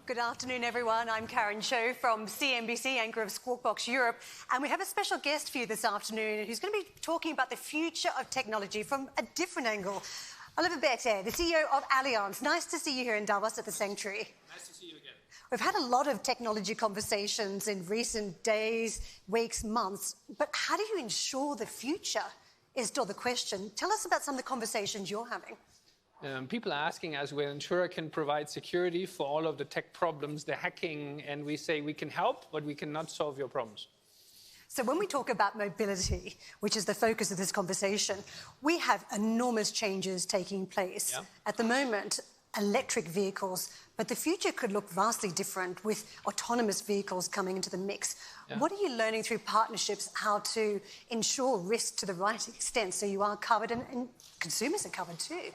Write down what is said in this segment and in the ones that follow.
Good afternoon, everyone. I'm Karen Cho from CNBC, anchor of Squawk Box Europe, and we have a special guest for you this afternoon who's going to be talking about the future of technology from a different angle. Oliver Bete, the CEO of Allianz. Nice to see you here in Davos at the Sanctuary. Nice to see you again. We've had a lot of technology conversations in recent days, weeks, months, but how do you ensure the future is still the question? Tell us about some of the conversations you're having. People are asking us whether insurer can provide security for all of the tech problems, the hacking, and we say we can help, but we cannot solve your problems. So when we talk about mobility, which is the focus of this conversation, we have enormous changes taking place. Yeah. At the moment, electric vehicles, but the future could look vastly different with autonomous vehicles coming into the mix. Yeah. What are you learning through partnerships how to ensure risk to the right extent so you are covered and consumers are covered too?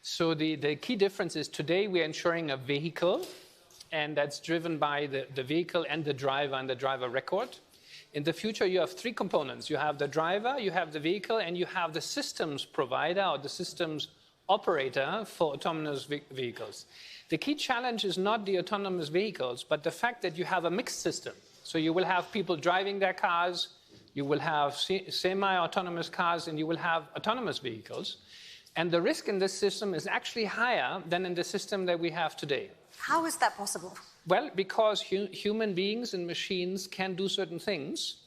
So the key difference is today we are insuring a vehicle, and that's driven by the vehicle and the driver record. In the future, you have three components. You have the driver, you have the vehicle, and you have the systems provider or the systems operator for autonomous vehicles. The key challenge is not the autonomous vehicles, but the fact that you have a mixed system. So you will have people driving their cars, you will have semi-autonomous cars, and you will have autonomous vehicles. And the risk in this system is actually higher than in the system that we have today. How is that possible? Well, because human beings and machines can do certain things,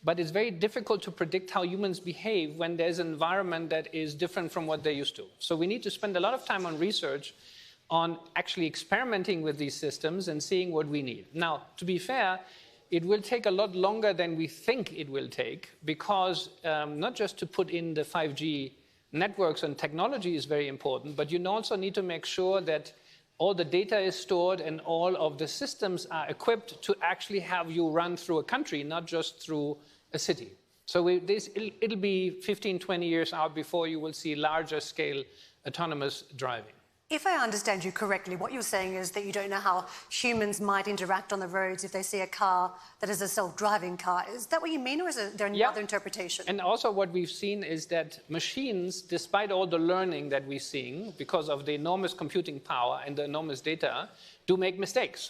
but it's very difficult to predict how humans behave when there's an environment that is different from what they're used to. So we need to spend a lot of time on research, on actually experimenting with these systems and seeing what we need. Now, to be fair, it will take a lot longer than we think it will take, because not just to put in the 5G networks and technology is very important, but you also need to make sure that all the data is stored and all of the systems are equipped to actually have you run through a country, not just through a city. So it'll be 15, 20 years out before you will see larger scale autonomous driving. If I understand you correctly, what you're saying is that you don't know how humans might interact on the roads if they see a car that is a self-driving car. Is that what you mean, or is there another interpretation? And also what we've seen is that machines, despite all the learning that we're seeing, because of the enormous computing power and the enormous data, do make mistakes.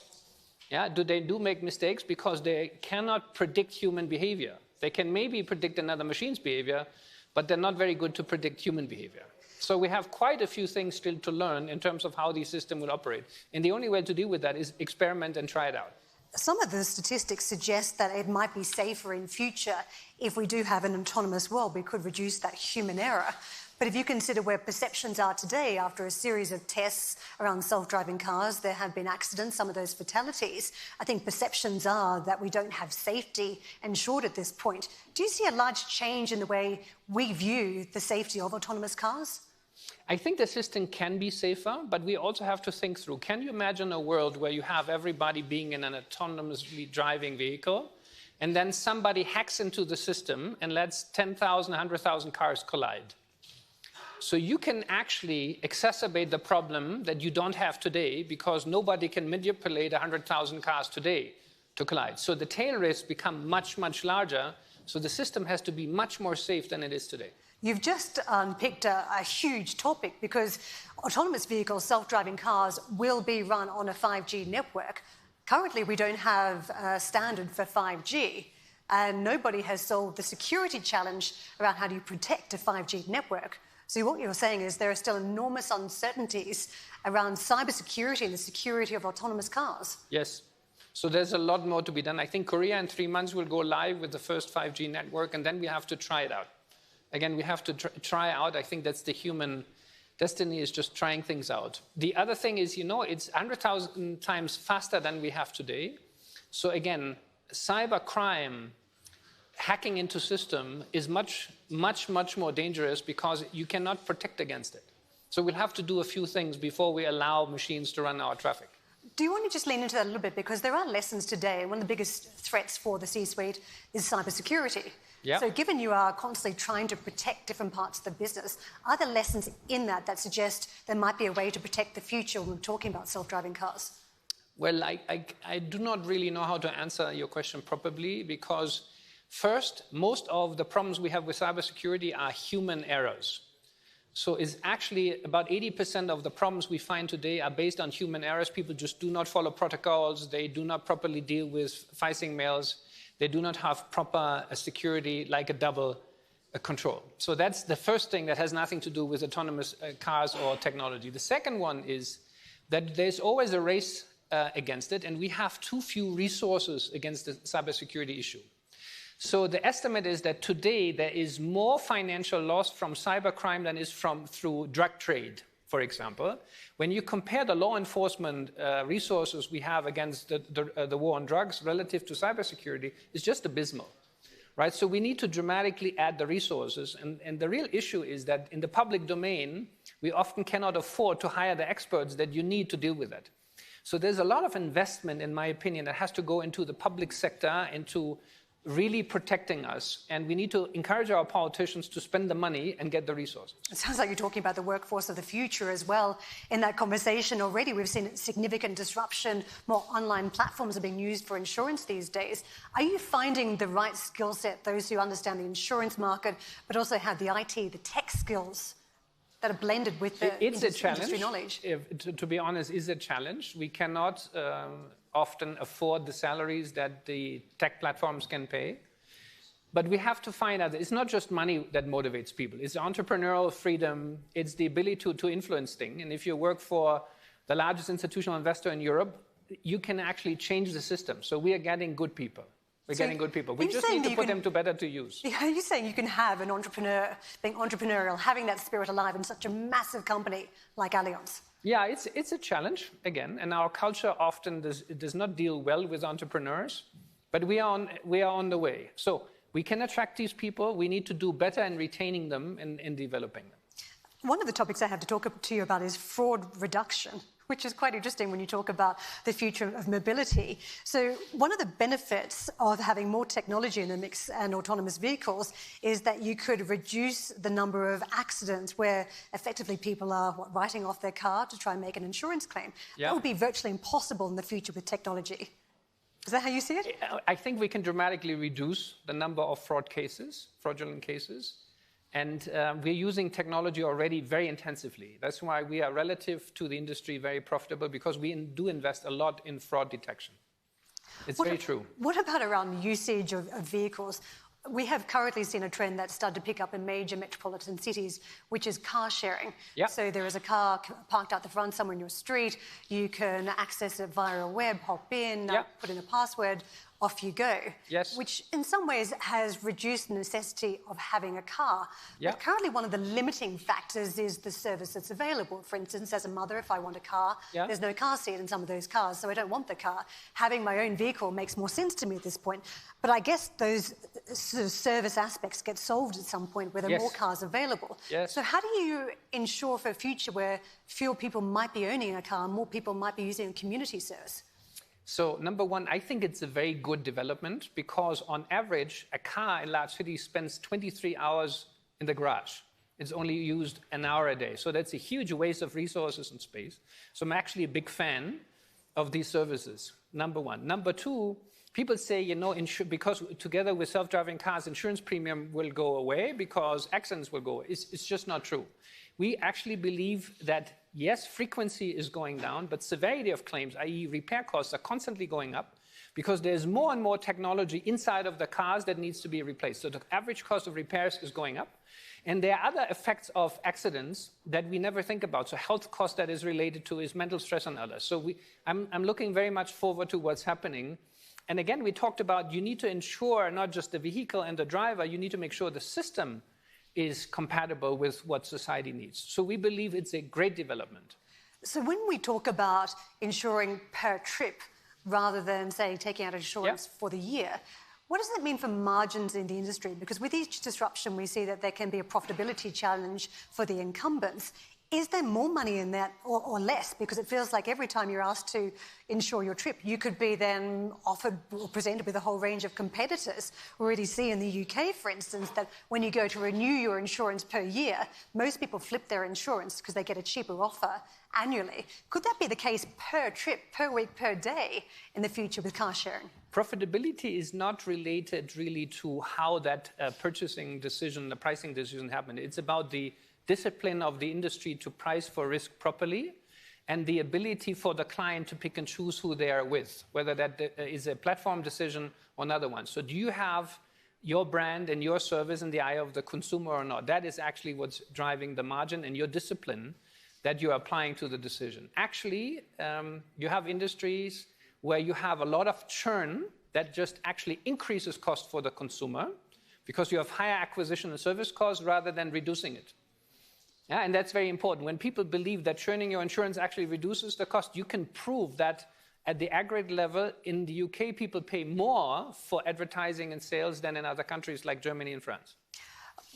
Yeah, they do make mistakes because they cannot predict human behavior. They can maybe predict another machine's behavior, but they're not very good to predict human behavior. So we have quite a few things still to learn in terms of how the system will operate. And the only way to deal with that is experiment and try it out. Some of the statistics suggest that it might be safer in future if we do have an autonomous world. We could reduce that human error. But if you consider where perceptions are today, after a series of tests around self-driving cars, there have been accidents, some of those fatalities. I think perceptions are that we don't have safety ensured at this point. Do you see a large change in the way we view the safety of autonomous cars? I think the system can be safer, but we also have to think through, can you imagine a world where you have everybody being in an autonomously driving vehicle, and then somebody hacks into the system and lets 10,000, 100,000 cars collide? So you can actually exacerbate the problem that you don't have today, because nobody can manipulate 100,000 cars today to collide. So the tail risks become much, much larger. So the system has to be much more safe than it is today. You've just picked a huge topic, because autonomous vehicles, self-driving cars, will be run on a 5G network. Currently, we don't have a standard for 5G, and nobody has solved the security challenge around how do you protect a 5G network. So what you're saying is there are still enormous uncertainties around cybersecurity and the security of autonomous cars. Yes. So there's a lot more to be done. I think Korea in 3 months will go live with the first 5G network, and then we have to try it out. Again, we have to try out. I think that's the human destiny, is just trying things out. The other thing is, it's 100,000 times faster than we have today. So again, cyber crime, hacking into system is much, much, much more dangerous because you cannot protect against it. So we'll have to do a few things before we allow machines to run our traffic. Do you want to just lean into that a little bit? Because there are lessons today, and one of the biggest threats for the C-suite is cybersecurity. Yeah. So given you are constantly trying to protect different parts of the business, are there lessons in that suggest there might be a way to protect the future when we're talking about self-driving cars? Well, I do not really know how to answer your question properly, because first, most of the problems we have with cybersecurity are human errors. So it's actually about 80% of the problems we find today are based on human errors. People just do not follow protocols. They do not properly deal with phishing mails. They do not have proper security, like a double control. So that's the first thing that has nothing to do with autonomous cars or technology. The second one is that there's always a race against it, and we have too few resources against the cybersecurity issue. So the estimate is that today there is more financial loss from cybercrime than is through drug trade, for example. When you compare the law enforcement resources we have against the war on drugs relative to cybersecurity, it's just abysmal, right? So we need to dramatically add the resources. And the real issue is that in the public domain, we often cannot afford to hire the experts that you need to deal with it. So there's a lot of investment, in my opinion, that has to go into the public sector, into really protecting us, and we need to encourage our politicians to spend the money and get the resources. It sounds like you're talking about the workforce of the future as well. In that conversation already, we've seen significant disruption. More online platforms are being used for insurance these days. Are you finding the right skill set, those who understand the insurance market, but also have the IT, the tech skills that are blended with the industry knowledge? To be honest, it's a challenge. We cannot often afford the salaries that the tech platforms can pay. But we have to find out that it's not just money that motivates people. It's entrepreneurial freedom. It's the ability to influence things. And if you work for the largest institutional investor in Europe, you can actually change the system. So we are getting good people. We're getting good people. We just need to put them to better to use. Are you saying you can have an entrepreneur, being entrepreneurial, having that spirit alive in such a massive company like Allianz? Yeah, it's a challenge, again, and our culture often does not deal well with entrepreneurs, but we are on the way. So we can attract these people. We need to do better in retaining them and in developing them. One of the topics I have to talk to you about is fraud reduction, which is quite interesting when you talk about the future of mobility. So one of the benefits of having more technology in the mix and autonomous vehicles is that you could reduce the number of accidents where effectively people are writing off their car to try and make an insurance claim. Yeah. That would be virtually impossible in the future with technology. Is that how you see it? I think we can dramatically reduce the number of fraudulent cases. And we're using technology already very intensively. That's why we are, relative to the industry, very profitable, because we do invest a lot in fraud detection. It's very true. What about around usage of vehicles? We have currently seen a trend that's started to pick up in major metropolitan cities, which is car sharing. Yep. So there is a car parked out the front somewhere in your street. You can access it via a web, hop in, put in a password, off you go. Yes. Which in some ways has reduced the necessity of having a car. Yeah. But currently one of the limiting factors is the service that's available. For instance, as a mother, if I want a car, there's no car seat in some of those cars, so I don't want the car. Having my own vehicle makes more sense to me at this point. But I guess those sort of service aspects get solved at some point where there are more cars available. Yes. So how do you ensure for a future where fewer people might be owning a car and more people might be using a community service? So number one, I think it's a very good development, because on average, a car in large cities spends 23 hours in the garage. It's only used an hour a day. So that's a huge waste of resources and space. So I'm actually a big fan of these services, number one. Number two, people say, because together with self-driving cars, insurance premium will go away because accidents will go away. It's just not true. We actually believe that, yes, frequency is going down, but severity of claims, i.e. repair costs, are constantly going up because there's more and more technology inside of the cars that needs to be replaced. So the average cost of repairs is going up. And there are other effects of accidents that we never think about. So health cost that is related to is mental stress and others. So I'm looking very much forward to what's happening. And again, we talked about you need to ensure not just the vehicle and the driver, you need to make sure the system is compatible with what society needs. So we believe it's a great development. So when we talk about insuring per trip rather than, say, taking out insurance for the year, what does that mean for margins in the industry? Because with each disruption, we see that there can be a profitability challenge for the incumbents. Is there more money in that or less? Because it feels like every time you're asked to insure your trip, you could be then offered or presented with a whole range of competitors. We already see in the UK, for instance, that when you go to renew your insurance per year, most people flip their insurance because they get a cheaper offer annually. Could that be the case per trip, per week, per day in the future with car sharing? Profitability is not related really to how that purchasing decision, the pricing decision happened. It's about the discipline of the industry to price for risk properly and the ability for the client to pick and choose who they are with, whether that is a platform decision or another one. So do you have your brand and your service in the eye of the consumer or not? That is actually what's driving the margin and your discipline that you're applying to the decision. Actually, you have industries where you have a lot of churn that just actually increases cost for the consumer because you have higher acquisition and service costs rather than reducing it. Yeah, and that's very important. When people believe that churning your insurance actually reduces the cost, you can prove that at the aggregate level in the UK, people pay more for advertising and sales than in other countries like Germany and France.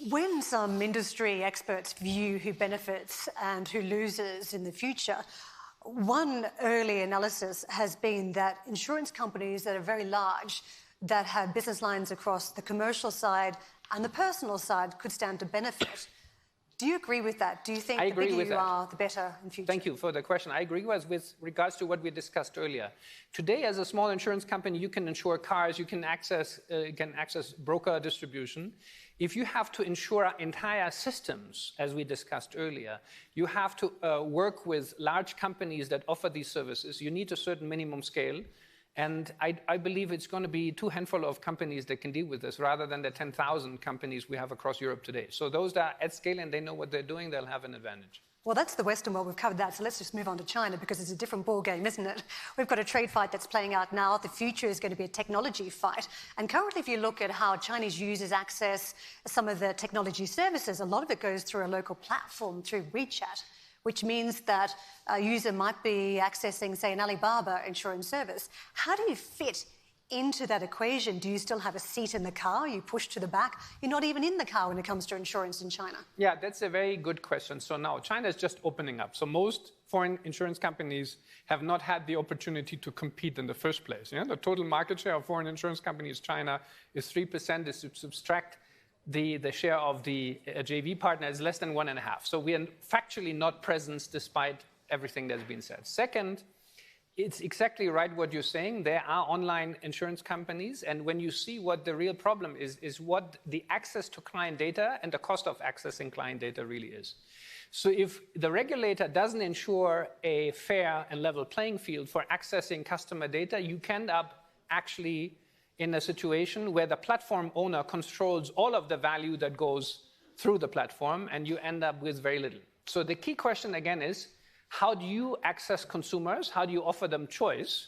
When some industry experts view who benefits and who loses in the future, one early analysis has been that insurance companies that are very large, that have business lines across the commercial side and the personal side could stand to benefit. Do you agree with that? Do you think the bigger you are, the better in future? Thank you for the question. I agree with regards to what we discussed earlier. Today, as a small insurance company, you can insure cars, you can access broker distribution. If you have to insure entire systems, as we discussed earlier, you have to work with large companies that offer these services. You need a certain minimum scale. And I believe it's going to be two handful of companies that can deal with this rather than the 10,000 companies we have across Europe today. So those that are at scale and they know what they're doing, they'll have an advantage. Well, that's the Western world. We've covered that. So let's just move on to China because it's a different ball game, isn't it? We've got a trade fight that's playing out now. The future is going to be a technology fight. And currently, if you look at how Chinese users access some of the technology services, a lot of it goes through a local platform, through WeChat, which means that a user might be accessing, say, an Alibaba insurance service. How do you fit into that equation? Do you still have a seat in the car? You push to the back? You're not even in the car when it comes to insurance in China. Yeah, that's a very good question. So now China is just opening up. So most foreign insurance companies have not had the opportunity to compete in the first place. Yeah? The total market share of foreign insurance companies in China is 3%. If you subtract the share of the JV partner is less than 1.5. So we are factually not present despite everything that's been said. Second, it's exactly right what you're saying. There are online insurance companies. And when you see what the real problem is what the access to client data and the cost of accessing client data really is. So if the regulator doesn't ensure a fair and level playing field for accessing customer data, you can end up actually in a situation where the platform owner controls all of the value that goes through the platform, and you end up with very little. So the key question again is, how do you access consumers? How do you offer them choice?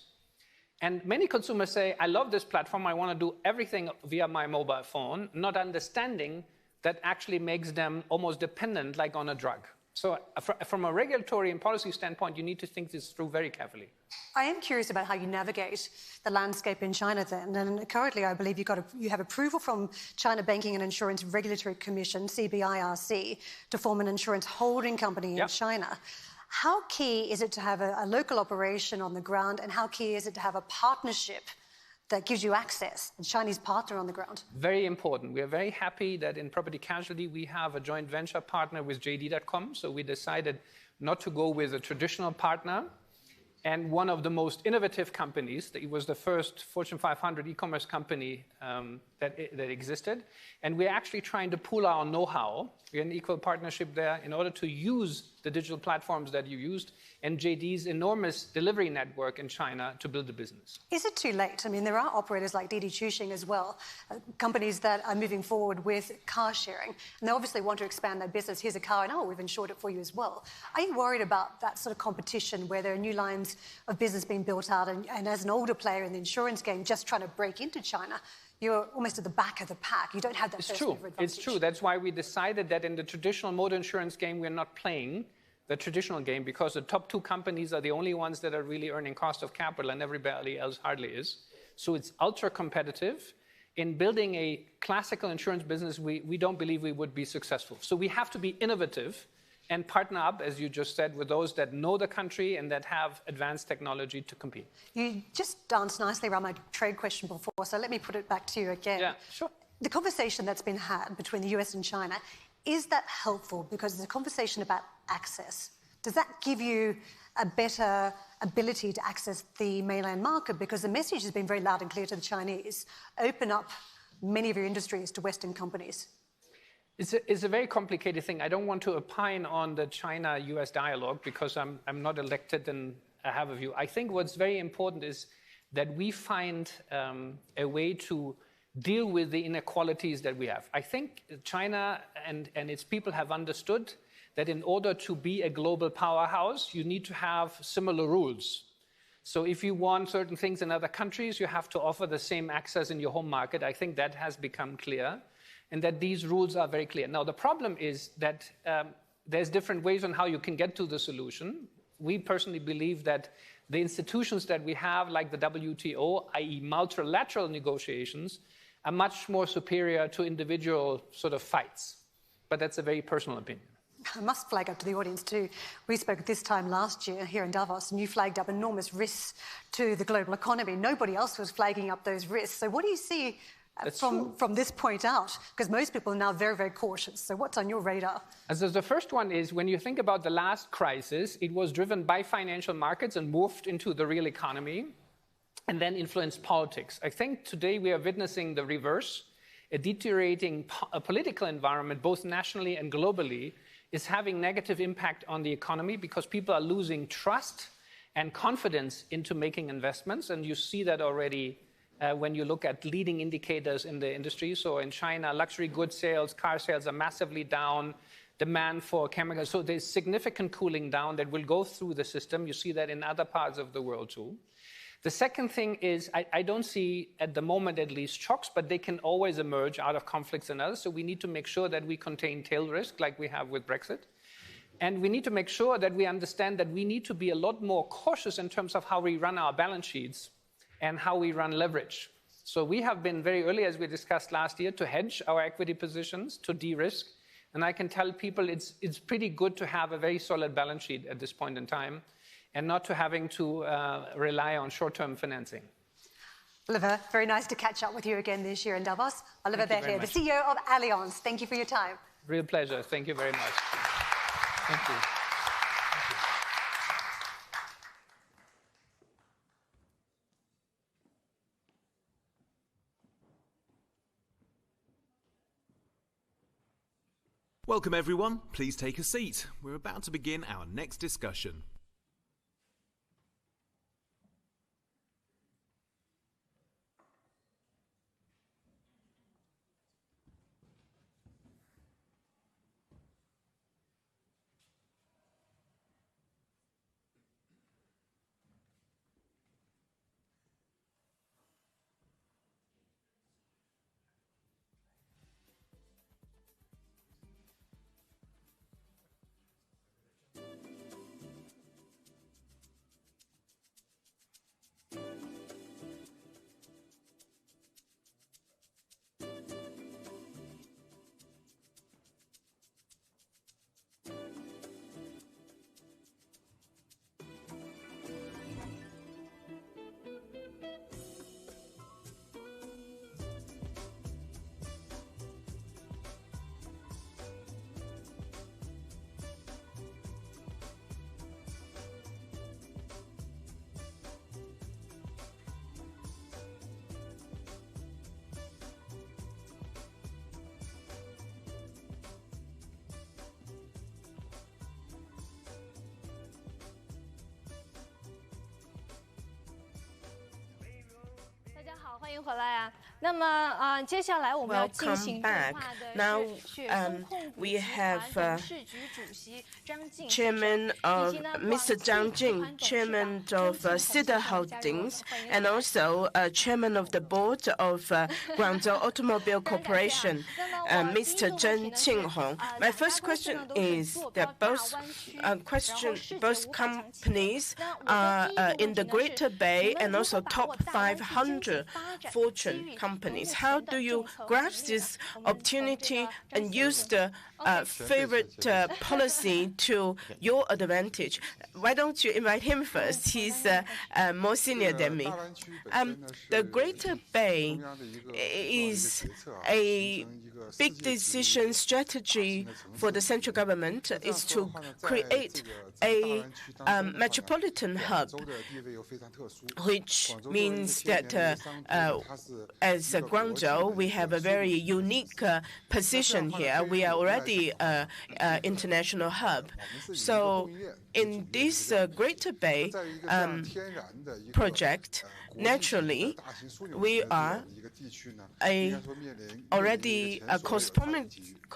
And many consumers say, I love this platform. I want to do everything via my mobile phone, not understanding that actually makes them almost dependent, like on a drug. So from a regulatory and policy standpoint, you need to think this through very carefully. I am curious about how you navigate the landscape in China then. And currently, I believe you have approval from China Banking and Insurance Regulatory Commission, CBIRC, to form an insurance holding company in China. How key is it to have a local operation on the ground, and how key is it to have a partnership that gives you access, a Chinese partner on the ground? Very important. We are very happy that in property casualty, we have a joint venture partner with JD.com. So we decided not to go with a traditional partner. And one of the most innovative companies, it was the first Fortune 500 e-commerce company that existed. And we're actually trying to pool our know-how. We're in equal partnership there in order to use the digital platforms that you used and JD's enormous delivery network in China to build a business. Is it too late? I mean, there are operators like Didi Chuxing as well, companies that are moving forward with car sharing. And they obviously want to expand their business. Here's a car, and we've insured it for you as well. Are you worried about that sort of competition where there are new lines of business being built out, and as an older player in the insurance game, just trying to break into China, you're almost at the back of the pack. You don't have that first mover advantage. It's true. That's why we decided that in the traditional motor insurance game, we're not playing the traditional game, because the top two companies are the only ones that are really earning cost of capital, and everybody else hardly is. So it's ultra competitive. In building a classical insurance business, we don't believe we would be successful. So we have to be innovative and partner up, as you just said, with those that know the country and that have advanced technology to compete. You just danced nicely around my trade question before, so let me put it back to you again. Yeah, sure. The conversation that's been had between the US and China, is that helpful? Because it's a conversation about access. Does that give you a better ability to access the mainland market? Because the message has been very loud and clear to the Chinese. Open up many of your industries to Western companies. It's a very complicated thing. I don't want to opine on the China-US dialogue because I'm not elected and I have a view. I think what's very important is that we find a way to deal with the inequalities that we have. I think China and its people have understood that in order to be a global powerhouse, you need to have similar rules. So if you want certain things in other countries, you have to offer the same access in your home market. I think that has become clear, and that these rules are very clear. Now, the problem is that there's different ways on how you can get to the solution. We personally believe that the institutions that we have, like the WTO, i.e. multilateral negotiations, are much more superior to individual sort of fights. But that's a very personal opinion. I must flag up to the audience too. We spoke at this time last year here in Davos, and you flagged up enormous risks to the global economy. Nobody else was flagging up those risks. So what do you see from this point out? Because most people are now very, very cautious. So what's on your radar? So the first one is, when you think about the last crisis, it was driven by financial markets and moved into the real economy and then influenced politics. I think today we are witnessing the reverse. A deteriorating political environment, both nationally and globally, is having negative impact on the economy because people are losing trust and confidence into making investments. And you see that already when you look at leading indicators in the industry. So in China, luxury goods sales, car sales are massively down, demand for chemicals. So there's significant cooling down that will go through the system. You see that in other parts of the world too. The second thing is, I don't see, at the moment at least, shocks, but they can always emerge out of conflicts and others. So we need to make sure that we contain tail risk, like we have with Brexit. And we need to make sure that we understand that we need to be a lot more cautious in terms of how we run our balance sheets and how we run leverage. So we have been very early, as we discussed last year, to hedge our equity positions, to de-risk. And I can tell people it's pretty good to have a very solid balance sheet at this point in time, and not to having to rely on short-term financing. Oliver, very nice to catch up with you again this year in Davos. Oliver Bethia, the CEO of Allianz. Thank you for your time. Real pleasure. Thank you very much. Thank you. Welcome everyone. Please take a seat. We're about to begin our next discussion. Welcome back. Now we have Chairman of Mr. Zhang Jing, Chairman of Sida Holdings, and also Chairman of the Board of Guangzhou Automobile Corporation, Mr. Zheng Qinghong. My first question is that both companies are in the Greater Bay and also top 500 Fortune companies. companies. How do you grasp this opportunity and use the favorite policy to your advantage? Why don't you invite him first? He's more senior than me. The Greater Bay is a big decision strategy for the central government is to create a metropolitan hub, which means that as Guangzhou, we have a very unique position here. We are already an international hub. So in this Greater Bay project, naturally, we are already a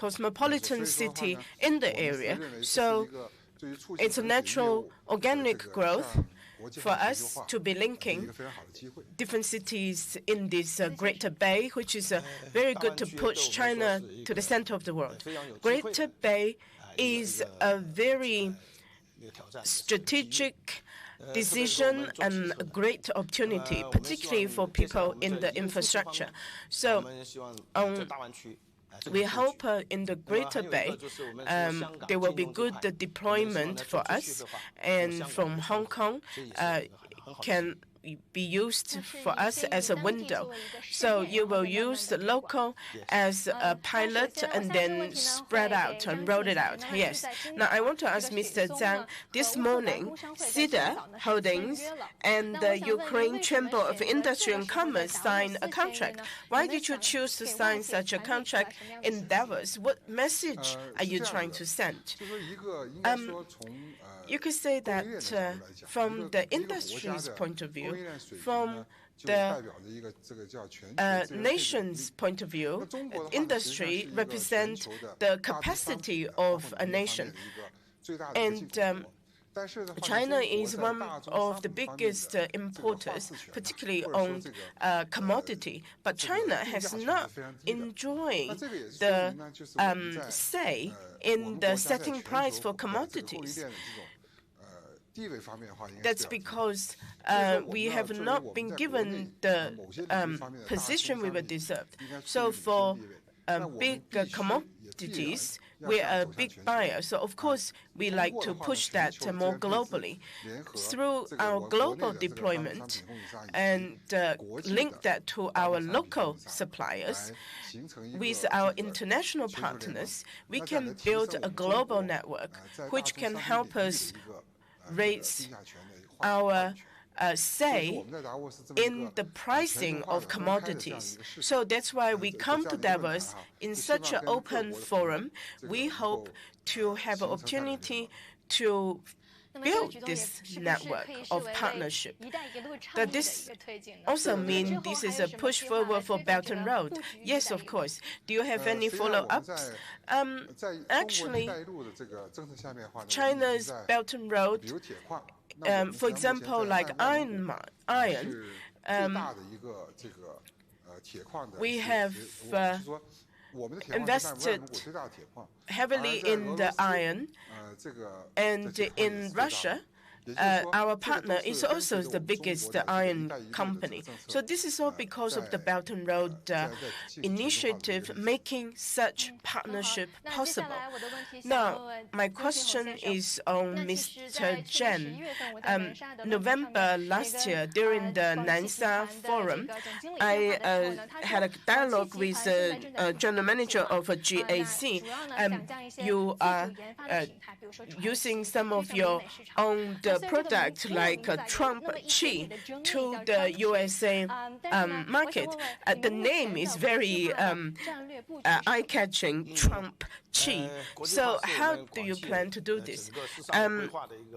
cosmopolitan city in the area. So it's a natural organic growth for us to be linking different cities in this Greater Bay, which is very good to push China to the center of the world. Greater Bay is a very strategic decision and a great opportunity, particularly for people in the infrastructure. So we hope in the Greater Bay there will be good deployment for us, and from Hong Kong can be used for us as a window. So you will use the local as a pilot and then spread out and roll it out. Yes. Now I want to ask Mr. Zhang, this morning, CIDA Holdings and the Ukraine Chamber of Industry and Commerce signed a contract. Why did you choose to sign such a contract in Davos? What message are you trying to send? You could say that from the industry's point of view, from the nation's point of view, industry represents the capacity of a nation. And China is one of the biggest importers, particularly on commodity. But China has not enjoyed the say in the setting price for commodities. That's because we have not been given the position we were deserved. So for big commodities, we are a big buyer. So of course, we like to push that more globally. Through our global deployment and link that to our local suppliers, with our international partners, we can build a global network which can help us raise our say in the pricing of commodities. So that's why we come to Davos in such an open forum. We hope to have an opportunity to build this network of partnership. Does this also mean this is a push forward for Belt and Road? Yes, of course. Do you have any follow-ups? Actually, China's Belt and Road, for example, like iron, we have invested heavily in the iron, and in Russia, our partner is also the biggest iron company. So this is all because of the Belt and Road initiative making such partnership possible. Now, my question is on Mr. Chen. November last year, during the Nansha Forum, I had a dialogue with the general manager of GAC. You are using some of your own product like Trump Chi to the USA market. The name is very eye-catching, Trump Chi. So how do you plan to do this?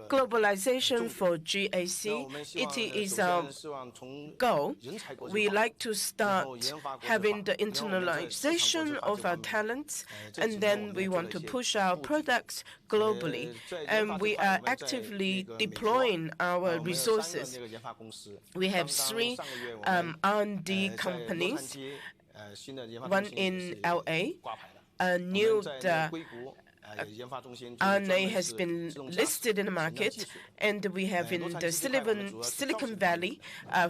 Globalization for GAC, it is our goal. We like to start having the internalization of our talents, and then we want to push our products globally. And we are actively deploying our resources. We have 3 R&D companies, one in LA, a new RNA has been listed in the market, and we have in the Silicon Valley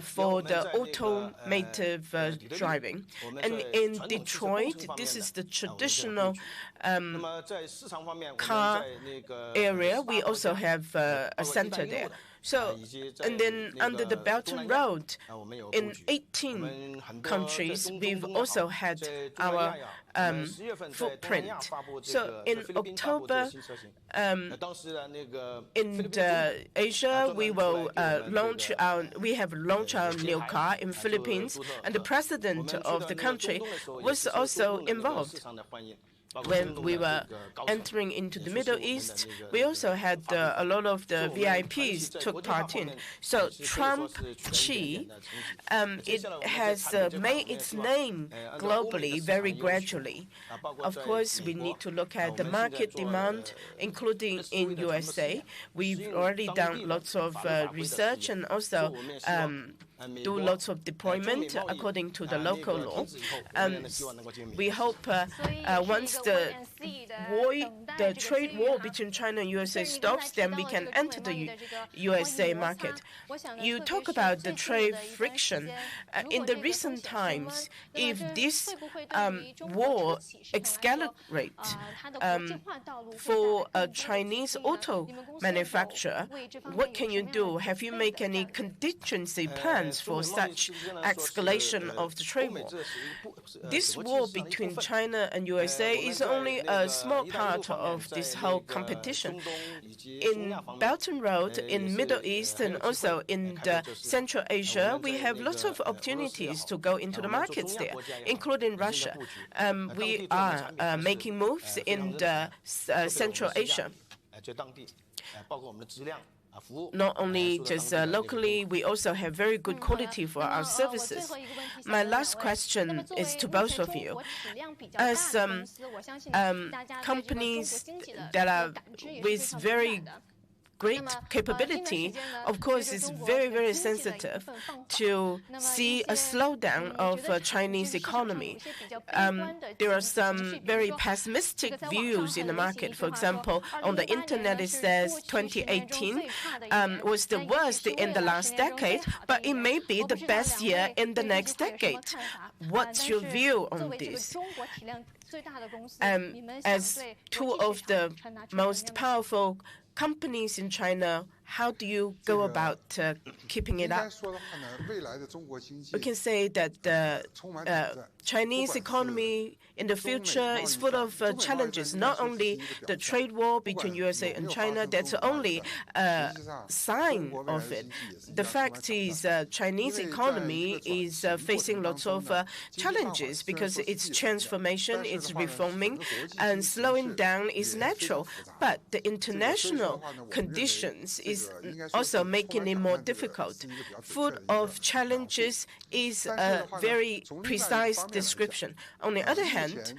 for the automotive driving. And in Detroit, this is the traditional car area. We also have a center there. So, and then under the Belt and Road, in 18 countries, we've also had our footprint. So in October, in Asia, we have launched our new car in Philippines, and the president of the country was also involved. When we were entering into the Middle East, we also had a lot of the VIPs took part in. So Trump Chi, it has made its name globally very gradually. Of course, we need to look at the market demand, including in USA. We've already done lots of research and also do lots of deployment according to the local law. We hope once the trade war between China and USA stops, then we can enter the USA market. You talk about the trade friction. In the recent times, if this war escalates for a Chinese auto manufacturer, what can you do? Have you made any contingency plans for such escalation of the trade war? This war between China and USA is only a small part of this whole competition. In Belt and Road, in Middle East, and also in the Central Asia, we have lots of opportunities to go into the markets there, including Russia. We are making moves in the Central Asia. Not only just locally, we also have very good quality for our services. My last question is to both of you. As companies that are with very great capability, of course, it's very, very sensitive to see a slowdown of Chinese economy. There are some very pessimistic views in the market. For example, on the internet, it says 2018 was the worst in the last decade, but it may be the best year in the next decade. What's your view on this? As two of the most powerful companies in China, how do you go about keeping it up? We can say that the Chinese economy in the future is full of challenges. Not only the trade war between USA and China, that's only a sign of it. The fact is Chinese economy is facing lots of challenges because its transformation, its reforming, and slowing down is natural. But the international conditions is also making it more difficult. Full of challenges is a very precise description. On the other hand,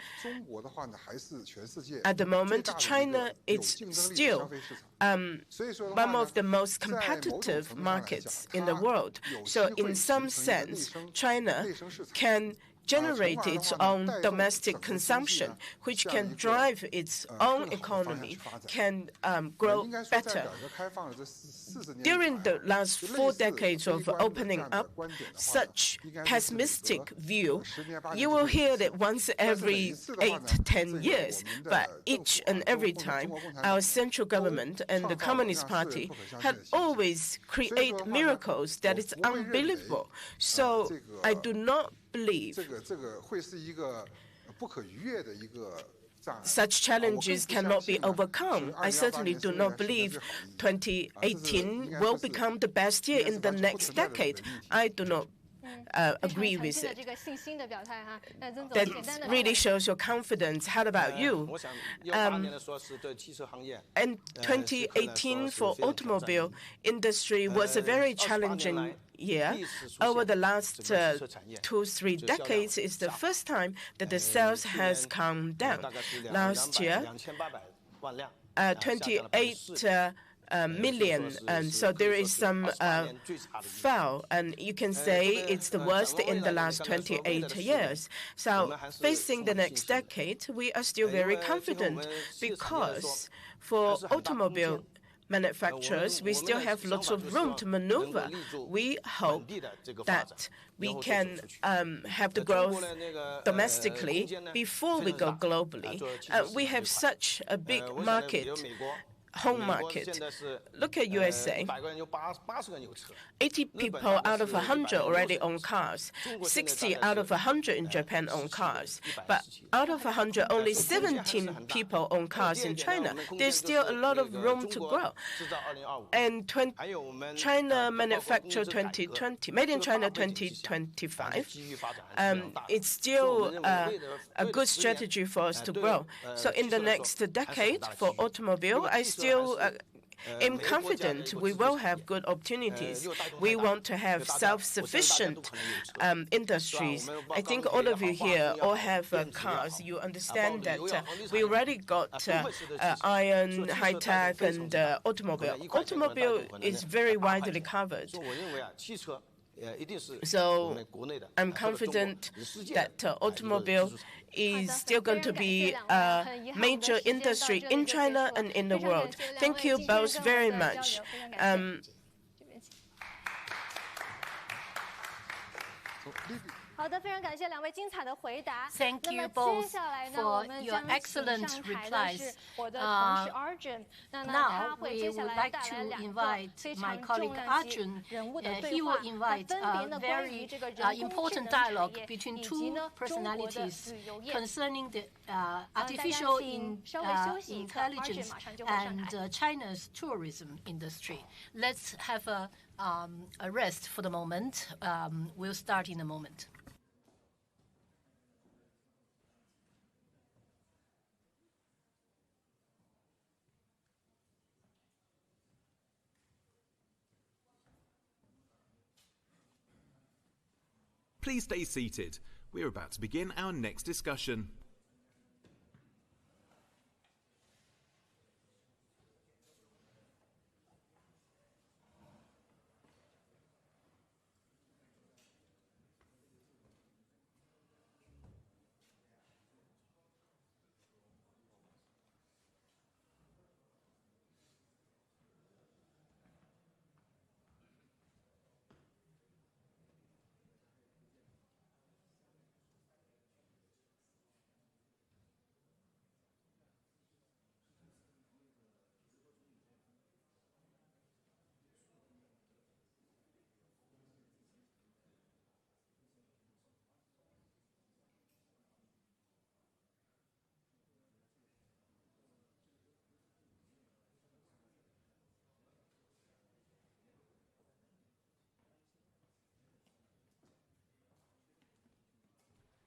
at the moment, China is still one of the most competitive markets in the world. So in some sense, China can generate its own domestic consumption, which can drive its own economy, can grow better. During the last 4 decades of opening up, such pessimistic view, you will hear that once every 8-10 years, but each and every time, our central government and the Communist Party had always created miracles that is unbelievable. So I do not believe such challenges cannot be overcome. I certainly do not believe 2018 will become the best year in the next decade. I do not agree with it. That really shows your confidence. How about you? And 2018 for automobile industry was a very challenging year. Over the last 2-3 decades, it's the first time that the sales has come down. Last year, 28 million, and so there is some fall, and you can say it's the worst in the last 28 years. So facing the next decade, we are still very confident because for automobile manufacturers, we still have lots of room to maneuver. We hope that we can have the growth domestically before we go globally. We have such a big market, home market. Look at USA. 80 people out of 100 already own cars. 60 out of 100 in Japan own cars. But out of 100, only 17 people own cars in China. There's still a lot of room to grow. And China Manufacture 2020, Made in China 2025, it's still a good strategy for us to grow. So in the next decade for automobile, I still am confident we will have good opportunities. We want to have self-sufficient industries. I think all of you here all have cars. You understand that we already got iron, high-tech, and automobile. Automobile is very widely covered. So I'm confident that automobile is still going to be a major industry in China and in the world. Thank you both very much. Thank you both for your excellent replies. Now we would like to invite my colleague Arjun. He will invite a very important dialogue between two personalities concerning the artificial intelligence and China's tourism industry. Let's have a rest for the moment. We'll start in a moment. Please stay seated. We're about to begin our next discussion.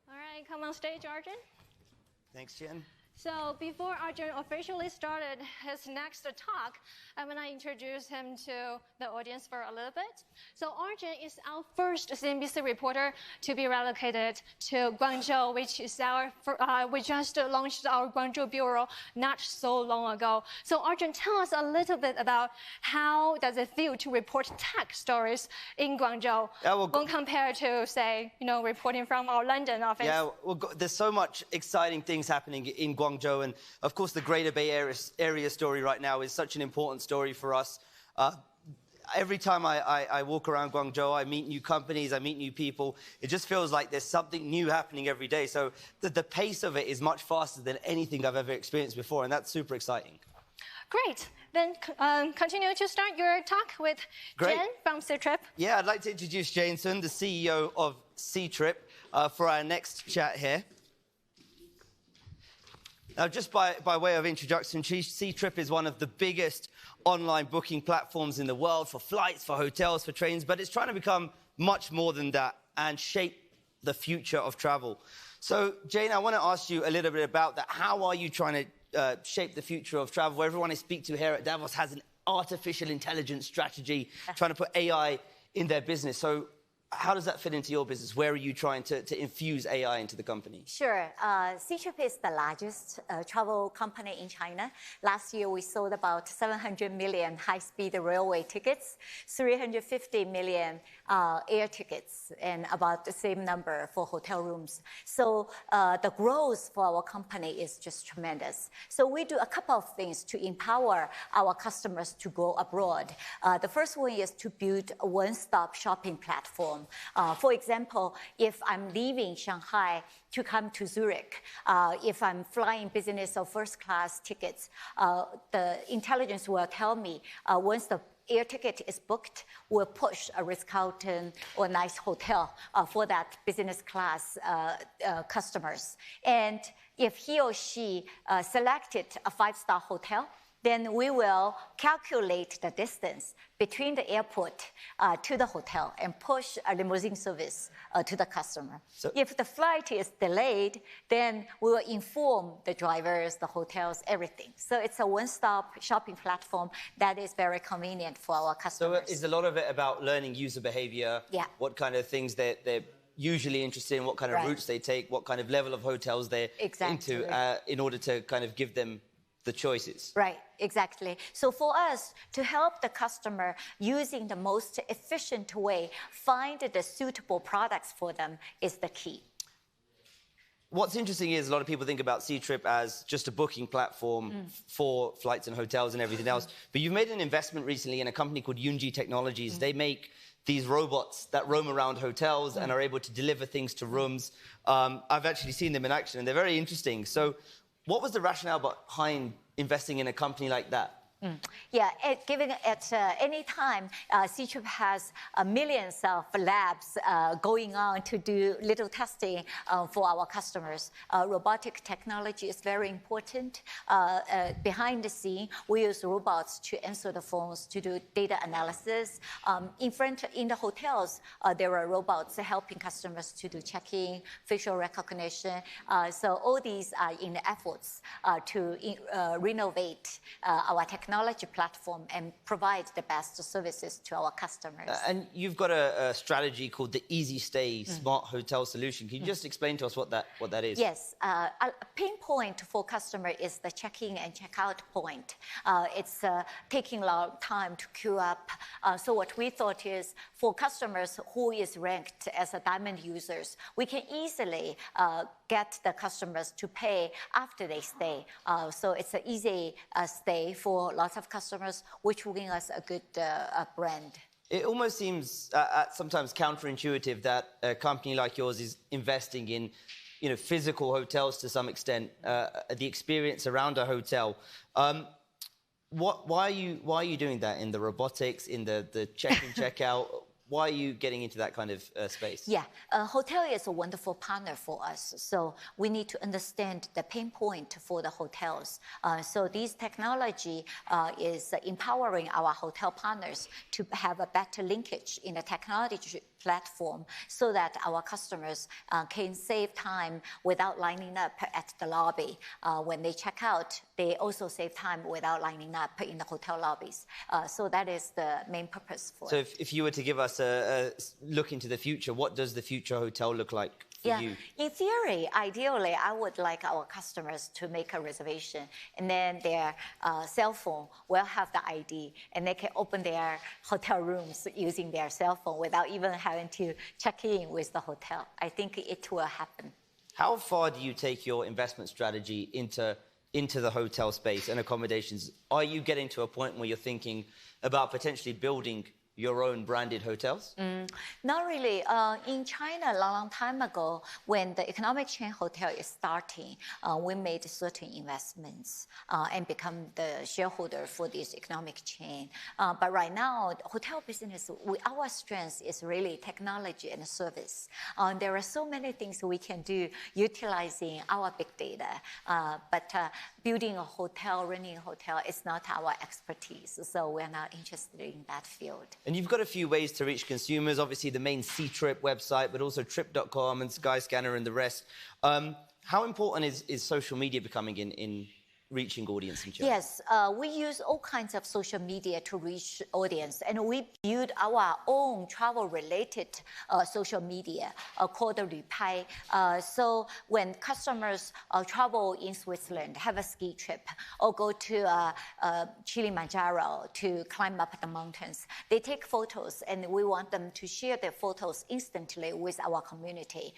All right, come on stage, Arjun. Thanks, Jen. So before Arjun officially started his next talk, I'm going to introduce him to the audience for a little bit. So Arjun is our first CNBC reporter to be relocated to Guangzhou, which is we just launched our Guangzhou bureau not so long ago. So Arjun, tell us a little bit about how does it feel to report tech stories in Guangzhou when compared to, say, reporting from our London office? Yeah, well, there's so much exciting things happening in Guangzhou, and of course the Greater Bay Area story right now is such an important story for us. Every time I walk around Guangzhou, I meet new companies, I meet new people. It just feels like there's something new happening every day. So the pace of it is much faster than anything I've ever experienced before, and that's super exciting. Great. Then continue to start your talk with Jen from Ctrip. Yeah, I'd like to introduce Jane Sun, the CEO of Ctrip, for our next chat here. Now, just by way of introduction, Ctrip is one of the biggest online booking platforms in the world for flights, for hotels, for trains, but it's trying to become much more than that and shape the future of travel. So, Jane, I want to ask you a little bit about that. How are you trying to shape the future of travel? Everyone I speak to here at Davos has an artificial intelligence strategy, trying to put AI in their business. So how does that fit into your business? Where are you trying to infuse AI into the company? Sure. Ctrip is the largest travel company in China. Last year, we sold about 700 million high-speed railway tickets, 350 million air tickets, and about the same number for hotel rooms. So the growth for our company is just tremendous. So we do a couple of things to empower our customers to go abroad. The first one is to build a one-stop shopping platform. For example, if I'm leaving Shanghai to come to Zurich, if I'm flying business or first class tickets, the intelligence will tell me once the air ticket is booked, we'll push a Ritz-Carlton or nice hotel for that business class customers. And if he or she selected a 5-star hotel, then we will calculate the distance between the airport to the hotel and push a limousine service to the customer. So if the flight is delayed, then we will inform the drivers, the hotels, everything. So it's a one-stop shopping platform that is very convenient for our customers. So is a lot of it about learning user behavior? Yeah. What kind of things they're usually interested in, what kind of routes they take, what kind of level of hotels they're into in order to kind of give them the choices. Right, exactly. So for us to help the customer using the most efficient way, find the suitable products for them is the key. What's interesting is a lot of people think about Ctrip as just a booking platform for flights and hotels and everything else. But you've made an investment recently in a company called Yunji Technologies. They make these robots that roam around hotels and are able to deliver things to rooms. I've actually seen them in action and they're very interesting. So what was the rationale behind investing in a company like that? Yeah, given at any time, Ctrip has millions of labs going on to do little testing for our customers. Robotic technology is very important. Behind the scene, we use robots to answer the phones, to do data analysis. In the hotels, there are robots helping customers to do check-in, facial recognition. So all these are in the efforts to renovate our technology platform and provide the best services to our customers. And you've got a strategy called the Easy Stay Smart Hotel Solution. Can you just explain to us what that is? Yes. A pain point for customer is the check-in and check-out point. It's taking a long time to queue up. So what we thought is for customers who is ranked as a diamond users, we can easily get the customers to pay after they stay. So it's an easy stay for lots of customers, which will give us a good brand. It almost seems sometimes counterintuitive that a company like yours is investing in, physical hotels to some extent, the experience around a hotel. Why are you doing that in the robotics, in the check-in, check-out? Why are you getting into that kind of space? Yeah, a hotel is a wonderful partner for us. So we need to understand the pain point for the hotels. So this technology is empowering our hotel partners to have a better linkage in the technology platform so that our customers can save time without lining up at the lobby. When they check out, they also save time without lining up in the hotel lobbies. So that is the main purpose for it. So if you were to give us a look into the future, what does the future hotel look like for you? In theory, ideally, I would like our customers to make a reservation, and then their cell phone will have the ID, and they can open their hotel rooms using their cell phone without even having to check in with the hotel. I think it will happen. How far do you take your investment strategy into the hotel space and accommodations? Are you getting to a point where you're thinking about potentially building your own branded hotels? Not really. In China, a long time ago, when the economic chain hotel is starting, we made certain investments and become the shareholder for this economic chain. But right now, the hotel business, our strength is really technology and service. There are so many things we can do utilizing our big data. But building a hotel, running a hotel is not our expertise. So we're not interested in that field. And you've got a few ways to reach consumers, obviously the main Ctrip website, but also trip.com and Skyscanner and the rest. How important is social media becoming in reaching audience in China? Yes, we use all kinds of social media to reach audience, and we build our own travel-related social media called Lupai. So when customers travel in Switzerland, have a ski trip, or go to Kilimanjaro to climb up the mountains, they take photos, and we want them to share their photos instantly with our community.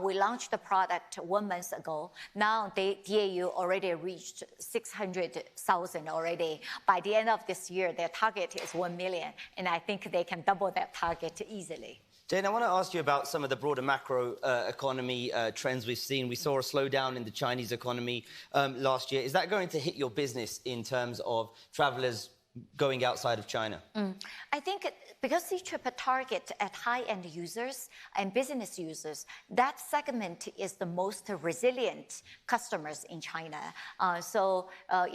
We launched the product 1 month ago. Now the DAU already reached 600,000 already. By the end of this year, their target is 1 million, and I think they can double that target easily. Jane, I want to ask you about some of the broader macro economy trends we've seen. We saw a slowdown in the Chinese economy last year. Is that going to hit your business in terms of travelers going outside of China? I think because Ctrip target at high-end users and business users, that segment is the most resilient customers in China. So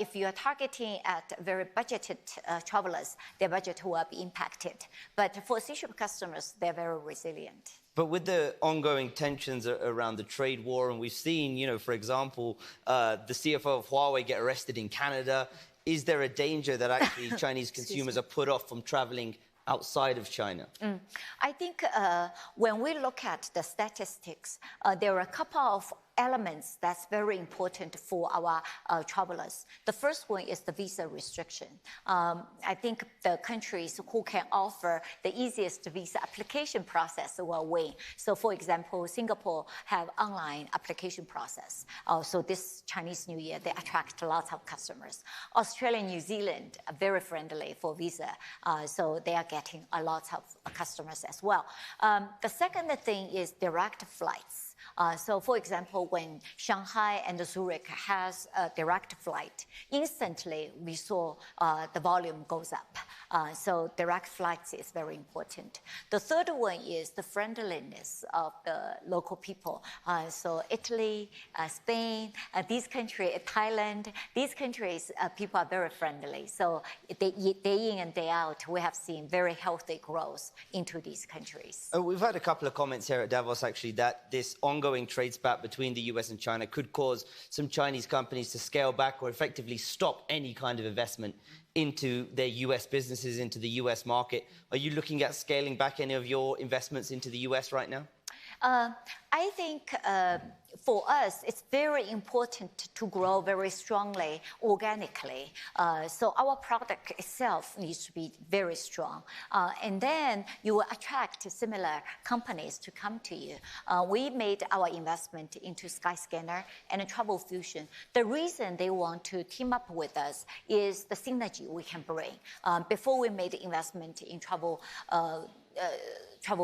if you are targeting at very budgeted travelers, their budget will be impacted. But for Ctrip customers, they're very resilient. But with the ongoing tensions around the trade war, and we've seen, you know, for example, the CFO of Huawei get arrested in Canada, is there a danger that actually Chinese consumers are put off from traveling outside of China? I think when we look at the statistics, there are a couple of elements that's very important for our travelers. The first one is the visa restriction. I think the countries who can offer the easiest visa application process will win. So for example, Singapore have online application process. So this Chinese New Year, they attract lots of customers. Australia and New Zealand are very friendly for visa. So they are getting a lot of customers as well. The second thing is direct flights. So, for example, when Shanghai and Zurich has a direct flight, instantly we saw the volume goes up. So direct flights is very important. The third one is the friendliness of the local people. So Italy, Spain, these countries, Thailand, these countries, people are very friendly. So day in and day out, we have seen very healthy growth into these countries. We've had a couple of comments here at Davos, actually, that this ongoing trade spat between the US and China could cause some Chinese companies to scale back or effectively stop any kind of investment into their US businesses, into the US market. Are you looking at scaling back any of your investments into the US right now? I think for us, it's very important to grow very strongly organically. So our product itself needs to be very strong. And then you will attract similar companies to come to you. We made our investment into Skyscanner and Travel Fusion. The reason they want to team up with us is the synergy we can bring. Before we made the investment in Travel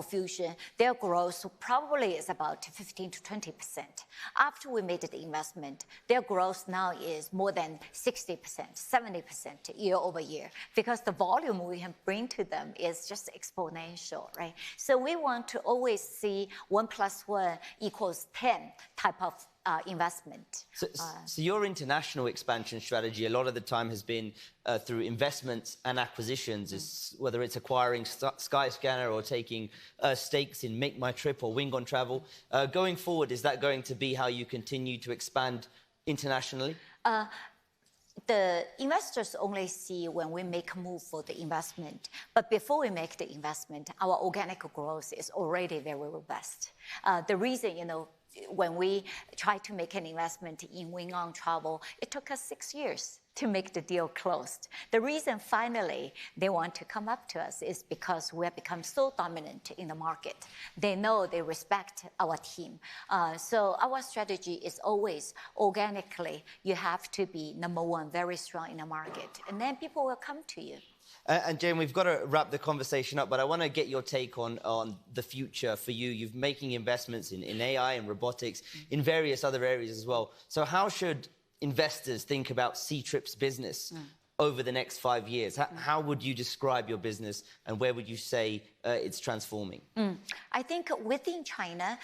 Fusion, their growth probably is about 15 to 20%. After we made the investment, their growth now is more than 60%, 70% year over year, because the volume we can bring to them is just exponential, right? So we want to always see 1 + 1 = 10 type of investment. So your international expansion strategy a lot of the time has been through investments and acquisitions, whether it's acquiring Skyscanner or taking stakes in Make My Trip or Wing on Travel. Going forward, is that going to be how you continue to expand internationally? The investors only see when we make a move for the investment. But before we make the investment, our organic growth is already very robust. The reason, when we tried to make an investment in Wing on Travel, it took us 6 years to make the deal closed. The reason finally they want to come up to us is because we have become so dominant in the market. They know, they respect our team. So our strategy is always organically, you have to be number one, very strong in the market, and then people will come to you. And Jane, we've got to wrap the conversation up, but I want to get your take on the future for you. You're making investments in AI and robotics, in various other areas as well. So how should investors think about Ctrip's business over the next 5 years? How would you describe your business, and where would you say it's transforming? I think within China,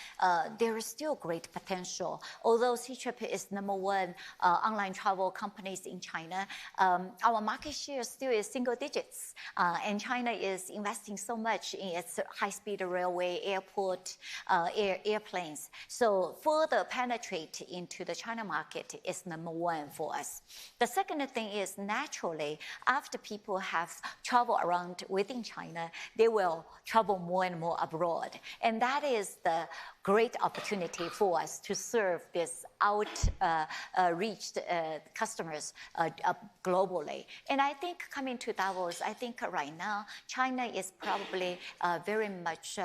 there is still great potential. Although Ctrip is #1 online travel companies in China, our market share still is single digits. And China is investing so much in its high-speed railway, airport, airplanes. So further penetrate into the China market is #1 for us. The second thing is naturally, after people have traveled around within China, they will travel more and more abroad. And that is the great opportunity for us to serve this outreached customers globally. And I think coming to Davos, I think right now, China is probably very much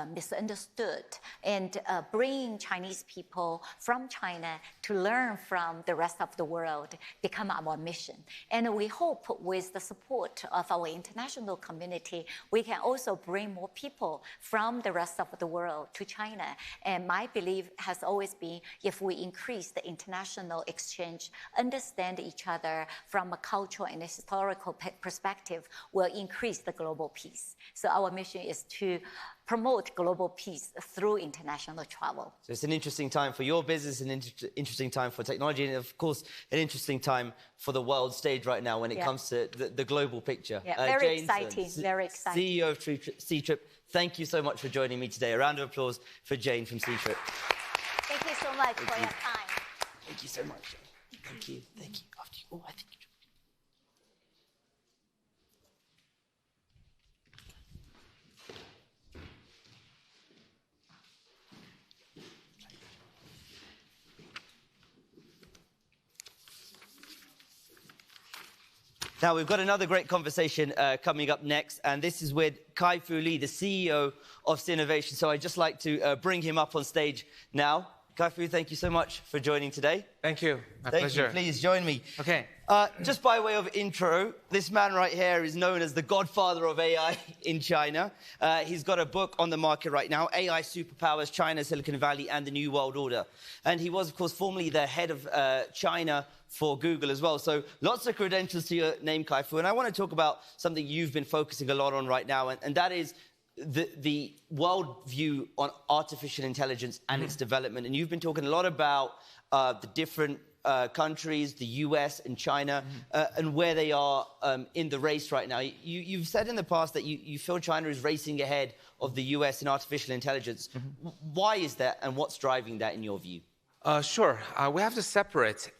misunderstood. And bringing Chinese people from China to learn from the rest of the world become our mission. And we hope with the support of our international community, we can also bring more people from the rest of the world to China. And my belief has always been if we increase the international exchange, understand each other from a cultural and a historical perspective, will increase the global peace. So our mission is to promote global peace through international travel. So it's an interesting time for your business, an interesting time for technology, and of course, an interesting time for the world stage right now when it comes to the global picture. Yeah, very exciting, very exciting. CEO of Ctrip, thank you so much for joining me today. A round of applause for Jane from Ctrip. Thank you so much for your time. Thank you so much, Jane. Thank you. Thank you. After you. Oh, I think. Now, we've got another great conversation coming up next, and this is with Kai-Fu Lee, the CEO of Sinovation. So I'd just like to bring him up on stage now. Kai-Fu, thank you so much for joining today. Thank you. My pleasure. You. Please join me. Okay. Just by way of intro, this man right here is known as the godfather of AI in China. He's got a book on the market right now, AI Superpowers, China, Silicon Valley, and the New World Order. And he was, of course, formerly the head of China for Google as well. So lots of credentials to your name, Kai-Fu. And I want to talk about something you've been focusing a lot on right now, and that is the world view on artificial intelligence and its development. And you've been talking a lot about the different countries, the US and China, and where they are in the race right now. You've said in the past that you feel China is racing ahead of the US in artificial intelligence. Why is that, and what's driving that in your view? Sure. We have to separate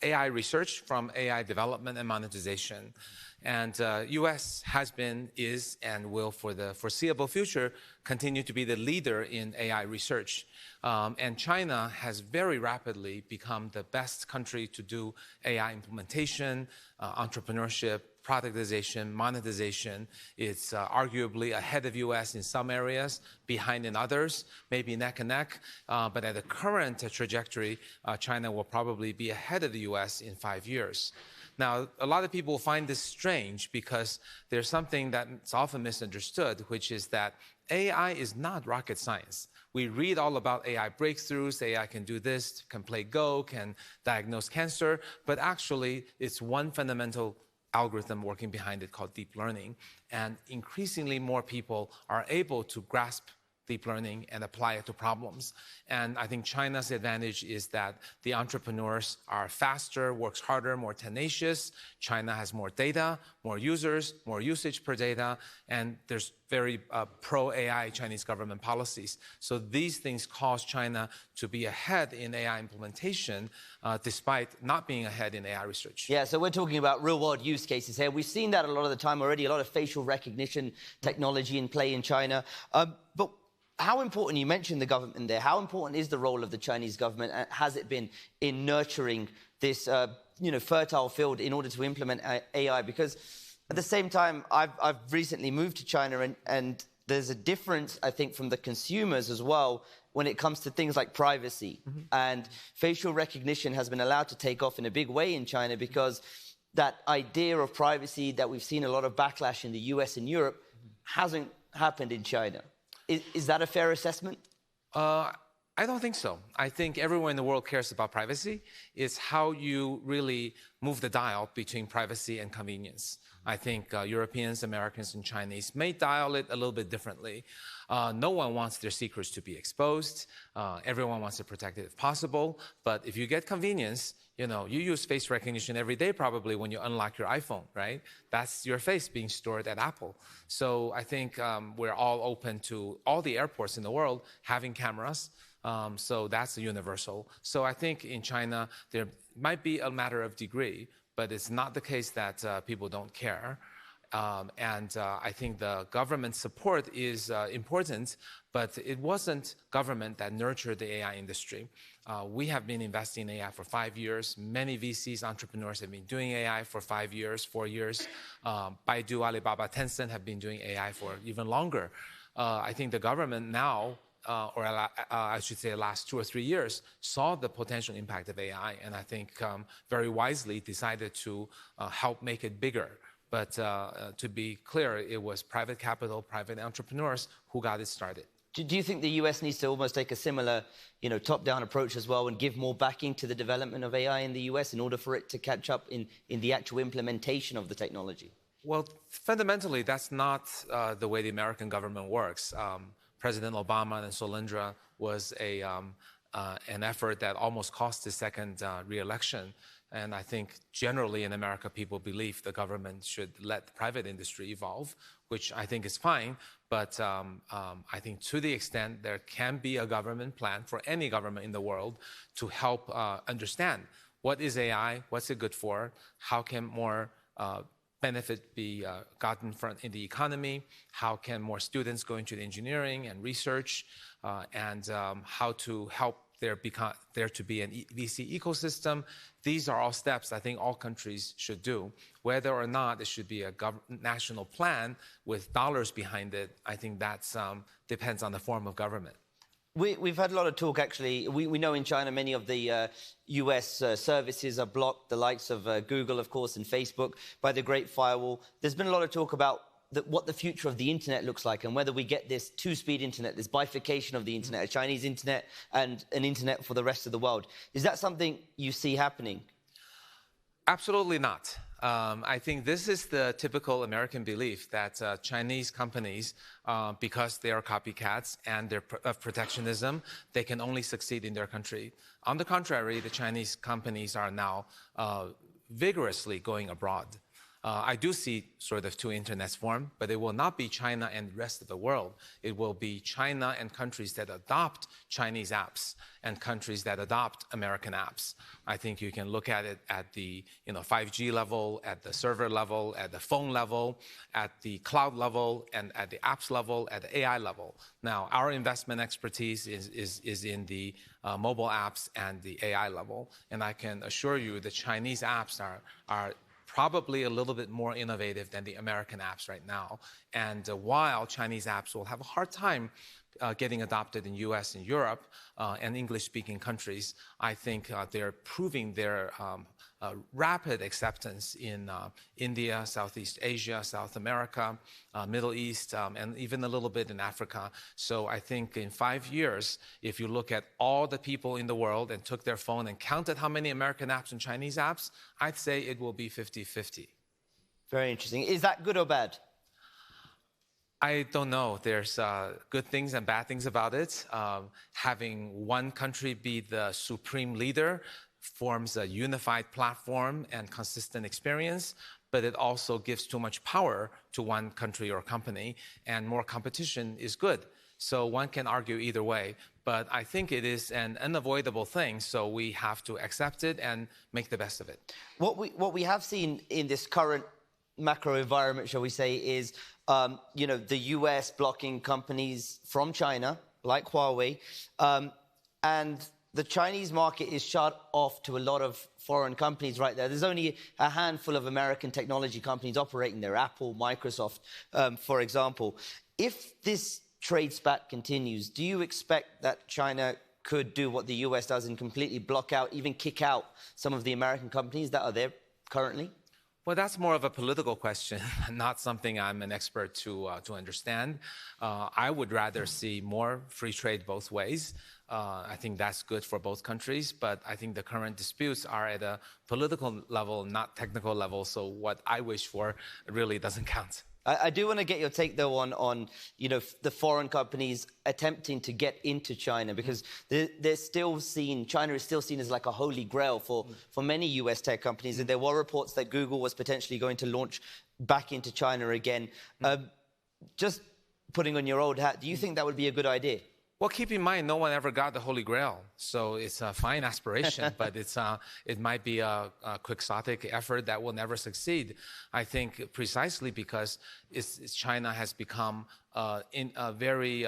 AI research from AI development and monetization. And US has been, is, and will for the foreseeable future continue to be the leader in AI research. And China has very rapidly become the best country to do AI implementation, entrepreneurship, productization, monetization. It's arguably ahead of US in some areas, behind in others, maybe neck and neck. But at the current trajectory, China will probably be ahead of the US in 5 years. Now, a lot of people find this strange because there's something that's often misunderstood, which is that AI is not rocket science. We read all about AI breakthroughs, AI can do this, can play Go, can diagnose cancer, but actually it's one fundamental algorithm working behind it called deep learning. And increasingly more people are able to grasp deep learning and apply it to problems. And I think China's advantage is that the entrepreneurs are faster, works harder, more tenacious. China has more data, more users, more usage per data, and there's very pro-AI Chinese government policies. So these things cause China to be ahead in AI implementation, despite not being ahead in AI research. Yeah, so we're talking about real-world use cases here. We've seen that a lot of the time already, a lot of facial recognition technology in play in China. But how important, you mentioned the government there, how important is the role of the Chinese government, and has it been in nurturing this fertile field in order to implement AI? Because at the same time, I've recently moved to China, and there's a difference, I think, from the consumers as well when it comes to things like privacy. And facial recognition has been allowed to take off in a big way in China because that idea of privacy that we've seen a lot of backlash in the US and Europe hasn't happened in China. Is that a fair assessment? I I don't think so. I think everyone in the world cares about privacy. It's how you really move the dial between privacy and convenience. I think Europeans, Americans, and Chinese may dial it a little bit differently. No one wants their secrets to be exposed. Everyone wants to protect it if possible. But if you get convenience, you use face recognition every day probably when you unlock your iPhone, right? That's your face being stored at Apple. So I think we're all open to all the airports in the world having cameras. So that's universal. So I think in China, there might be a matter of degree, but it's not the case that people don't care. I think the government support is important, but it wasn't government that nurtured the AI industry. We have been investing in AI for 5 years. Many VCs, entrepreneurs have been doing AI for 5 years, 4 years. Baidu, Alibaba, Tencent have been doing AI for even longer. I think the government now, or I should say the last 2 or 3 years, saw the potential impact of AI, and I think very wisely decided to help make it bigger. But to be clear, it was private capital, private entrepreneurs who got it started. Do you think the US needs to almost take a similar, top-down approach as well and give more backing to the development of AI in the US in order for it to catch up in the actual implementation of the technology? Well, fundamentally, that's not the way the American government works. President Obama and Solyndra was an effort that almost cost his second re-election. And I think generally in America, people believe the government should let the private industry evolve, which I think is fine. But I think to the extent there can be a government plan for any government in the world to help understand what is AI, what's it good for, how can more benefit be gotten from in the economy, how can more students go into the engineering and research, and how to help there to be an VC ecosystem. These are all steps I think all countries should do. Whether or not it should be a national plan with dollars behind it, I think that depends on the form of government. We've had a lot of talk, actually. We know in China many of the US services are blocked, the likes of Google, of course, and Facebook, by the Great Firewall. There's been a lot of talk about what the future of the internet looks like and whether we get this two-speed internet, this bifurcation of the internet, a Chinese internet and an internet for the rest of the world. Is that something you see happening? Absolutely not. I think this is the typical American belief that Chinese companies, because they are copycats and they're of protectionism, they can only succeed in their country. On the contrary, the Chinese companies are now vigorously going abroad. I do see sort of two internets form, but it will not be China and the rest of the world. It will be China and countries that adopt Chinese apps and countries that adopt American apps. I think you can look at it at the 5G level, at the server level, at the phone level, at the cloud level, and at the apps level, at the AI level. Now, our investment expertise is in the mobile apps and the AI level, and I can assure you the Chinese apps are probably a little bit more innovative than the American apps right now. And while Chinese apps will have a hard time getting adopted in US and Europe and English-speaking countries, I think they're proving their rapid acceptance in India, Southeast Asia, South America, Middle East, and even a little bit in Africa. So I think in 5 years, if you look at all the people in the world and took their phone and counted how many American apps and Chinese apps, I'd say it will be 50-50. Very interesting. Is that good or bad? I don't know. There's good things and bad things about it. Having one country be the supreme leader forms a unified platform and consistent experience, but it also gives too much power to one country or company, and more competition is good. So one can argue either way, but I think it is an unavoidable thing, so we have to accept it and make the best of it. What we have seen in this current macro environment, shall we say, is the US blocking companies from China, like Huawei, and the Chinese market is shut off to a lot of foreign companies right there. There's only a handful of American technology companies operating there, Apple, Microsoft, for example. If this trade spat continues, do you expect that China could do what the US does and completely block out, even kick out some of the American companies that are there currently? Well, that's more of a political question, not something I'm an expert to understand. I would rather see more free trade both ways. I think that's good for both countries, but I think the current disputes are at a political level, not technical level, so what I wish for really doesn't count. I do want to get your take, though, on the foreign companies attempting to get into China, because China is still seen as like a holy grail for many US tech companies. And there were reports that Google was potentially going to launch back into China again. Just putting on your old hat, do you think that would be a good idea? Well, keep in mind, no one ever got the Holy Grail, so it's a fine aspiration, but it might be a quixotic effort that will never succeed. I think precisely because China has become in a very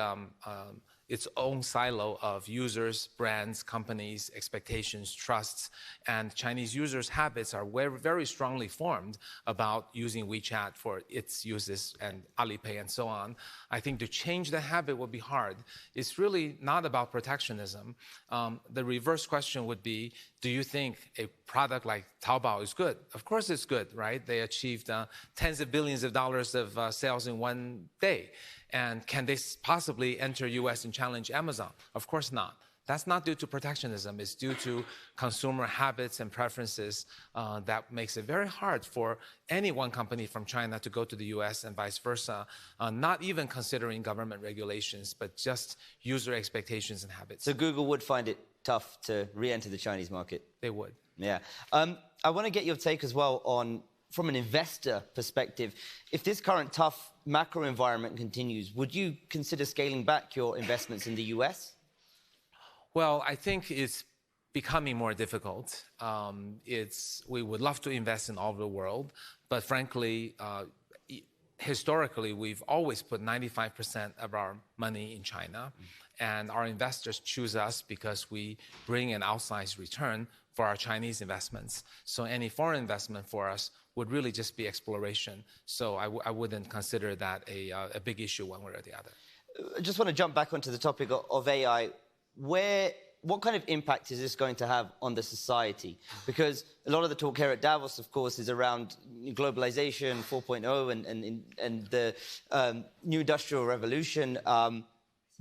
its own silo of users, brands, companies, expectations, trusts, and Chinese users' habits are very strongly formed about using WeChat for its uses and Alipay and so on. I think to change the habit will be hard. It's really not about protectionism. The reverse question would be, do you think a product like Taobao is good? Of course it's good, right? They achieved tens of billions of dollars of sales in one day. And can they possibly enter US and challenge Amazon? Of course not. That's not due to protectionism. It's due to consumer habits and preferences that makes it very hard for any one company from China to go to the US and vice versa, not even considering government regulations, but just user expectations and habits. So Google would find it tough to re-enter the Chinese market? They would. Yeah. I want to get your take as well on, from an investor perspective, if this current tough macro environment continues, would you consider scaling back your investments in the US? Well, I think it's becoming more difficult. We would love to invest in all over the world, but frankly, historically, we've always put 95% of our money in China, and our investors choose us because we bring an outsized return for our Chinese investments. So any foreign investment for us would really just be exploration. So I wouldn't consider that a big issue one way or the other. I just want to jump back onto the topic of AI. What kind of impact is this going to have on the society? Because a lot of the talk here at Davos, of course, is around globalization 4.0 and the new industrial revolution.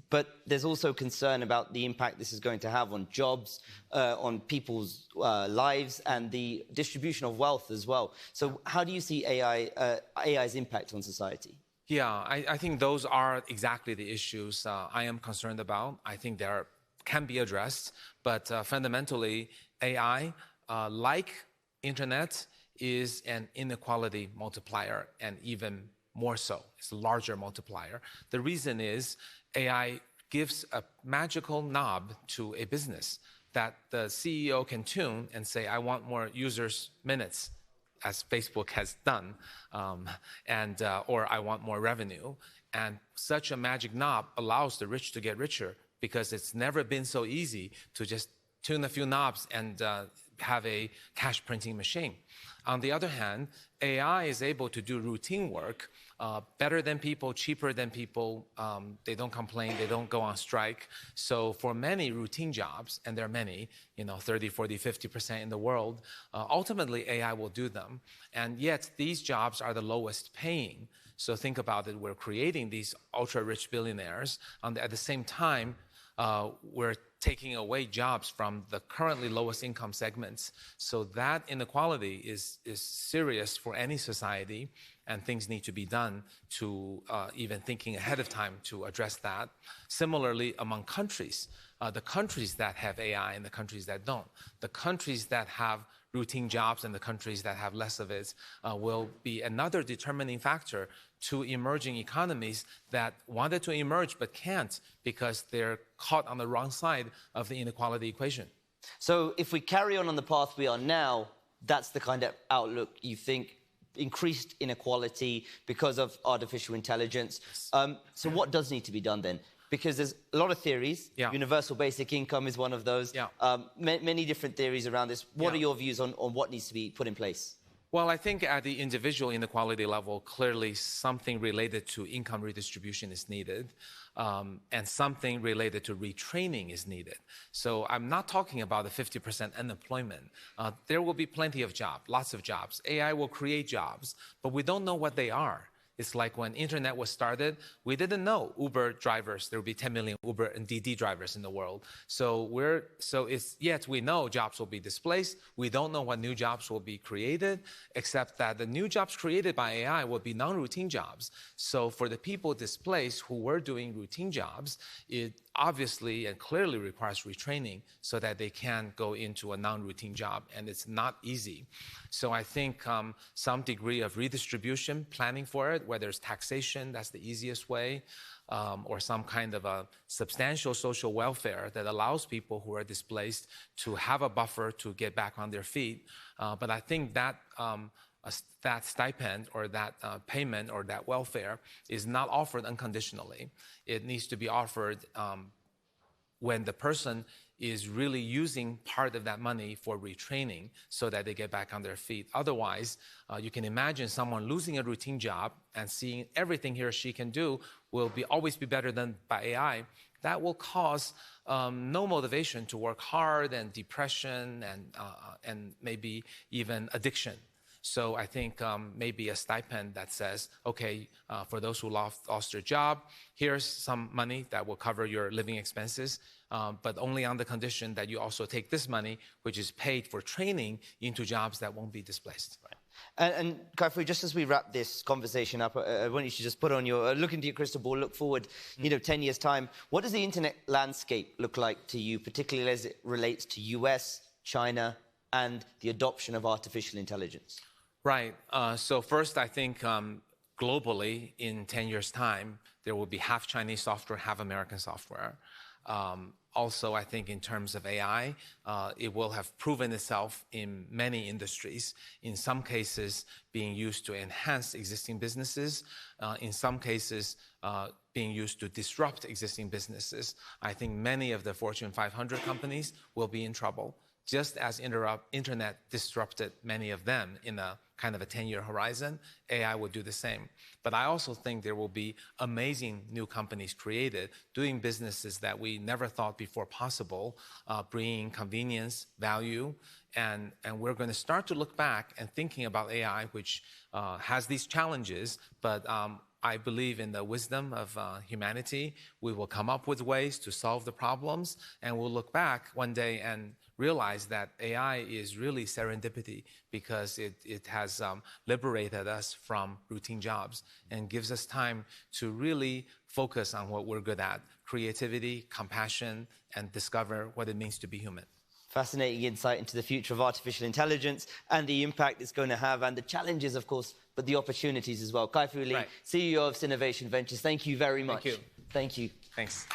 But there's also concern about the impact this is going to have on jobs, on people's lives, and the distribution of wealth as well. So how do you see AI's impact on society? Yeah, I think those are exactly the issues I am concerned about. I think they can be addressed, but fundamentally, AI, like internet, is an inequality multiplier, and even more so. It's a larger multiplier. The reason is AI gives a magical knob to a business that the CEO can tune and say, I want more users' minutes, as Facebook has done, or I want more revenue. And such a magic knob allows the rich to get richer, because it's never been so easy to just tune a few knobs and have a cash printing machine. On the other hand, AI is able to do routine work better than people, cheaper than people. They don't complain, they don't go on strike. So for many routine jobs, and there are many, 30, 40, 50% in the world, ultimately AI will do them. And yet these jobs are the lowest paying. So think about it, we're creating these ultra-rich billionaires. At the same time, we're taking away jobs from the currently lowest income segments. So that inequality is serious for any society, and things need to be done to even thinking ahead of time to address that. Similarly, among countries, the countries that have AI and the countries that don't, the countries that have routine jobs and the countries that have less of it will be another determining factor to emerging economies that wanted to emerge but can't because they're caught on the wrong side of the inequality equation. So if we carry on the path we are now, that's the kind of outlook you think, increased inequality because of artificial intelligence. So what does need to be done then? Because there's a lot of theories. Yeah. Universal basic income is one of those. Yeah. Many different theories around this. What are your views on what needs to be put in place? Well, I think at the individual inequality level, clearly something related to income redistribution is needed, and something related to retraining is needed. So I'm not talking about the 50% unemployment. There will be plenty of jobs, lots of jobs. AI will create jobs, but we don't know what they are. It's like when internet was started, we didn't know Uber drivers, there would be 10 million Uber and DD drivers in the world. Yet we know jobs will be displaced. We don't know what new jobs will be created, except that the new jobs created by AI will be non-routine jobs. So for the people displaced who were doing routine jobs, it obviously and clearly requires retraining so that they can go into a non-routine job, and it's not easy. So I think some degree of redistribution, planning for it, whether it's taxation, that's the easiest way, or some kind of a substantial social welfare that allows people who are displaced to have a buffer to get back on their feet. But I think that that stipend or that payment or that welfare is not offered unconditionally. It needs to be offered when the person is really using part of that money for retraining so that they get back on their feet. Otherwise, you can imagine someone losing a routine job and seeing everything he or she can do will always be better than by AI. That will cause no motivation to work hard, and depression, and maybe even addiction. So I think maybe a stipend that says, okay, for those who lost their job, here's some money that will cover your living expenses, but only on the condition that you also take this money, which is paid for training, into jobs that won't be displaced. Right. And Kai-Fu, just as we wrap this conversation up, I want you to just put on your, look into your crystal ball, look forward, 10 years' time. What does the internet landscape look like to you, particularly as it relates to US, China, and the adoption of artificial intelligence? Right. So first, I think globally, in 10 years' time, there will be half Chinese software, half American software. Also, I think in terms of AI, it will have proven itself in many industries, in some cases being used to enhance existing businesses, in some cases being used to disrupt existing businesses. I think many of the Fortune 500 companies will be in trouble, just as internet disrupted many of them in a kind of a 10-year horizon. AI will do the same. But I also think there will be amazing new companies created, doing businesses that we never thought before possible, bringing convenience, value, and we're going to start to look back and thinking about AI, which has these challenges, but I believe in the wisdom of humanity. We will come up with ways to solve the problems, and we'll look back one day and realize that AI is really serendipity, because it has liberated us from routine jobs and gives us time to really focus on what we're good at: creativity, compassion, and discover what it means to be human. Fascinating insight into the future of artificial intelligence and the impact it's going to have, and the challenges, of course, but the opportunities as well. Kai-Fu Lee, right. CEO of Sinovation Ventures, thank you very much. Thank you. Thank you. Thanks.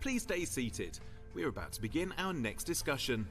Please stay seated. We're about to begin our next discussion.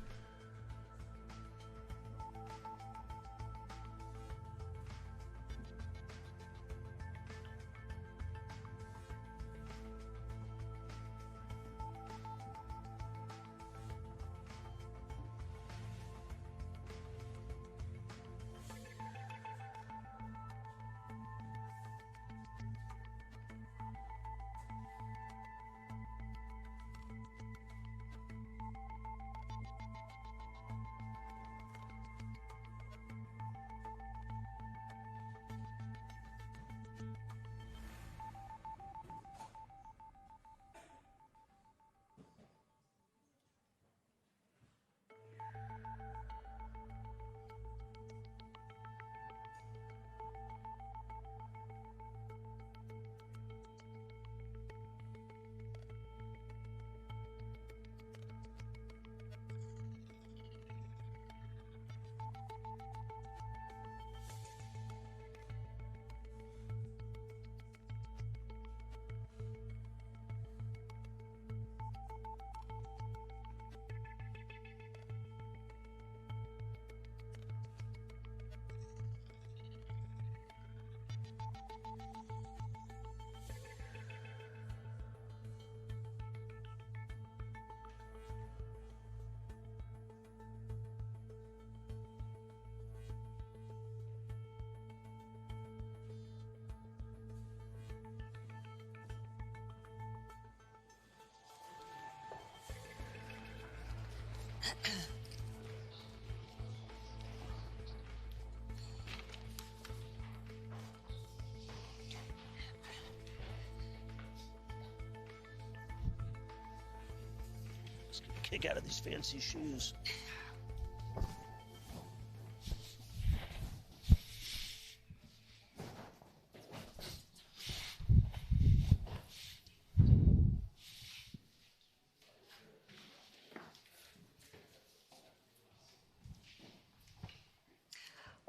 Let's get a kick out of these fancy shoes.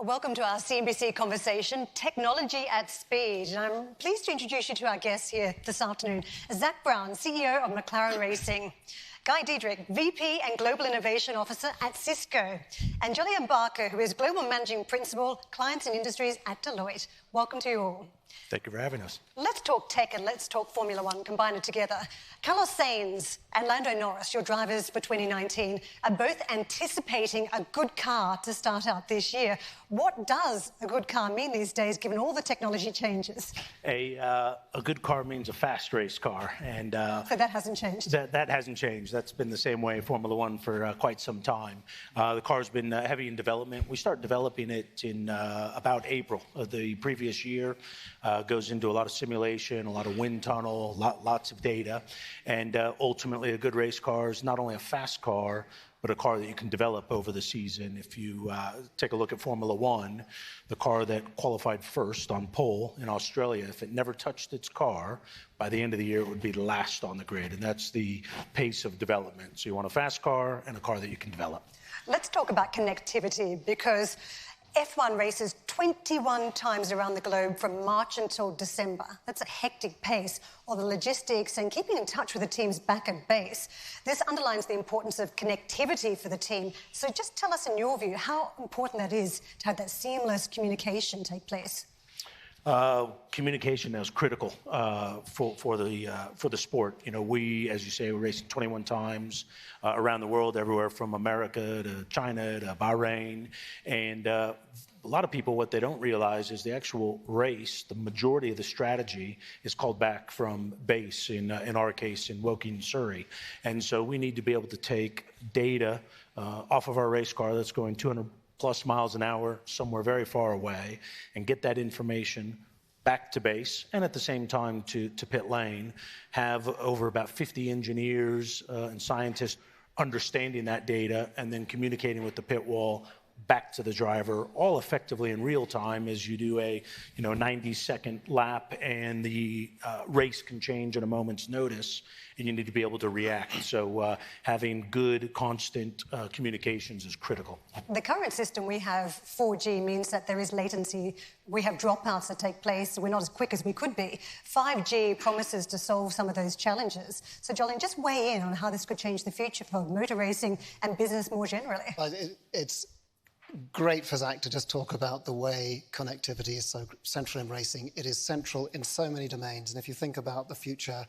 Welcome to our CNBC conversation, Technology at Speed. And I'm pleased to introduce you to our guests here this afternoon. Zach Brown, CEO of McLaren Racing. Guy Diedrich, VP and Global Innovation Officer at Cisco. And Jolyon Barker, who is Global Managing Principal, Clients and Industries at Deloitte. Welcome to you all. Thank you for having us. Let's talk tech and let's talk Formula One, combine it together. Carlos Sainz and Lando Norris, your drivers for 2019, are both anticipating a good car to start out this year. What does a good car mean these days, given all the technology changes? A good car means a fast race car. And so that hasn't changed? That hasn't changed. That's been the same way in Formula One for quite some time. The car's been heavy in development. We started developing it in about April of the previous year. Goes into a lot of simulation, a lot of wind tunnel, lots of data. And ultimately, a good race car is not only a fast car, but a car that you can develop over the season. If you take a look at Formula One, the car that qualified first on pole in Australia, if it never touched its car, by the end of the year, it would be last on the grid. And that's the pace of development. So you want a fast car and a car that you can develop. Let's talk about connectivity, because F1 races 21 times around the globe from March until December. That's a hectic pace. All the logistics and keeping in touch with the teams back at base. This underlines the importance of connectivity for the team. So just tell us, in your view, how important that is to have that seamless communication take place. Communication is critical for the sport. You know, we, as you say, we're racing 21 times around the world, everywhere from America to China to Bahrain. And a lot of people, what they don't realize is the actual race, the majority of the strategy is called back from base, in our case, in Woking, Surrey. And so we need to be able to take data off of our race car that's going 200 plus miles an hour somewhere very far away, and get that information back to base, and at the same time to pit lane, have over about 50 engineers and scientists understanding that data and then communicating with the pit wall back to the driver, all effectively in real time, as you do a 90-second lap, and the race can change at a moment's notice, and you need to be able to react. So having good, constant communications is critical. The current system we have, 4G, means that there is latency. We have dropouts that take place. We're not as quick as we could be. 5G promises to solve some of those challenges. So, Jolyon, just weigh in on how this could change the future for motor racing and business more generally. It's great for Zach to just talk about the way connectivity is so central in racing. It is central in so many domains. And if you think about the future,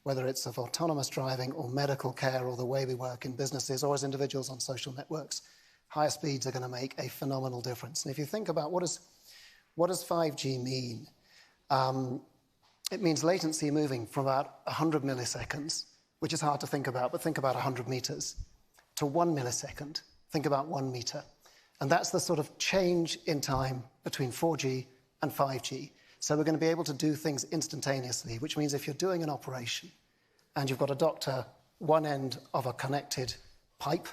whether it's of autonomous driving or medical care or the way we work in businesses or as individuals on social networks, higher speeds are going to make a phenomenal difference. And if you think about what does 5G mean? It means latency moving from about 100 milliseconds, which is hard to think about, but think about 100 meters, to 1 millisecond. Think about 1 meter. And that's the sort of change in time between 4G and 5G. So we're going to be able to do things instantaneously, which means if you're doing an operation and you've got a doctor one end of a connected pipe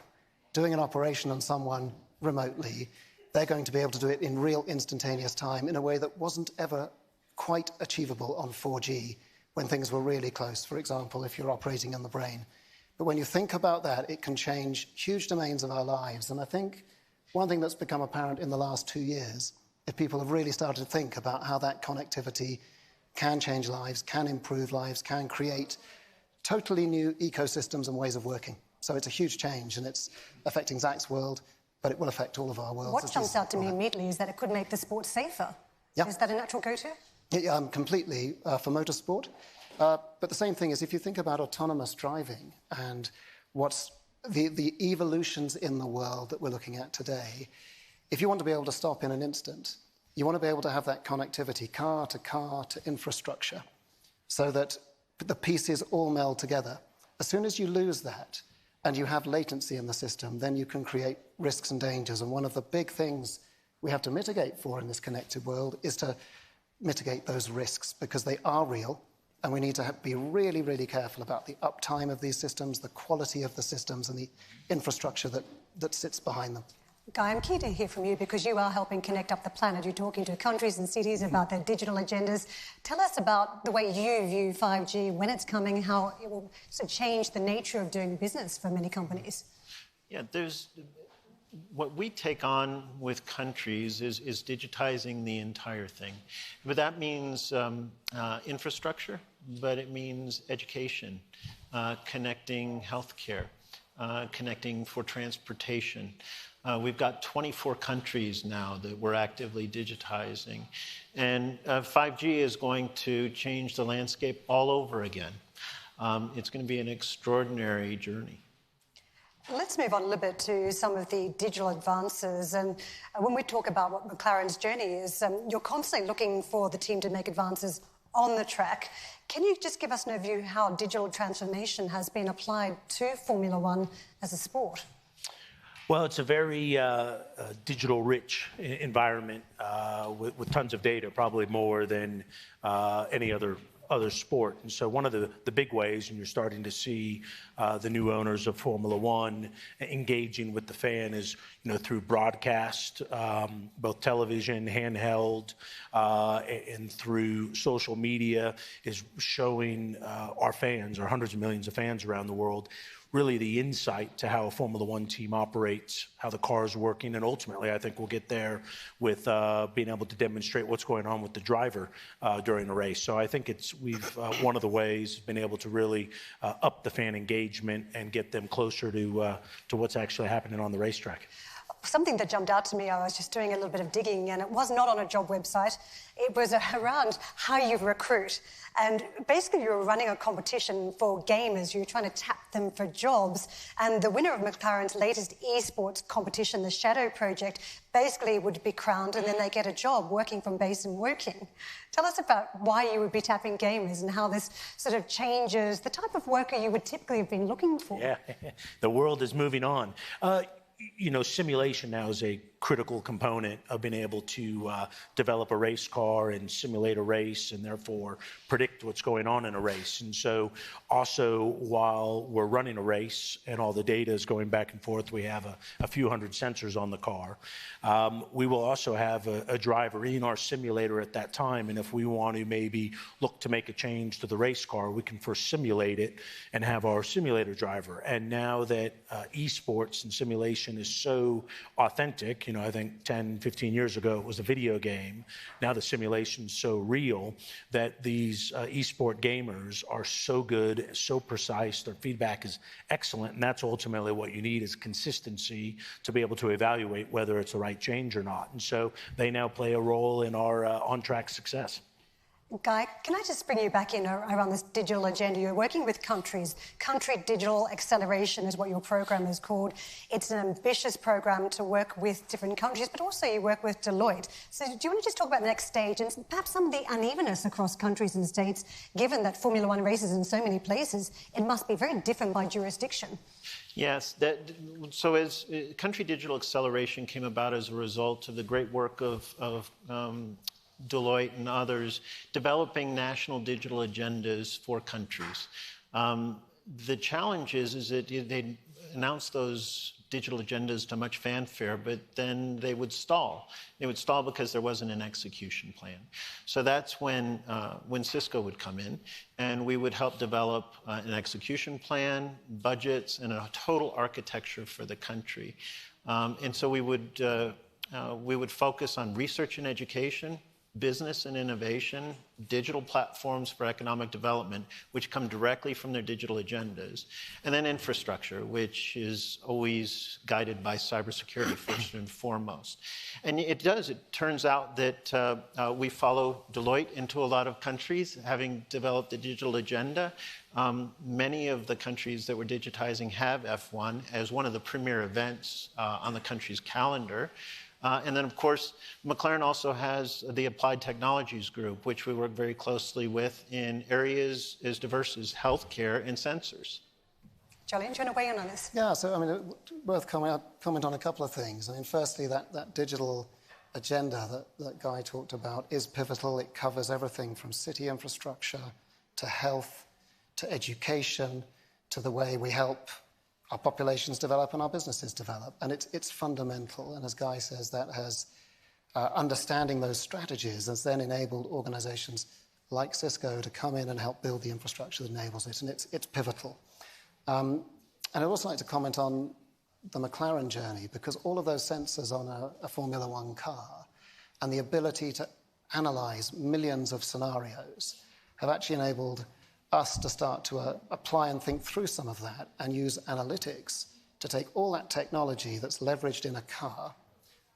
doing an operation on someone remotely, they're going to be able to do it in real instantaneous time in a way that wasn't ever quite achievable on 4G when things were really close, for example, if you're operating on the brain. But when you think about that, it can change huge domains of our lives. And I think one thing that's become apparent in the last 2 years, if people have really started to think about how that connectivity can change lives, can improve lives, can create totally new ecosystems and ways of working. So it's a huge change, and it's affecting Zach's world, but it will affect all of our worlds. What jumps out to me immediately is that it could make the sport safer. Yeah. Is that a natural go-to? Yeah, completely for motorsport. But the same thing is if you think about autonomous driving and what's the evolutions in the world that we're looking at today, if you want to be able to stop in an instant, you want to be able to have that connectivity, car to infrastructure, so that the pieces all meld together. As soon as you lose that, and you have latency in the system, then you can create risks and dangers. And one of the big things we have to mitigate for in this connected world is to mitigate those risks, because they are real, and we need to be really, really careful about the uptime of these systems, the quality of the systems, and the infrastructure that sits behind them. Guy, I'm keen to hear from you because you are helping connect up the planet. You're talking to countries and cities about their digital agendas. Tell us about the way you view 5G, when it's coming, how it will sort of change the nature of doing business for many companies. Yeah, what we take on with countries is digitizing the entire thing. But that means infrastructure, but it means education, connecting healthcare, connecting for transportation. We've got 24 countries now that we're actively digitizing. And 5G is going to change the landscape all over again. It's going to be an extraordinary journey. Let's move on a little bit to some of the digital advances. And when we talk about what McLaren's journey is, you're constantly looking for the team to make advances on the track. Can you just give us an overview how digital transformation has been applied to Formula One as a sport? Well, it's a very digital-rich environment with tons of data, probably more than any other sport. And so one of the big ways, and you're starting to see the new owners of Formula One engaging with the fan, is through broadcast, both television, handheld, and through social media, is showing our fans, our hundreds of millions of fans around the world, really the insight to how a Formula One team operates, how the car is working, and ultimately I think we'll get there with being able to demonstrate what's going on with the driver during a race. So I think we've one of the ways been able to really up the fan engagement and get them closer to what's actually happening on the racetrack. Something that jumped out to me, I was just doing a little bit of digging, and it was not on a job website. It was around how you recruit. And basically, you were running a competition for gamers. You were trying to tap them for jobs. And the winner of McLaren's latest esports competition, the Shadow Project, basically would be crowned, and then they get a job working from base and working. Tell us about why you would be tapping gamers and how this sort of changes the type of worker you would typically have been looking for. Yeah, the world is moving on. Simulation now is a critical component of being able to develop a race car and simulate a race and therefore predict what's going on in a race. And so also while we're running a race and all the data is going back and forth, we have a few hundred sensors on the car. We will also have a driver in our simulator at that time. And if we want to maybe look to make a change to the race car, we can first simulate it and have our simulator driver. And now that esports and simulation is so authentic, I think 10, 15 years ago, it was a video game. Now the simulation's so real that these esport gamers are so good, so precise, their feedback is excellent, and that's ultimately what you need is consistency to be able to evaluate whether it's the right change or not. And so they now play a role in our on-track success. Guy, can I just bring you back in around this digital agenda? You're working with countries. Country Digital Acceleration is what your program is called. It's an ambitious program to work with different countries, but also you work with Deloitte. So do you want to just talk about the next stage and perhaps some of the unevenness across countries and states, given that Formula One races in so many places, it must be very different by jurisdiction. Yes, so as Country Digital Acceleration came about as a result of the great work of Deloitte and others developing national digital agendas for countries. The challenge is that they announced those digital agendas to much fanfare, but then they would stall. They would stall because there wasn't an execution plan. So that's when Cisco would come in, and we would help develop an execution plan, budgets, and a total architecture for the country. And so we would focus on research and education, business and innovation, digital platforms for economic development, which come directly from their digital agendas, and then infrastructure, which is always guided by cybersecurity first and foremost. And it turns out that we follow Deloitte into a lot of countries, having developed a digital agenda. Many of the countries that we're digitizing have F1 as one of the premier events on the country's calendar. And then, of course, McLaren also has the Applied Technologies Group, which we work very closely with in areas as diverse as healthcare and sensors. Jolene, do you want to weigh in on this? Yeah, so I mean, worth comment on a couple of things. I mean, firstly, that digital agenda that Guy talked about is pivotal. It covers everything from city infrastructure to health, to education, to the way we help our populations develop and our businesses develop. And it's fundamental. And as Guy says, that has understanding those strategies has then enabled organizations like Cisco to come in and help build the infrastructure that enables it. And it's pivotal. And I'd also like to comment on the McLaren journey, because all of those sensors on a Formula One car and the ability to analyze millions of scenarios have actually enabled us to start to apply and think through some of that and use analytics to take all that technology that's leveraged in a car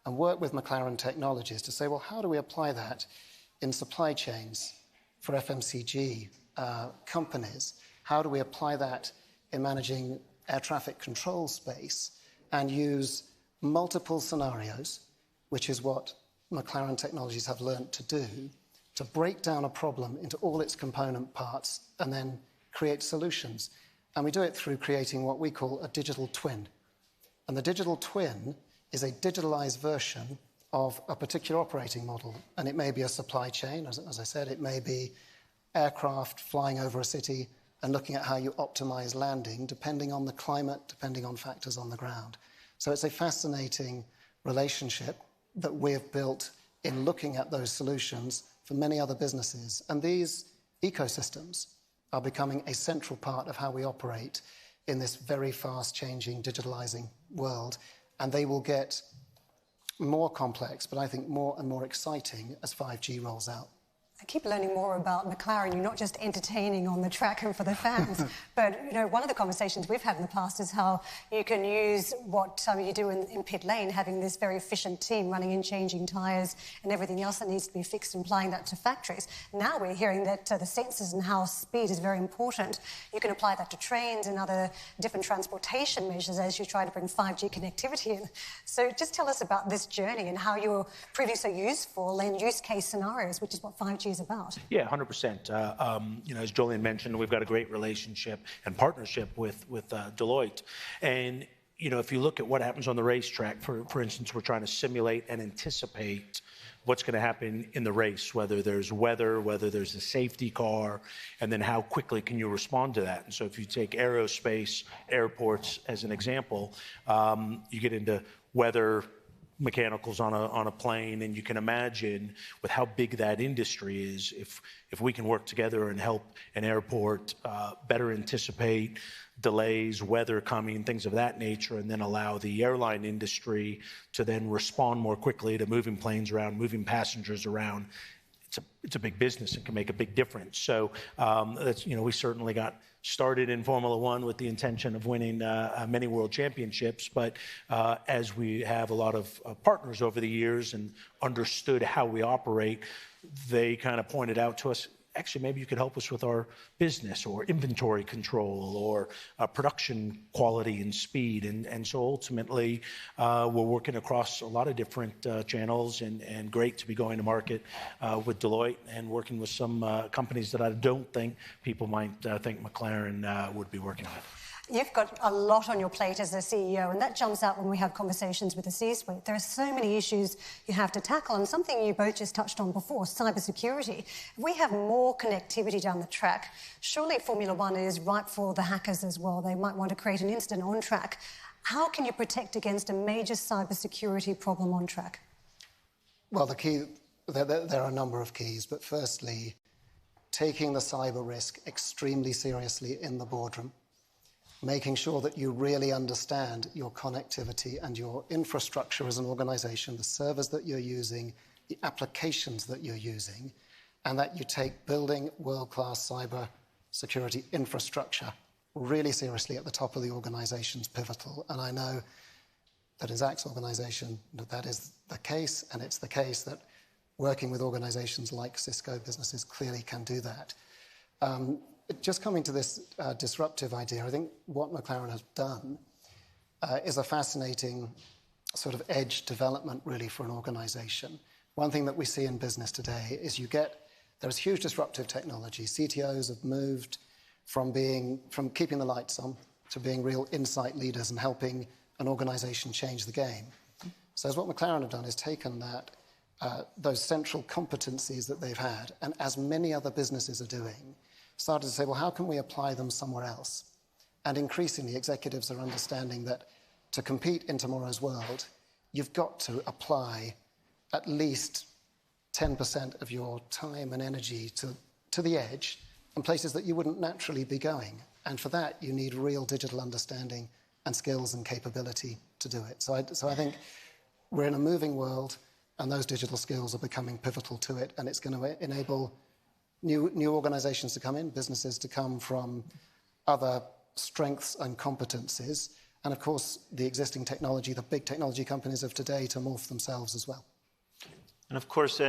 and work with McLaren Technologies to say, well, how do we apply that in supply chains for FMCG companies? How do we apply that in managing air traffic control space and use multiple scenarios, which is what McLaren Technologies have learned to do, to break down a problem into all its component parts and then create solutions. And we do it through creating what we call a digital twin. And the digital twin is a digitalized version of a particular operating model. And it may be a supply chain, as I said, it may be aircraft flying over a city and looking at how you optimize landing, depending on the climate, depending on factors on the ground. So it's a fascinating relationship that we've built in looking at those solutions for many other businesses. And these ecosystems are becoming a central part of how we operate in this very fast-changing, digitalizing world. And they will get more complex, but I think more and more exciting as 5G rolls out. I keep learning more about McLaren. You're not just entertaining on the track and for the fans, but you know, one of the conversations we've had in the past is how you can use what you do in pit lane, having this very efficient team running in, changing tyres and everything else that needs to be fixed, and applying that to factories. Now we're hearing that the sensors and how speed is very important. You can apply that to trains and other different transportation measures as you try to bring 5G connectivity in. So just tell us about this journey and how you're proving so useful in use case scenarios, which is what 5G is about. Yeah, 100%. You know, as Jolene mentioned, we've got a great relationship and partnership with Deloitte. And, you know, if you look at what happens on the racetrack, for instance, we're trying to simulate and anticipate what's going to happen in the race, whether there's weather, whether there's a safety car, and then how quickly can you respond to that. And so if you take aerospace, airports as an example, you get into weather mechanicals on a plane, and you can imagine with how big that industry is, if we can work together and help an airport better anticipate delays, weather coming, things of that nature, and then allow the airline industry to then respond more quickly to moving planes around, moving passengers around. It's a big business. It can make a big difference. So that's, you know, we certainly got started in Formula One with the intention of winning many world championships. But as we have a lot of partners over the years and understood how we operate, they kind of pointed out to us, actually, maybe you could help us with our business or inventory control or production quality and speed. And so ultimately, we're working across a lot of different channels, and great to be going to market with Deloitte and working with some companies that I don't think people might think McLaren would be working with. You've got a lot on your plate as a CEO, and that jumps out when we have conversations with the C-suite. There are so many issues you have to tackle, and something you both just touched on before, cybersecurity. If we have more connectivity down the track, surely Formula One is ripe for the hackers as well. They might want to create an incident on track. How can you protect against a major cybersecurity problem on track? Well, the key, there are a number of keys, but firstly, taking the cyber risk extremely seriously in the boardroom, making sure that you really understand your connectivity and your infrastructure as an organization, the servers that you're using, the applications that you're using, and that you take building world-class cyber security infrastructure really seriously at the top of the organization's pivotal. And I know that in Zach's organization, that is the case, and it's the case that working with organizations like Cisco businesses clearly can do that. Just coming to this disruptive idea, I think what McLaren has done is a fascinating sort of edge development really for an organization. One thing that we see in business today is there's huge disruptive technology. CTOs have moved from keeping the lights on to being real insight leaders and helping an organization change the game. So as what McLaren have done is taken that, those central competencies that they've had, and as many other businesses are doing, started to say, well, how can we apply them somewhere else? And increasingly, executives are understanding that to compete in tomorrow's world, you've got to apply at least 10% of your time and energy to the edge and places that you wouldn't naturally be going. And for that, you need real digital understanding and skills and capability to do it. So I think we're in a moving world, and those digital skills are becoming pivotal to it, and it's going to enable new organizations to come in, businesses to come from other strengths and competencies, and of course, the existing technology, the big technology companies of today, to morph themselves as well. And of course,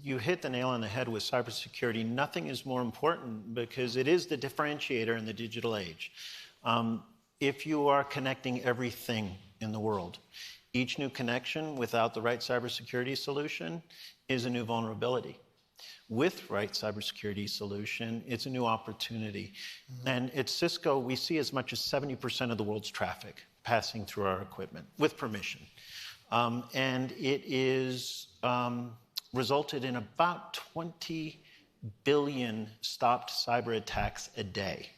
you hit the nail on the head with cybersecurity. Nothing is more important because it is the differentiator in the digital age. If you are connecting everything in the world, each new connection without the right cybersecurity solution is a new vulnerability. With right cybersecurity solution, it's a new opportunity. And at Cisco, we see as much as 70% of the world's traffic passing through our equipment with permission. And it is resulted in about 20 billion stopped cyber attacks a day,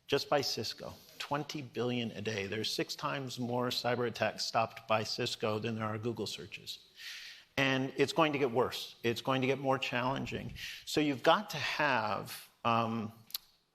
just by Cisco. 20 billion a day. There's 6 times more cyber attacks stopped by Cisco than there are Google searches. And it's going to get worse. It's going to get more challenging. So you've got to have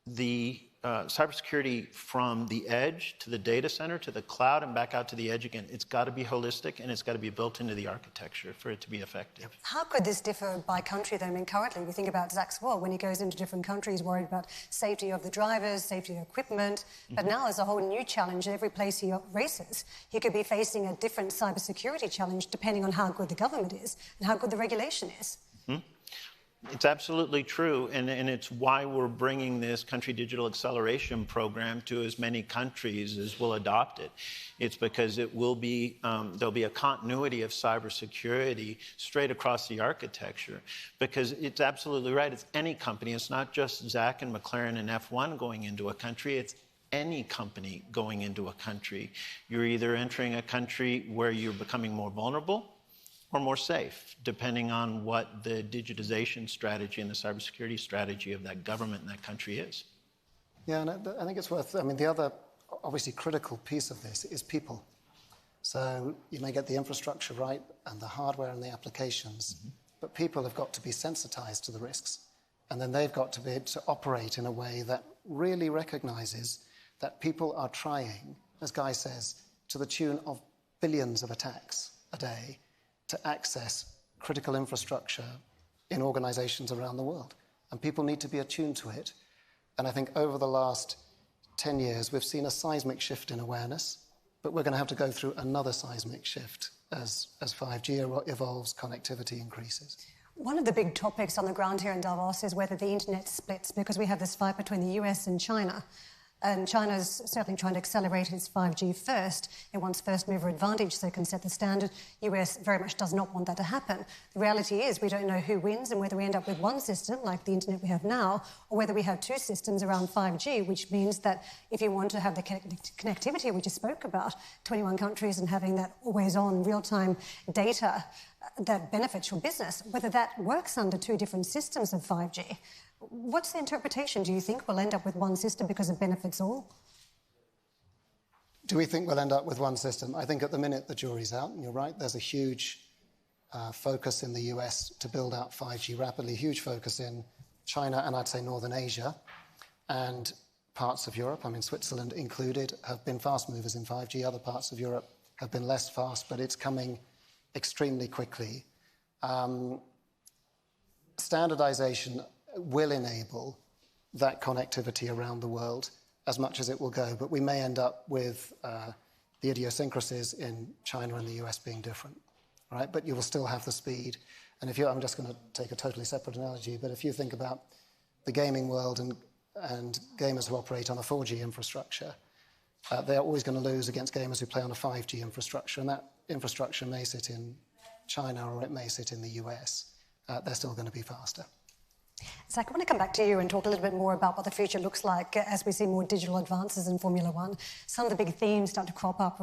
the cybersecurity from the edge to the data center to the cloud and back out to the edge again. It's got to be holistic, and it's got to be built into the architecture for it to be effective. How could this differ by country, though? I mean, currently, we think about Zach's world. When he goes into different countries, worried about safety of the drivers, safety of equipment. But now there's a whole new challenge. Every place he races, he could be facing a different cybersecurity challenge depending on how good the government is and how good the regulation is. It's absolutely true, and it's why we're bringing this country digital acceleration program to as many countries as will adopt it. It's because it will be, there'll be a continuity of cybersecurity straight across the architecture, because it's absolutely right. It's any company. It's not just Zach and McLaren and F1 going into a country. It's any company going into a country. You're either entering a country where you're becoming more vulnerable or more safe, depending on what the digitization strategy and the cybersecurity strategy of that government and that country is. Yeah, and I think it's worth, I mean, the other obviously critical piece of this is people. So you may get the infrastructure right and the hardware and the applications, but people have got to be sensitized to the risks. And then they've got to be able to operate in a way that really recognizes that people are trying, as Guy says, to the tune of billions of attacks a day, to access critical infrastructure in organizations around the world. And people need to be attuned to it. And I think over the last 10 years, we've seen a seismic shift in awareness, but we're going to have to go through another seismic shift as 5G evolves, connectivity increases. One of the big topics on the ground here in Davos is whether the internet splits, because we have this fight between the US and China. And China's certainly trying to accelerate its 5G first. It wants first mover advantage so it can set the standard. US very much does not want that to happen. The reality is we don't know who wins and whether we end up with one system, like the internet we have now, or whether we have 2 systems around 5G, which means that if you want to have the connectivity we just spoke about, 21 countries and having that always-on real-time data that benefits your business, whether that works under 2 different systems of 5G. What's the interpretation? Do you think we'll end up with one system because it benefits all? Do we think we'll end up with one system? I think at the minute the jury's out, and you're right, there's a huge focus in the US to build out 5G rapidly, huge focus in China and I'd say Northern Asia and parts of Europe, I mean Switzerland included, have been fast movers in 5G. Other parts of Europe have been less fast, but it's coming extremely quickly. Standardization will enable that connectivity around the world as much as it will go, but we may end up with the idiosyncrasies in China and the US being different, right? But you will still have the speed. And if you, I'm just going to take a totally separate analogy, but if you think about the gaming world and gamers who operate on a 4G infrastructure, they're always going to lose against gamers who play on a 5G infrastructure, and that infrastructure may sit in China or it may sit in the US. They're still going to be faster. Zach, I want to come back to you and talk a little bit more about what the future looks like as we see more digital advances in Formula One. Some of the big themes start to crop up,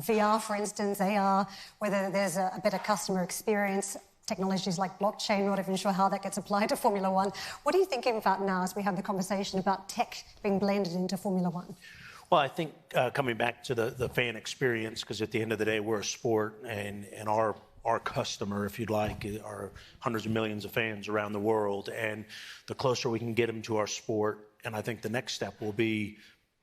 VR, for instance, AR, whether there's a better customer experience, technologies like blockchain, we're not even sure how that gets applied to Formula One. What are you thinking about now as we have the conversation about tech being blended into Formula One? Well, I think coming back to the fan experience, because at the end of the day, we're a sport, and our customer, if you'd like, are hundreds of millions of fans around the world. And the closer we can get them to our sport, and I think the next step will be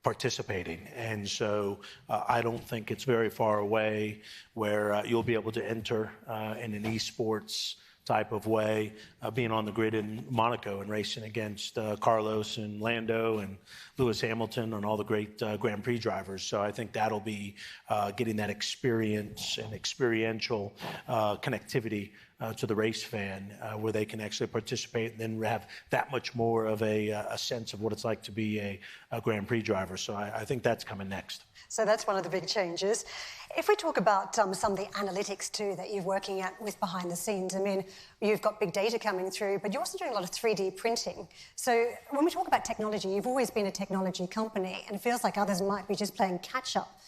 participating. And so I don't think it's very far away where you'll be able to enter in an esports type of way, being on the grid in Monaco and racing against Carlos and Lando and Lewis Hamilton and all the great Grand Prix drivers. So I think that'll be getting that experience and experiential connectivity to the race fan, where they can actually participate and then have that much more of a sense of what it's like to be a Grand Prix driver. So I think that's coming next. So that's one of the big changes. If we talk about some of the analytics too that you're working at with behind the scenes, I mean, you've got big data coming through, but you're also doing a lot of 3D printing. So when we talk about technology, you've always been a technology company, and it feels like others might be just playing catch up.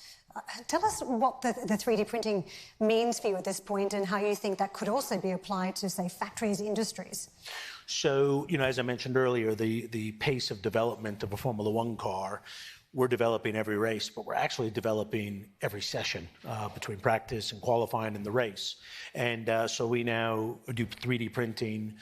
Tell us what the 3D printing means for you at this point and how you think that could also be applied to, say, factories, industries. So, as I mentioned earlier, the pace of development of a Formula One car, we're developing every race, but we're actually developing every session between practice and qualifying and the race. And so we now do 3D printing,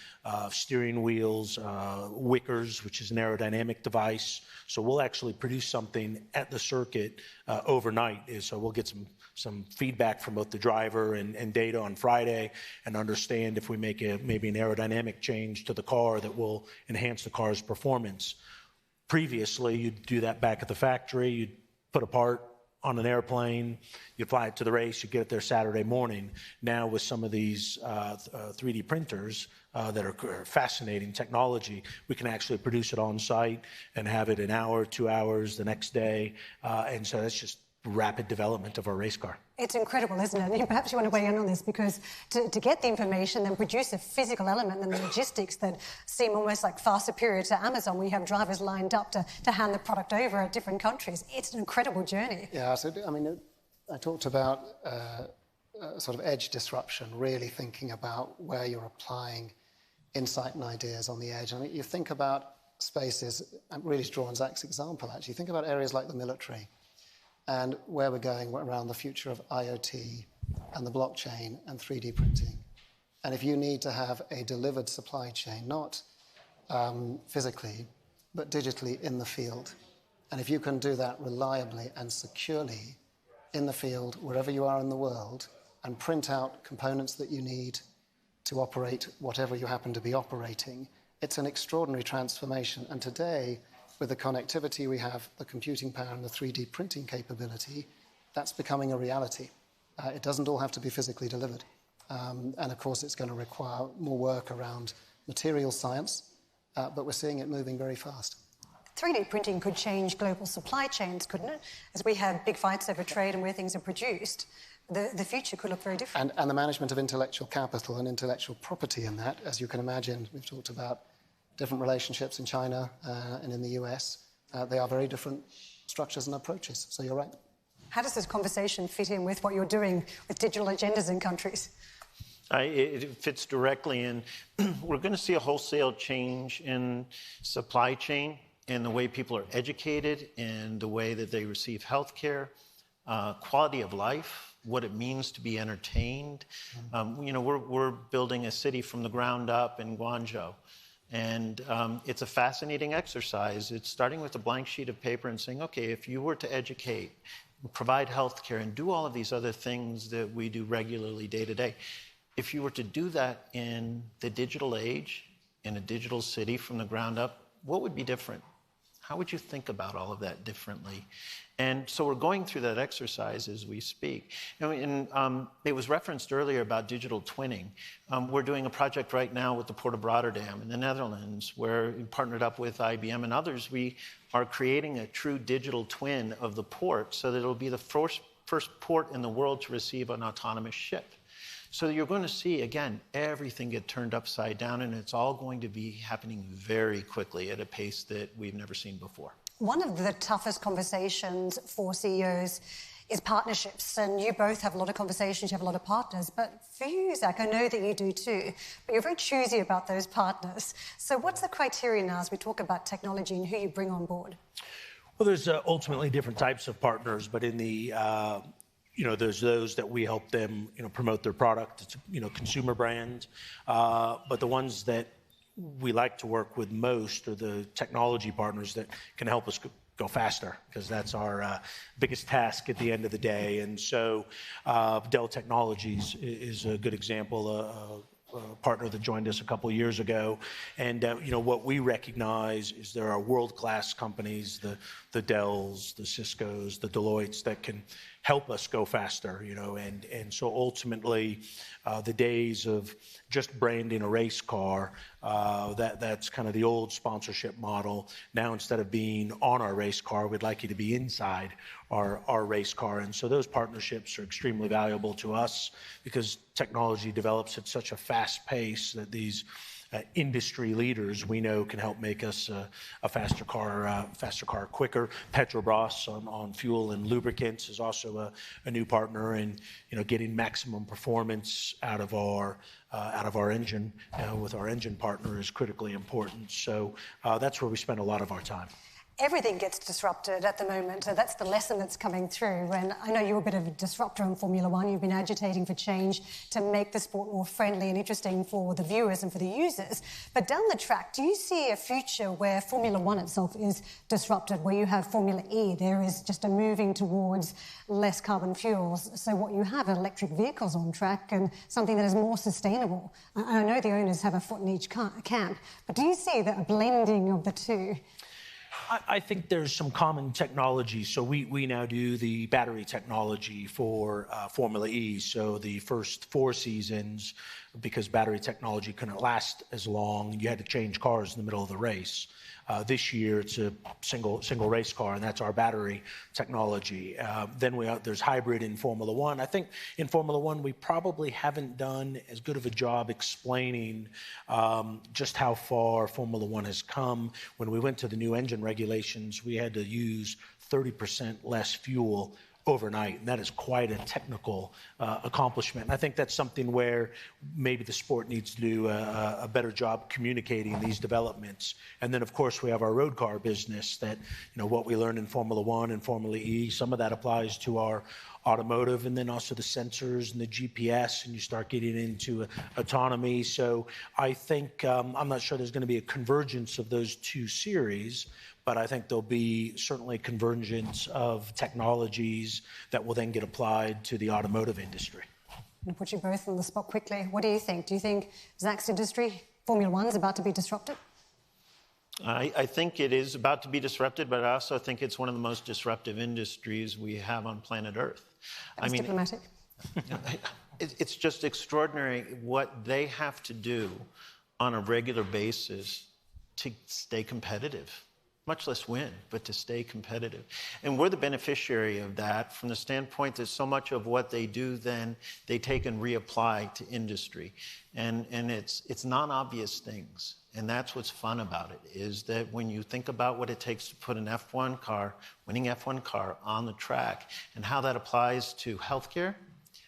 steering wheels, wickers, which is an aerodynamic device. So we'll actually produce something at the circuit overnight. So we'll get some feedback from both the driver and data on Friday, and understand if we make maybe an aerodynamic change to the car that will enhance the car's performance. Previously, you'd do that back at the factory. You'd put a part on an airplane, you'd fly it to the race, you'd get it there Saturday morning. Now with some of these 3D printers that are fascinating technology, we can actually produce it on site and have it an hour, 2 hours the next day. And so that's just rapid development of our race car. It's incredible, isn't it? And perhaps you want to weigh in on this, because to get the information and produce a physical element and the logistics that seem almost like far superior to Amazon, where you have drivers lined up to hand the product over at different countries. It's an incredible journey. Yeah, so I mean, I talked about sort of edge disruption, really thinking about where you're applying insight and ideas on the edge. I mean, you think about spaces, and really to draw on Zach's example, actually, think about areas like the military, and where we're going around the future of IoT and the blockchain and 3D printing. And if you need to have a delivered supply chain, not physically, but digitally in the field, and if you can do that reliably and securely in the field, wherever you are in the world, and print out components that you need to operate whatever you happen to be operating, it's an extraordinary transformation. And today, with the connectivity we have, the computing power and the 3D printing capability, that's becoming a reality. It doesn't all have to be physically delivered. And of course, it's going to require more work around material science, but we're seeing it moving very fast. 3D printing could change global supply chains, couldn't it? As we have big fights over trade and where things are produced, the future could look very different. And the management of intellectual capital and intellectual property in that, as you can imagine, we've talked about different relationships in China and in the US. They are very different structures and approaches, so you're right. How does this conversation fit in with what you're doing with digital agendas in countries? It fits directly in. We're going to see a wholesale change in supply chain, in the way people are educated, in the way that they receive health care, quality of life, what it means to be entertained. We're building a city from the ground up in Guangzhou. And it's a fascinating exercise. It's starting with a blank sheet of paper and saying, okay, if you were to educate, provide health care, and do all of these other things that we do regularly day to day, if you were to do that in the digital age, in a digital city from the ground up, what would be different? How would you think about all of that differently? And so we're going through that exercise as we speak. It was referenced earlier about digital twinning. We're doing a project right now with the Port of Rotterdam in the Netherlands, where we partnered up with IBM and others. We are creating a true digital twin of the port so that it'll be the first port in the world to receive an autonomous ship. So you're going to see, again, everything get turned upside down, and it's all going to be happening very quickly at a pace that we've never seen before. One of the toughest conversations for CEOs is partnerships, and you both have a lot of conversations, you have a lot of partners, but for you, Zach, I know that you do too, but you're very choosy about those partners. So what's the criteria now as we talk about technology and who you bring on board? Well, there's ultimately different types of partners, but in the there's those that we help them, promote their product. It's, consumer brand. But the ones that we like to work with most are the technology partners that can help us go faster, because that's our biggest task at the end of the day. And so Dell Technologies is a good example. A partner that joined us a couple of years ago, and what we recognize is there are world-class companies, the Dells, the Ciscos, the Deloittes, that can help us go faster, and so ultimately the days of just branding a race car, that's kind of the old sponsorship model. Now, instead of being on our race car, we'd like you to be inside our race car. And so those partnerships are extremely valuable to us, because technology develops at such a fast pace that these industry leaders we know can help make us a faster car quicker. Petrobras on fuel and lubricants is also a new partner, and getting maximum performance out of our engine with our engine partner is critically important. So that's where we spend a lot of our time. Everything gets disrupted at the moment, so that's the lesson that's coming through. And I know you're a bit of a disruptor in Formula One. You've been agitating for change to make the sport more friendly and interesting for the viewers and for the users. But down the track, do you see a future where Formula One itself is disrupted, where you have Formula E? There is just a moving towards less carbon fuels. So what you have are electric vehicles on track and something that is more sustainable. I know the owners have a foot in each camp, but do you see that a blending of the two? I think there's some common technology. So we now do the battery technology for Formula E. So the first 4 seasons, because battery technology couldn't last as long, you had to change cars in the middle of the race. This year, it's a single race car, and that's our battery technology. Then there's hybrid in Formula One. I think in Formula One, we probably haven't done as good of a job explaining just how far Formula One has come. When we went to the new engine regulations, we had to use 30% less fuel overnight, and that is quite a technical accomplishment. And I think that's something where maybe the sport needs to do a better job communicating these developments. And then, of course, we have our road car business that, what we learned in Formula One and Formula E, some of that applies to our automotive, and then also the sensors and the GPS, and you start getting into autonomy. So I think, I'm not sure there's going to be a convergence of those two series, but I think there'll be certainly convergence of technologies that will then get applied to the automotive industry. I'll put you both on the spot quickly. What do you think? Do you think Zach's industry, Formula One, is about to be disrupted? I think it is about to be disrupted, but I also think it's one of the most disruptive industries we have on planet Earth. That's diplomatic. It's just extraordinary what they have to do on a regular basis to stay competitive. Much less win, but to stay competitive. And we're the beneficiary of that from the standpoint that so much of what they do then they take and reapply to industry. And it's non-obvious things. And that's what's fun about it, is that when you think about what it takes to put an F1 car, winning F1 car on the track, and how that applies to healthcare,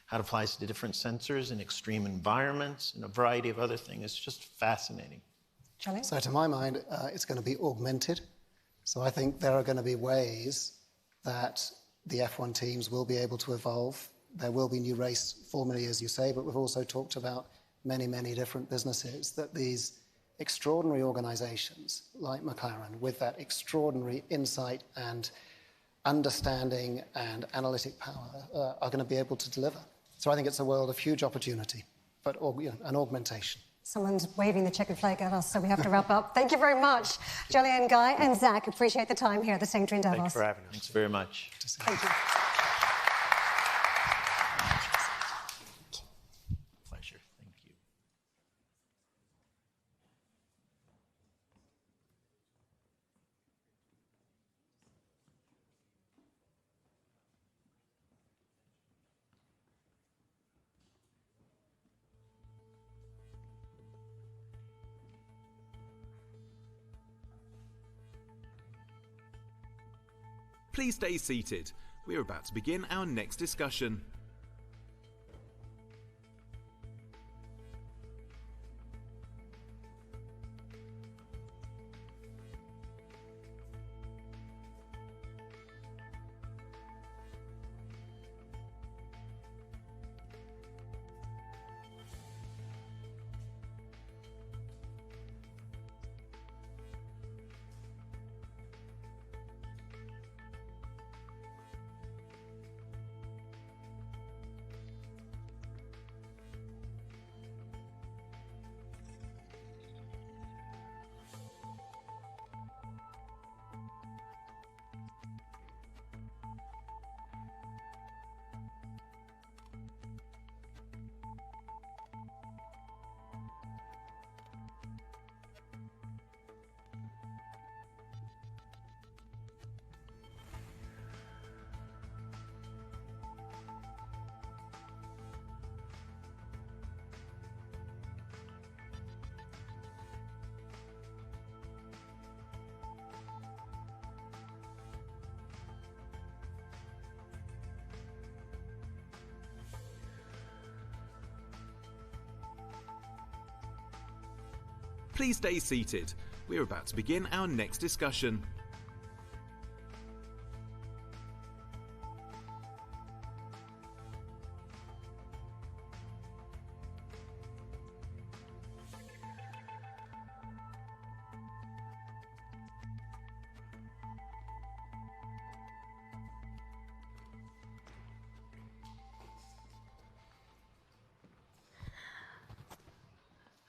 how it applies to different sensors in extreme environments, and a variety of other things, it's just fascinating. Charlie? So to my mind, it's going to be augmented. So I think there are going to be ways that the F1 teams will be able to evolve. There will be new race formulae, as you say, but we've also talked about many, many different businesses, that these extraordinary organizations like McLaren, with that extraordinary insight and understanding and analytic power, are going to be able to deliver. So I think it's a world of huge opportunity, but an augmentation. Someone's waving the checkered flag at us, so we have to wrap up. Thank you very much, Jolyon, Guy, and Zach. Appreciate the time here at the Sanctuary in Davos. Thanks for having us. Thanks very much. Thank you. Pleasure. Thank you. Please stay seated. We're about to begin our next discussion. Please stay seated. We're about to begin our next discussion.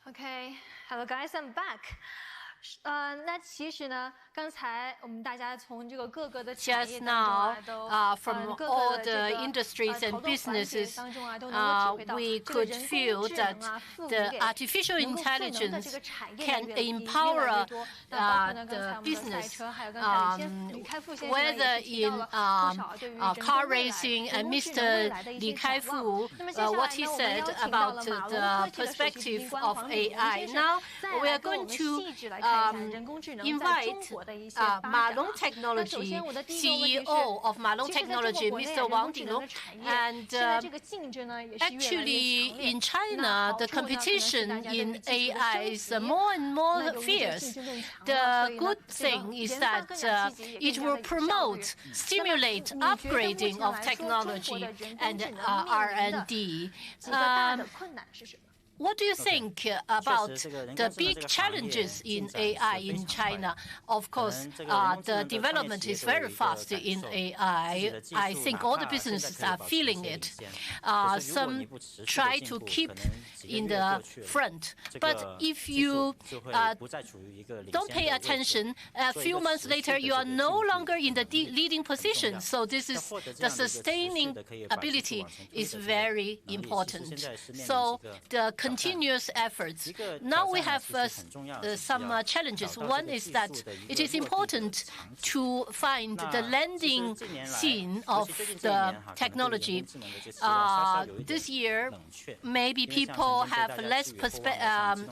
Okay, hello guys, I'm back. 那其实呢，刚才我们大家从这个各个的产业 Just 当 now, 中啊，都 from 各 all 个的 the 这个 industries and 投动环节 businesses, 当中啊，都能够体会到 we 这个 could 人工 feel 智 that 能啊，赋予 the 给 artificial 能够赋能的这 intelligence 个产业 can 越来越 empower 多。那包括呢，刚才 the 我们的赛 business, 车，还有刚才李开复先生呢也 whether 是提到 in 了不少对于人工 car 未来 racing 人 and 工智能未 Mr. 来的一 Li 些展望。 Kaifu, 那么接下来 what 呢， he 我们 said 邀请到 about 了马龙 the 科技的首席执行 perspective 官 of 黄礼龙 AI. 先生， Now 再 we 来 are 跟我 going 们 to 细致来看一看人工智能在中 invite 国的一些发展啊。 Malong 那首 Technology 先我的第一个问题是， CEO of Malong 其实在中 Technology, 国国内 Mr. 人 Wang 工智能的 Dinglong, 产业 and 现在这个竞争呢也是越来越 actually 强烈。 in 那 China, 好 the 处呢可能是 competition 大家对 in 于技术的 AI 升 is 级， more and 那 more 由于这个 fierce. 竞争更强了，所 The 以 good 呢，这个 thing is 研发 that 更加积极，也 it 更加 will 的有效率。 promote, 那么 stimulate 你觉得目前 upgrading 来 of 说，中国 technology 的人工 and 智能面临的 R&D. 几个大的困难是什么？ What do you think about the big challenges in AI in China? Of course, the development is very fast in AI. I think all the businesses are feeling it. Some try to keep in the front. But if you don't pay attention, a few months later, you are no longer in the leading position. So this is the sustaining ability is very important. So the continuous efforts. Now we have some challenges. One is that it is important to find the landing scene of the technology. This year, maybe people have less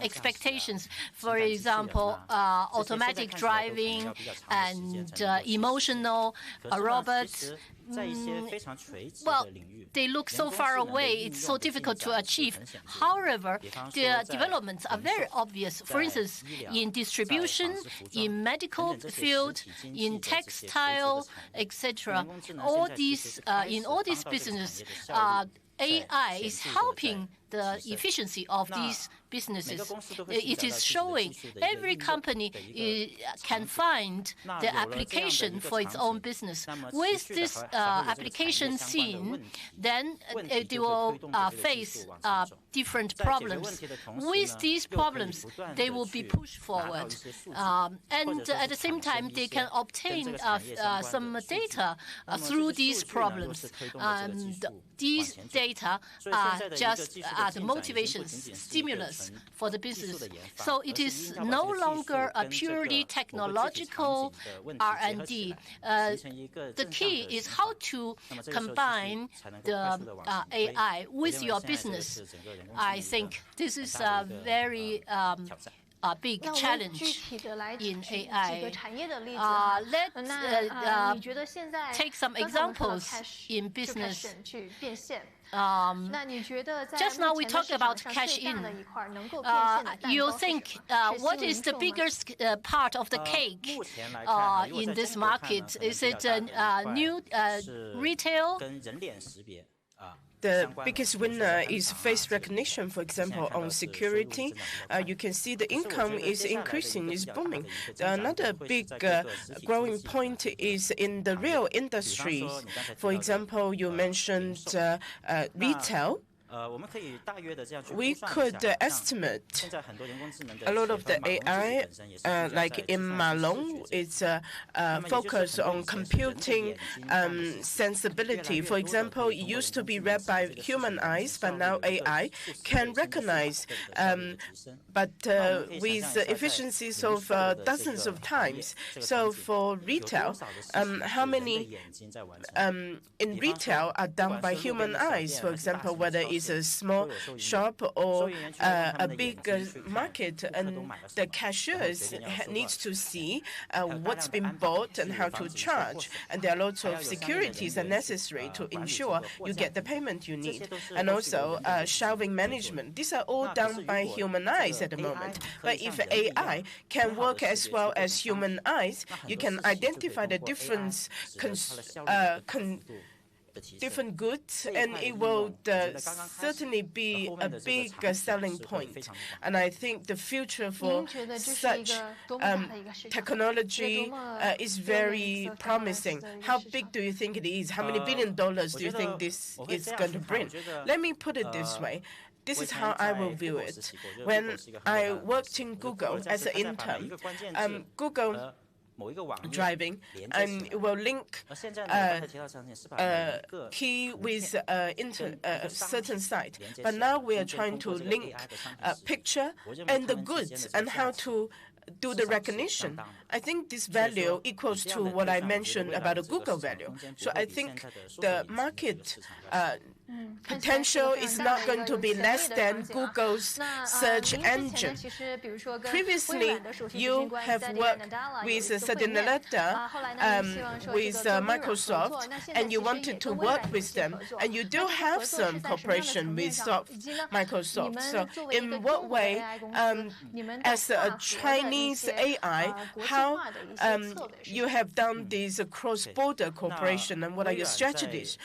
expectations. For example, automatic driving and emotional robots. Well, they look so far away, it's so difficult to achieve. However, the developments are very obvious. For instance, in distribution, in medical field, in textile, etc. All these, in all these businesses, AI is helping the efficiency of these businesses. It is showing every company can find the application for its own business. With this application seen, then they will face different problems. With these problems, they will be pushed forward. And at the same time, they can obtain some data through these problems. These data are just the motivations, stimulus for the business. So it is no longer a purely technological R&D. The key is how to combine the AI with your business. I think this is a very big challenge in AI. Let's take some examples in business. Just now we talked about cash in. You think what is the biggest part of the cake in this market? Is it new retail? The biggest winner is face recognition, for example, on security. You can see the income is increasing, is booming. Another big growing point is in the real industries. For example, you mentioned retail. We could estimate a lot of the AI, like in Malong, it's focused on computing sensibility. For example, it used to be read by human eyes, but now AI can recognize, but with efficiencies of dozens of times. So for retail, how many in retail are done by human eyes? For example, whether it's a small shop or a big market, and the cashiers needs to see what's been bought and how to charge. And there are lots of securities are necessary to ensure you get the payment you need. And also shelving management. These are all done by human eyes at the moment. But if AI can work as well as human eyes, you can identify the difference different goods, and it will certainly be a big selling point. And I think the future for such technology is very promising. How big do you think it is? How many $billion do you think this is going to bring? Let me put it this way. This is how I will view it. When I worked in Google as an intern, Google driving, and it will link key with a certain site. But now we are trying to link picture and the goods and how to do the recognition. I think this value equals to what I mentioned about the Google value. So I think the market potential is not going to be less than Google's search engine. Previously, you have worked with Satya Nadella, with Microsoft, and you wanted to work with them, and you do have some cooperation with Microsoft. So in what way, as a Chinese AI, how you have done this cross-border cooperation, and what are your strategies?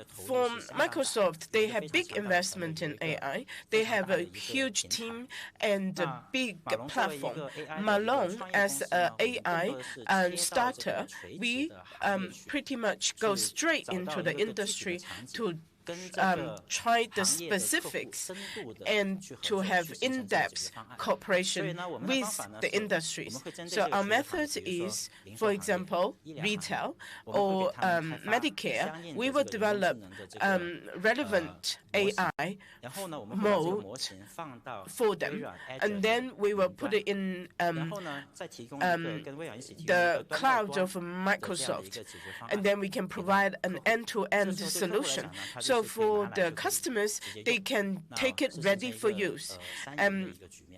For Microsoft, they have big investment in AI. They have a huge team and a big platform. Malong, as an AI starter, we pretty much go straight into the industry to try the specifics and to have in-depth cooperation with the industries. So our method is, for example, retail or Medicare. We will develop relevant AI mode for them, and then we will put it in the cloud of Microsoft, and then we can provide an end-to-end solution. So for the customers, they can take it ready for use.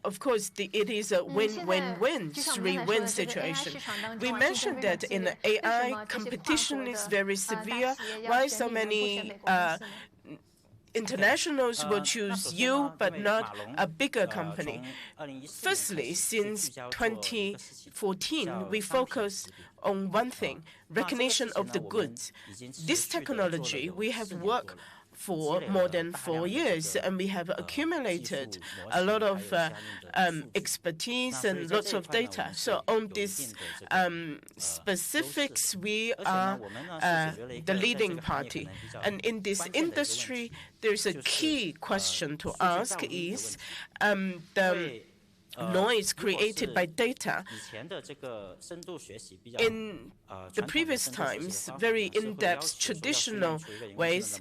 Of course, it is a win-win-win, three-win situation. We mentioned that in AI, competition is very severe. Why so many internationals will choose you, but not a bigger company? Firstly, since 2014, we focus on one thing, recognition of the goods. This technology, we have worked for more than 4 years, and we have accumulated a lot of expertise and lots of data. So on these specifics, we are the leading party. And in this industry, there's a key question to ask is the noise created by data. In the previous times, very in-depth traditional ways,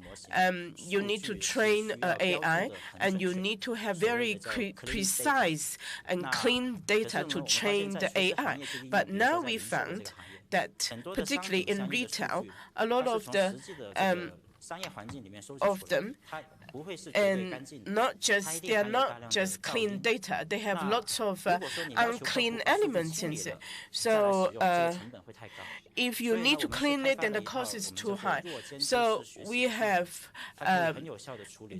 you need to train AI, and you need to have very precise and clean data to train the AI. But now we found that, particularly in retail, a lot of the of them, and they are not just clean data. They have lots of unclean elements in it. So if you need to clean it, then the cost is too high. So we have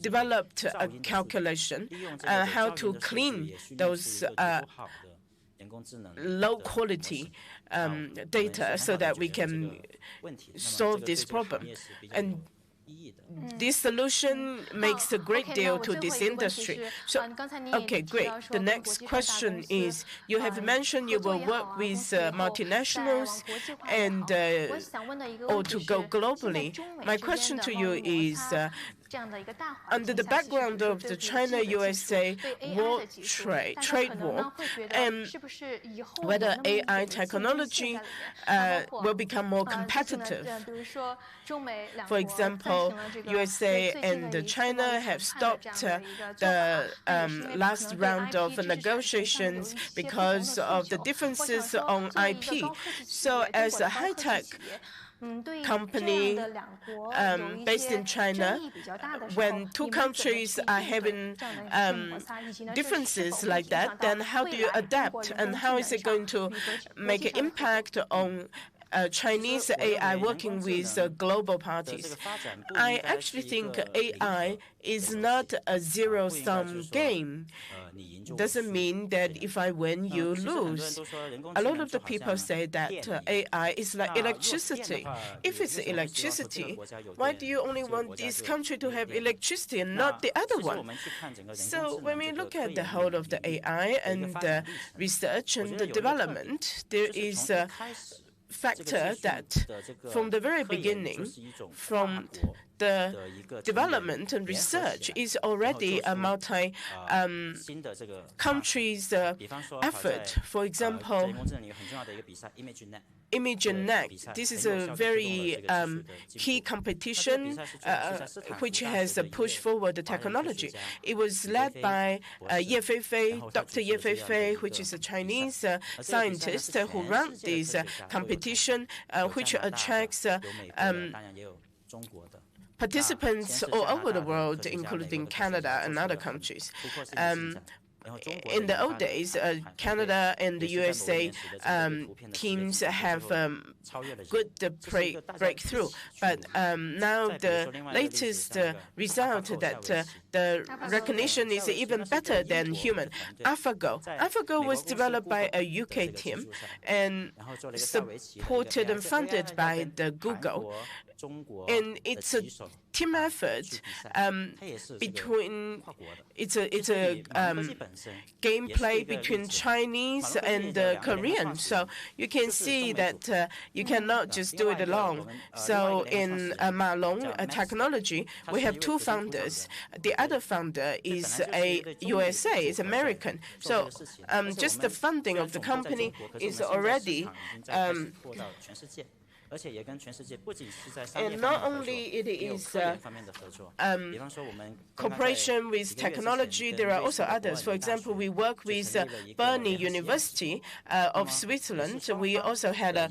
developed a calculation how to clean those low quality data so that we can solve this problem. And this solution makes a great deal to this industry. So, okay, great. The next question is, you have mentioned you will work with multinationals and or to go globally. My question to you is, under the background of the China-USA trade war, whether AI technology will become more competitive. For example, USA and China have stopped the last round of negotiations because of the differences on IP. So as a high-tech company based in China, when two countries are having differences like that, then how do you adapt, and how is it going to make an impact on Chinese AI working with global parties? I actually think AI is not a zero-sum game. Doesn't mean that if I win, you lose. A lot of the people say that AI is like electricity. If it's electricity, why do you only want this country to have electricity and not the other one? So when we look at the whole of the AI and the research and the development, there is a factor that from the very beginning, from the development and research is already a multi-countries effort. For example, ImageNet. This is a very key competition which has pushed forward the technology. It was led by Dr. Ye Feifei, which is a Chinese scientist who runs this competition, which attracts participants all over the world, including Canada and other countries. In the old days, Canada and the USA teams have good breakthrough. But now the latest result that the recognition is even better than human. AlphaGo. AlphaGo was developed by a UK team and supported and funded by the Google. And it's a team effort between it's a gameplay between Chinese and Korean. So you can see that you cannot just do it alone. So in Malong technology, we have two founders. The other founder is a USA, is American. So just the funding of the company is already and not only it is cooperation with technology, there are also others. For example, we work with Bern University of Switzerland. We also had a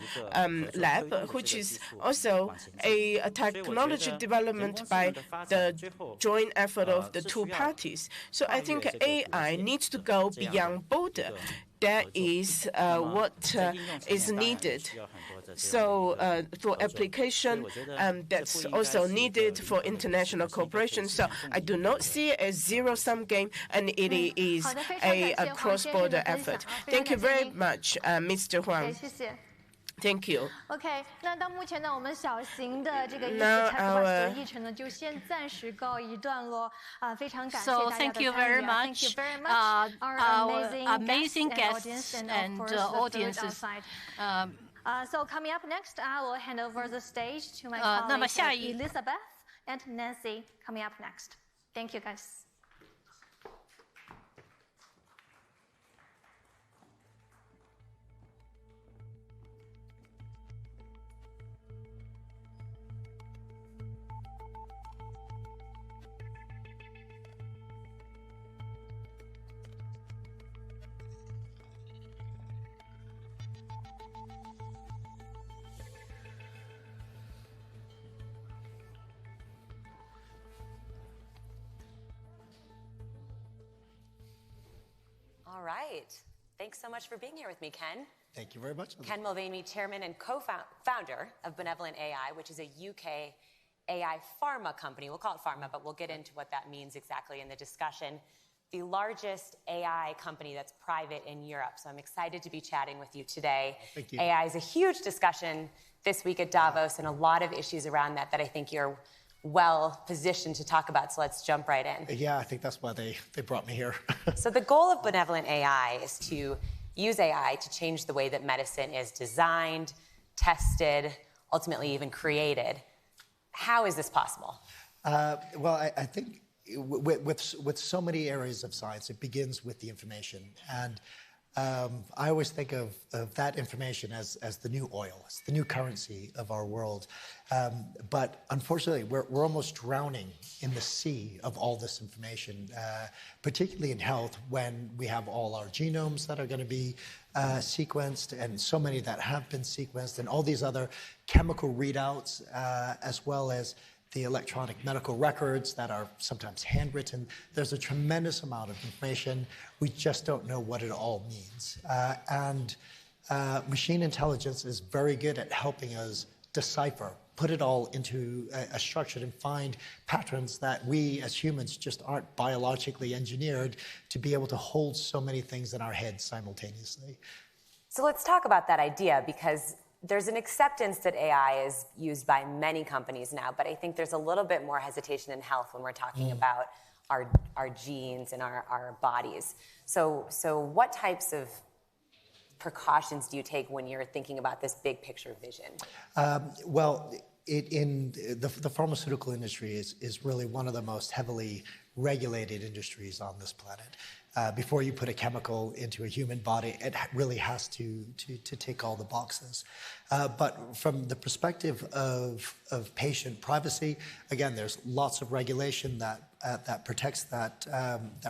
lab, which is also a technology development by the joint effort of the two parties. So I think AI needs to go beyond border. That is what is needed. So for application, that's also needed for international cooperation. So I do not see it as zero-sum game, and it is a cross-border effort. Thank you very much, Mr. Huang. Thank you. OK， 那到目前呢，我们小型的这个一次 Now, 议程呢，就先暂时告一段落。非常感谢 So 大家的 thank you 参与 very 啊 much, Thank you very much, our amazing guests guests and and audiences. audiences. So coming up next, I will hand over the stage to my 那么 colleagues 下一 Elizabeth and Nancy. Coming up next. Thank you, guys. All right. Thanks so much for being here with me, Ken. Thank you very much. Ken Mulvaney, chairman and co-founder of Benevolent AI, which is a UK AI pharma company. We'll call it pharma, but we'll get into what that means exactly in the discussion. The largest AI company that's private in Europe. So I'm excited to be chatting with you today. Thank you. AI is a huge discussion this week at Davos and a lot of issues around that I think you're well positioned to talk about. So let's jump right in. Yeah, I think that's why they brought me here. So the goal of Benevolent AI is to use AI to change the way that medicine is designed, tested, ultimately even created. How is this possible? Well, I think with so many areas of science, it begins with the information. And I always think of that information as the new oil, as the new currency of our world. But unfortunately, we're almost drowning in the sea of all this information, particularly in health, when we have all our genomes that are going to be sequenced, and so many that have been sequenced, and all these other chemical readouts, as well as the electronic medical records that are sometimes handwritten. There's a tremendous amount of information. We just don't know what it all means. And machine intelligence is very good at helping us decipher, put it all into a structure and find patterns that we as humans just aren't biologically engineered to be able to hold so many things in our heads simultaneously. So let's talk about that idea, because there's an acceptance that AI is used by many companies now, but I think there's a little bit more hesitation in health when we're talking about our genes and our bodies. So what types of precautions do you take when you're thinking about this big picture vision? Well, in the pharmaceutical industry is really one of the most heavily regulated industries on this planet. Before you put a chemical into a human body, it really has to tick all the boxes. But from the perspective of patient privacy, again, there's lots of regulation that protects that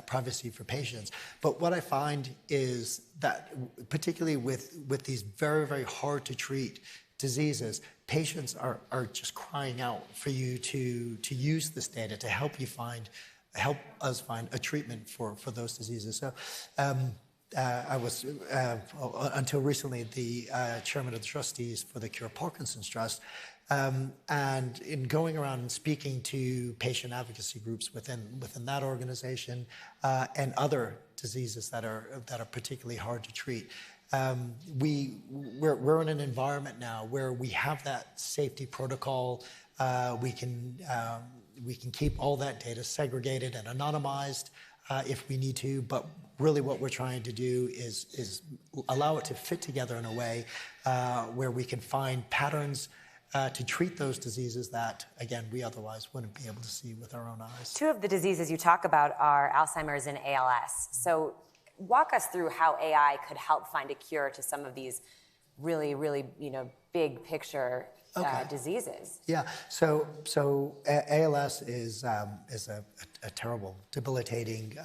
privacy for patients. But what I find is that, particularly with these very, very hard to treat diseases, patients are just crying out for you to use this data to help us find a treatment for those diseases. So I was, until recently, the chairman of the trustees for the Cure Parkinson's Trust. And in going around and speaking to patient advocacy groups within that organization and other diseases that are particularly hard to treat, we're in an environment now where we have that safety protocol. We can keep all that data segregated and anonymized if we need to, but really what we're trying to do is allow it to fit together in a way where we can find patterns to treat those diseases that, again, we otherwise wouldn't be able to see with our own eyes. Two of the diseases you talk about are Alzheimer's and ALS. So walk us through how AI could help find a cure to some of these really, really, big picture diseases. Yeah, so ALS is a terrible, debilitating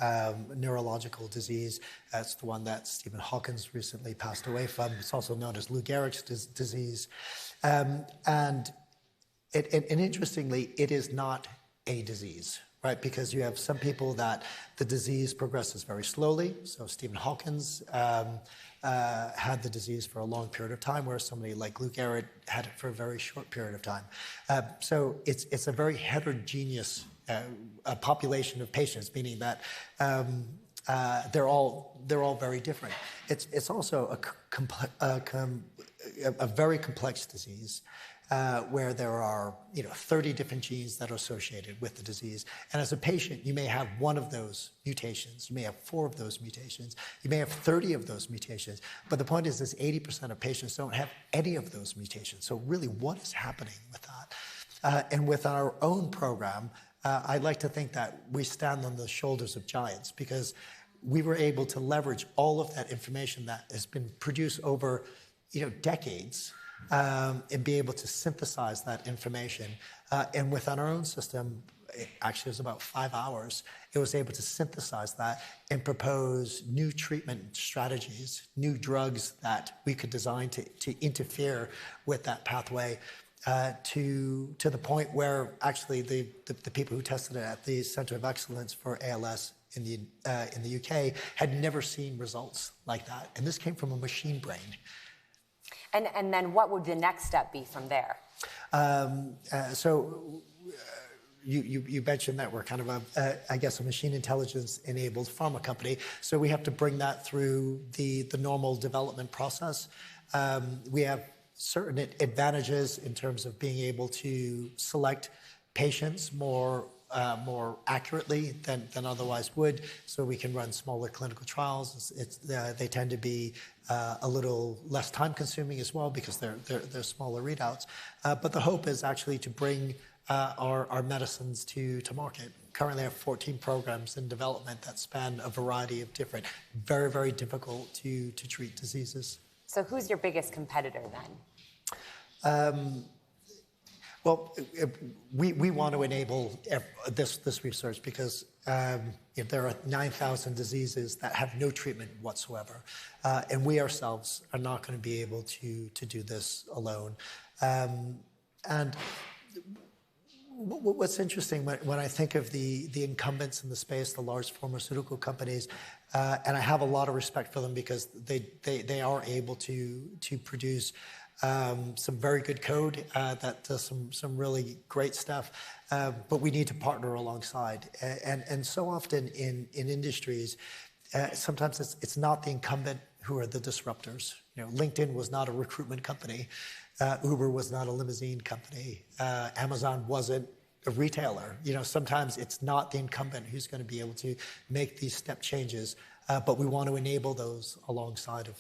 neurological disease. That's the one that Stephen Hawking recently passed away from. It's also known as Lou Gehrig's disease. And interestingly, it is not a disease, right? Because you have some people that the disease progresses very slowly. So Stephen Hawking had the disease for a long period of time, whereas somebody like Lou Gehrig had it for a very short period of time. So it's a very heterogeneous population of patients, meaning that they're all very different. It's also a very complex disease. Where there are 30 different genes that are associated with the disease. And as a patient, you may have one of those mutations. You may have 4 of those mutations. You may have 30 of those mutations. But the point is 80% of patients don't have any of those mutations. So really, what is happening with that? And with our own program, I like to think that we stand on the shoulders of giants, because we were able to leverage all of that information that has been produced over decades, and be able to synthesize that information. And within our own system, actually it was about 5 hours, it was able to synthesize that and propose new treatment strategies, new drugs that we could design to interfere with that pathway, to the point where actually the people who tested it at the Center of Excellence for ALS in the UK had never seen results like that. And this came from a machine brain. And then what would the next step be from there? You mentioned that we're kind of I guess, a machine intelligence enabled pharma company. So we have to bring that through the normal development process. We have certain advantages in terms of being able to select patients more accurately than otherwise would, so we can run smaller clinical trials. They tend to be a little less time consuming as well because they're smaller readouts. But the hope is actually to bring our medicines to market. Currently, I have 14 programs in development that span a variety of different, very, very difficult to treat diseases. So who's your biggest competitor then? Well, we want to enable this research because there are 9,000 diseases that have no treatment whatsoever. And we ourselves are not going to be able to do this alone. And what's interesting when I think of the incumbents in the space, the large pharmaceutical companies, and I have a lot of respect for them because they are able to produce some very good code that does some really great stuff, but we need to partner alongside. And so often in industries, sometimes it's not the incumbent who are the disruptors. LinkedIn was not a recruitment company. Uber was not a limousine company. Amazon wasn't a retailer. Sometimes it's not the incumbent who's going to be able to make these step changes, but we want to enable those alongside of.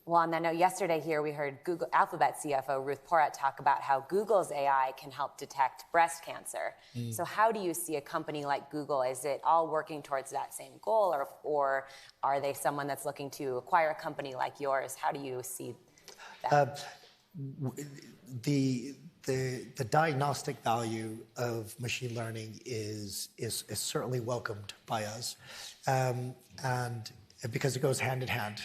Well, on that note, yesterday here we heard Google Alphabet CFO Ruth Porat talk about how Google's AI can help detect breast cancer. So how do you see a company like Google? Is it all working towards that same goal, or are they someone that's looking to acquire a company like yours? How do you see that? The diagnostic value of machine learning is certainly welcomed by us, and because it goes hand in hand.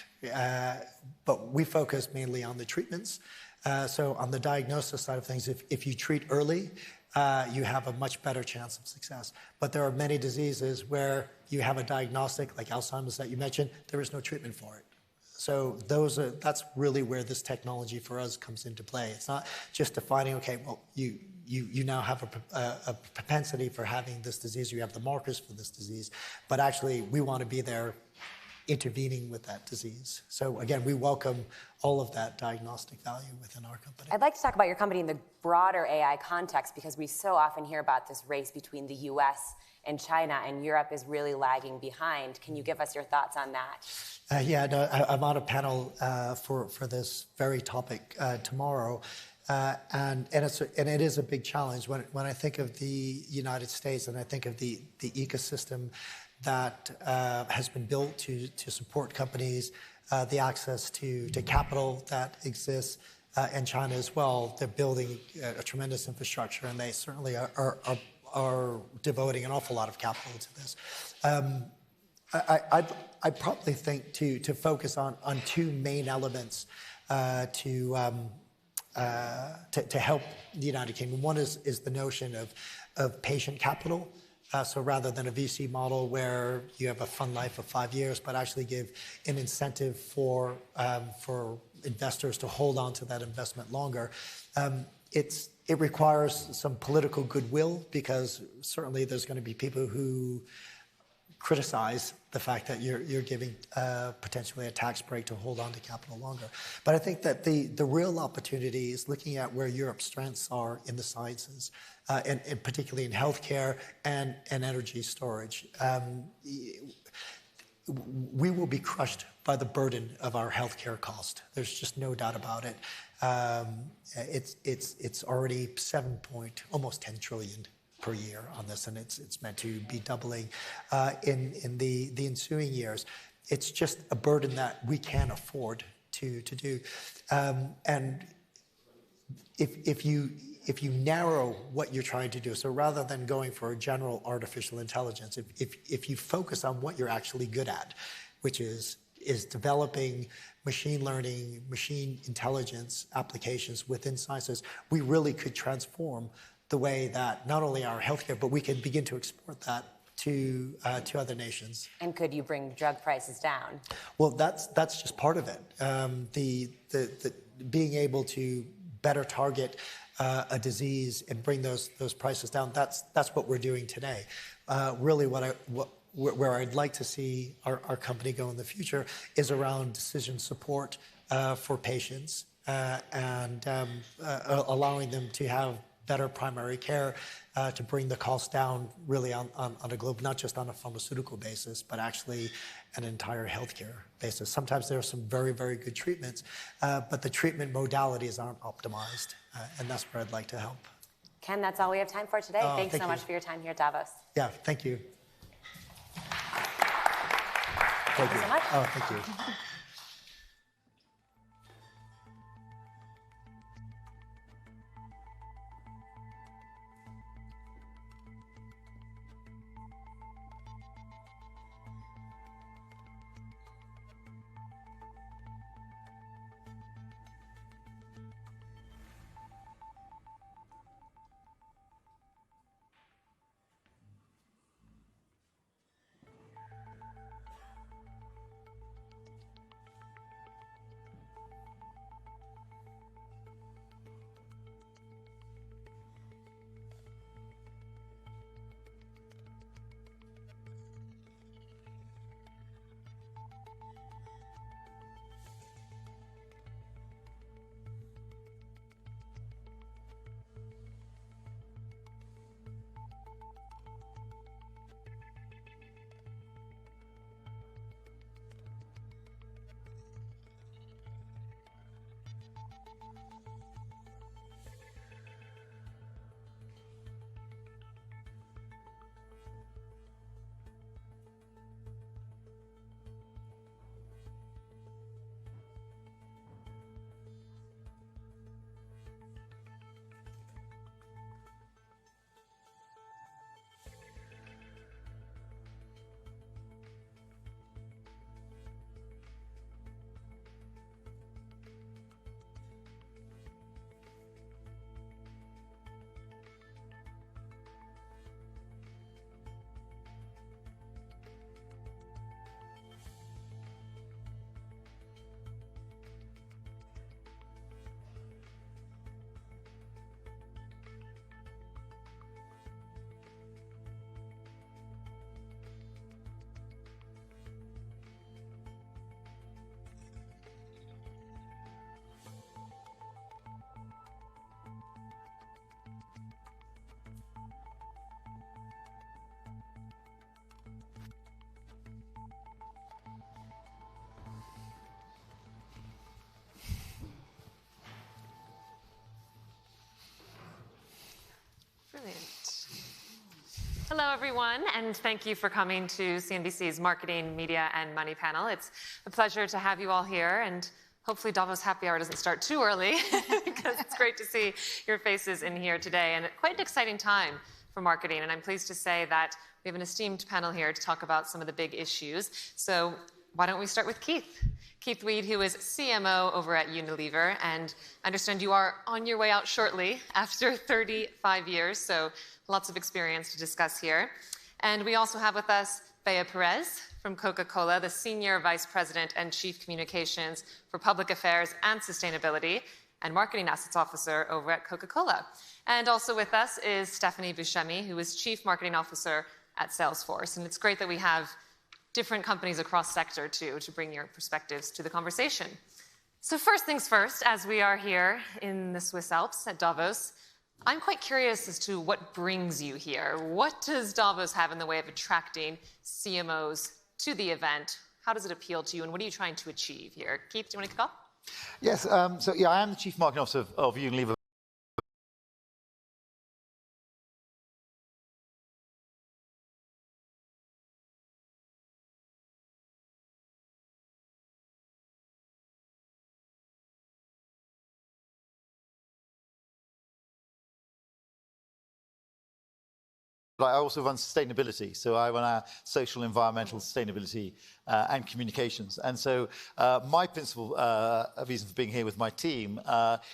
But we focus mainly on the treatments. So on the diagnosis side of things, if you treat early, you have a much better chance of success. But there are many diseases where you have a diagnostic, like Alzheimer's that you mentioned, there is no treatment for it. So that's really where this technology for us comes into play. It's not just defining, okay, well, you now have a propensity for having this disease, you have the markers for this disease, but actually we want to be there intervening with that disease. So again, we welcome all of that diagnostic value within our company. I'd like to talk about your company in the broader AI context because we so often hear about this race between the US and China, and Europe is really lagging behind. Can you give us your thoughts on that? I'm on a panel for this very topic tomorrow, and it is a big challenge. When I think of the United States and I think of the ecosystem that has been built to support companies, the access to capital that exists, and China as well, they're building a tremendous infrastructure, and they certainly are devoting an awful lot of capital to this. I probably think to focus on two main elements to help the United Kingdom. One is the notion of patient capital. So rather than a VC model where you have a fund life of 5 years, but actually give an incentive for investors to hold on to that investment longer. It requires some political goodwill because certainly there's going to be people who criticize the fact that you're giving potentially a tax break to hold on to capital longer. But I think that the real opportunity is looking at where Europe's strengths are in the sciences, and particularly in healthcare and energy storage. We will be crushed by the burden of our healthcare cost. There's just no doubt about it. It's already almost 10 trillion per year on this, and it's meant to be doubling in the ensuing years. It's just a burden that we can't afford to do. And if you narrow what you're trying to do, so rather than going for a general artificial intelligence, if you focus on what you're actually good at, which is developing machine learning, machine intelligence applications within sciences, we really could transform the way that not only our healthcare, but we can begin to export that to other nations. And could you bring drug prices down? Well, that's just part of it. The being able to better target a disease and bring those prices down. That's what we're doing today. Really, where I'd like to see our company go in the future is around decision support for patients and allowing them to have better primary care to bring the cost down really on a globe, not just on a pharmaceutical basis, but actually an entire healthcare basis. Sometimes there are some very, very good treatments, but the treatment modalities aren't optimized, and that's where I'd like to help. Ken, that's all we have time for today. Thanks so much for your time here at Davos. Yeah, thank you. Thank you so much. Oh, thank you. Brilliant. Hello, everyone, and thank you for coming to CNBC's Marketing, Media, and Money panel. It's a pleasure to have you all here, and hopefully Davos Happy Hour doesn't start too early because it's great to see your faces in here today, and quite an exciting time for marketing, and I'm pleased to say that we have an esteemed panel here to talk about some of the big issues. So why don't we start with Keith? Keith Weed, who is CMO over at Unilever, and I understand you are on your way out shortly after 35 years, so lots of experience to discuss here. And we also have with us Bea Perez from Coca-Cola, the Senior Vice President and Chief Communications for Public Affairs and Sustainability and Marketing Assets Officer over at Coca-Cola. And also with us is Stephanie Buscemi, who is Chief Marketing Officer at Salesforce. And it's great that we have different companies across sector too, to bring your perspectives to the conversation. So first things first, as we are here in the Swiss Alps at Davos, I'm quite curious as to what brings you here. What does Davos have in the way of attracting CMOs to the event? How does it appeal to you, and what are you trying to achieve here? Keith, do you want to kick off? Yes, so yeah, I am the Chief Marketing Officer of Unilever. I also run sustainability. So I run our social, environmental sustainability and communications. And so my principal reason for being here with my team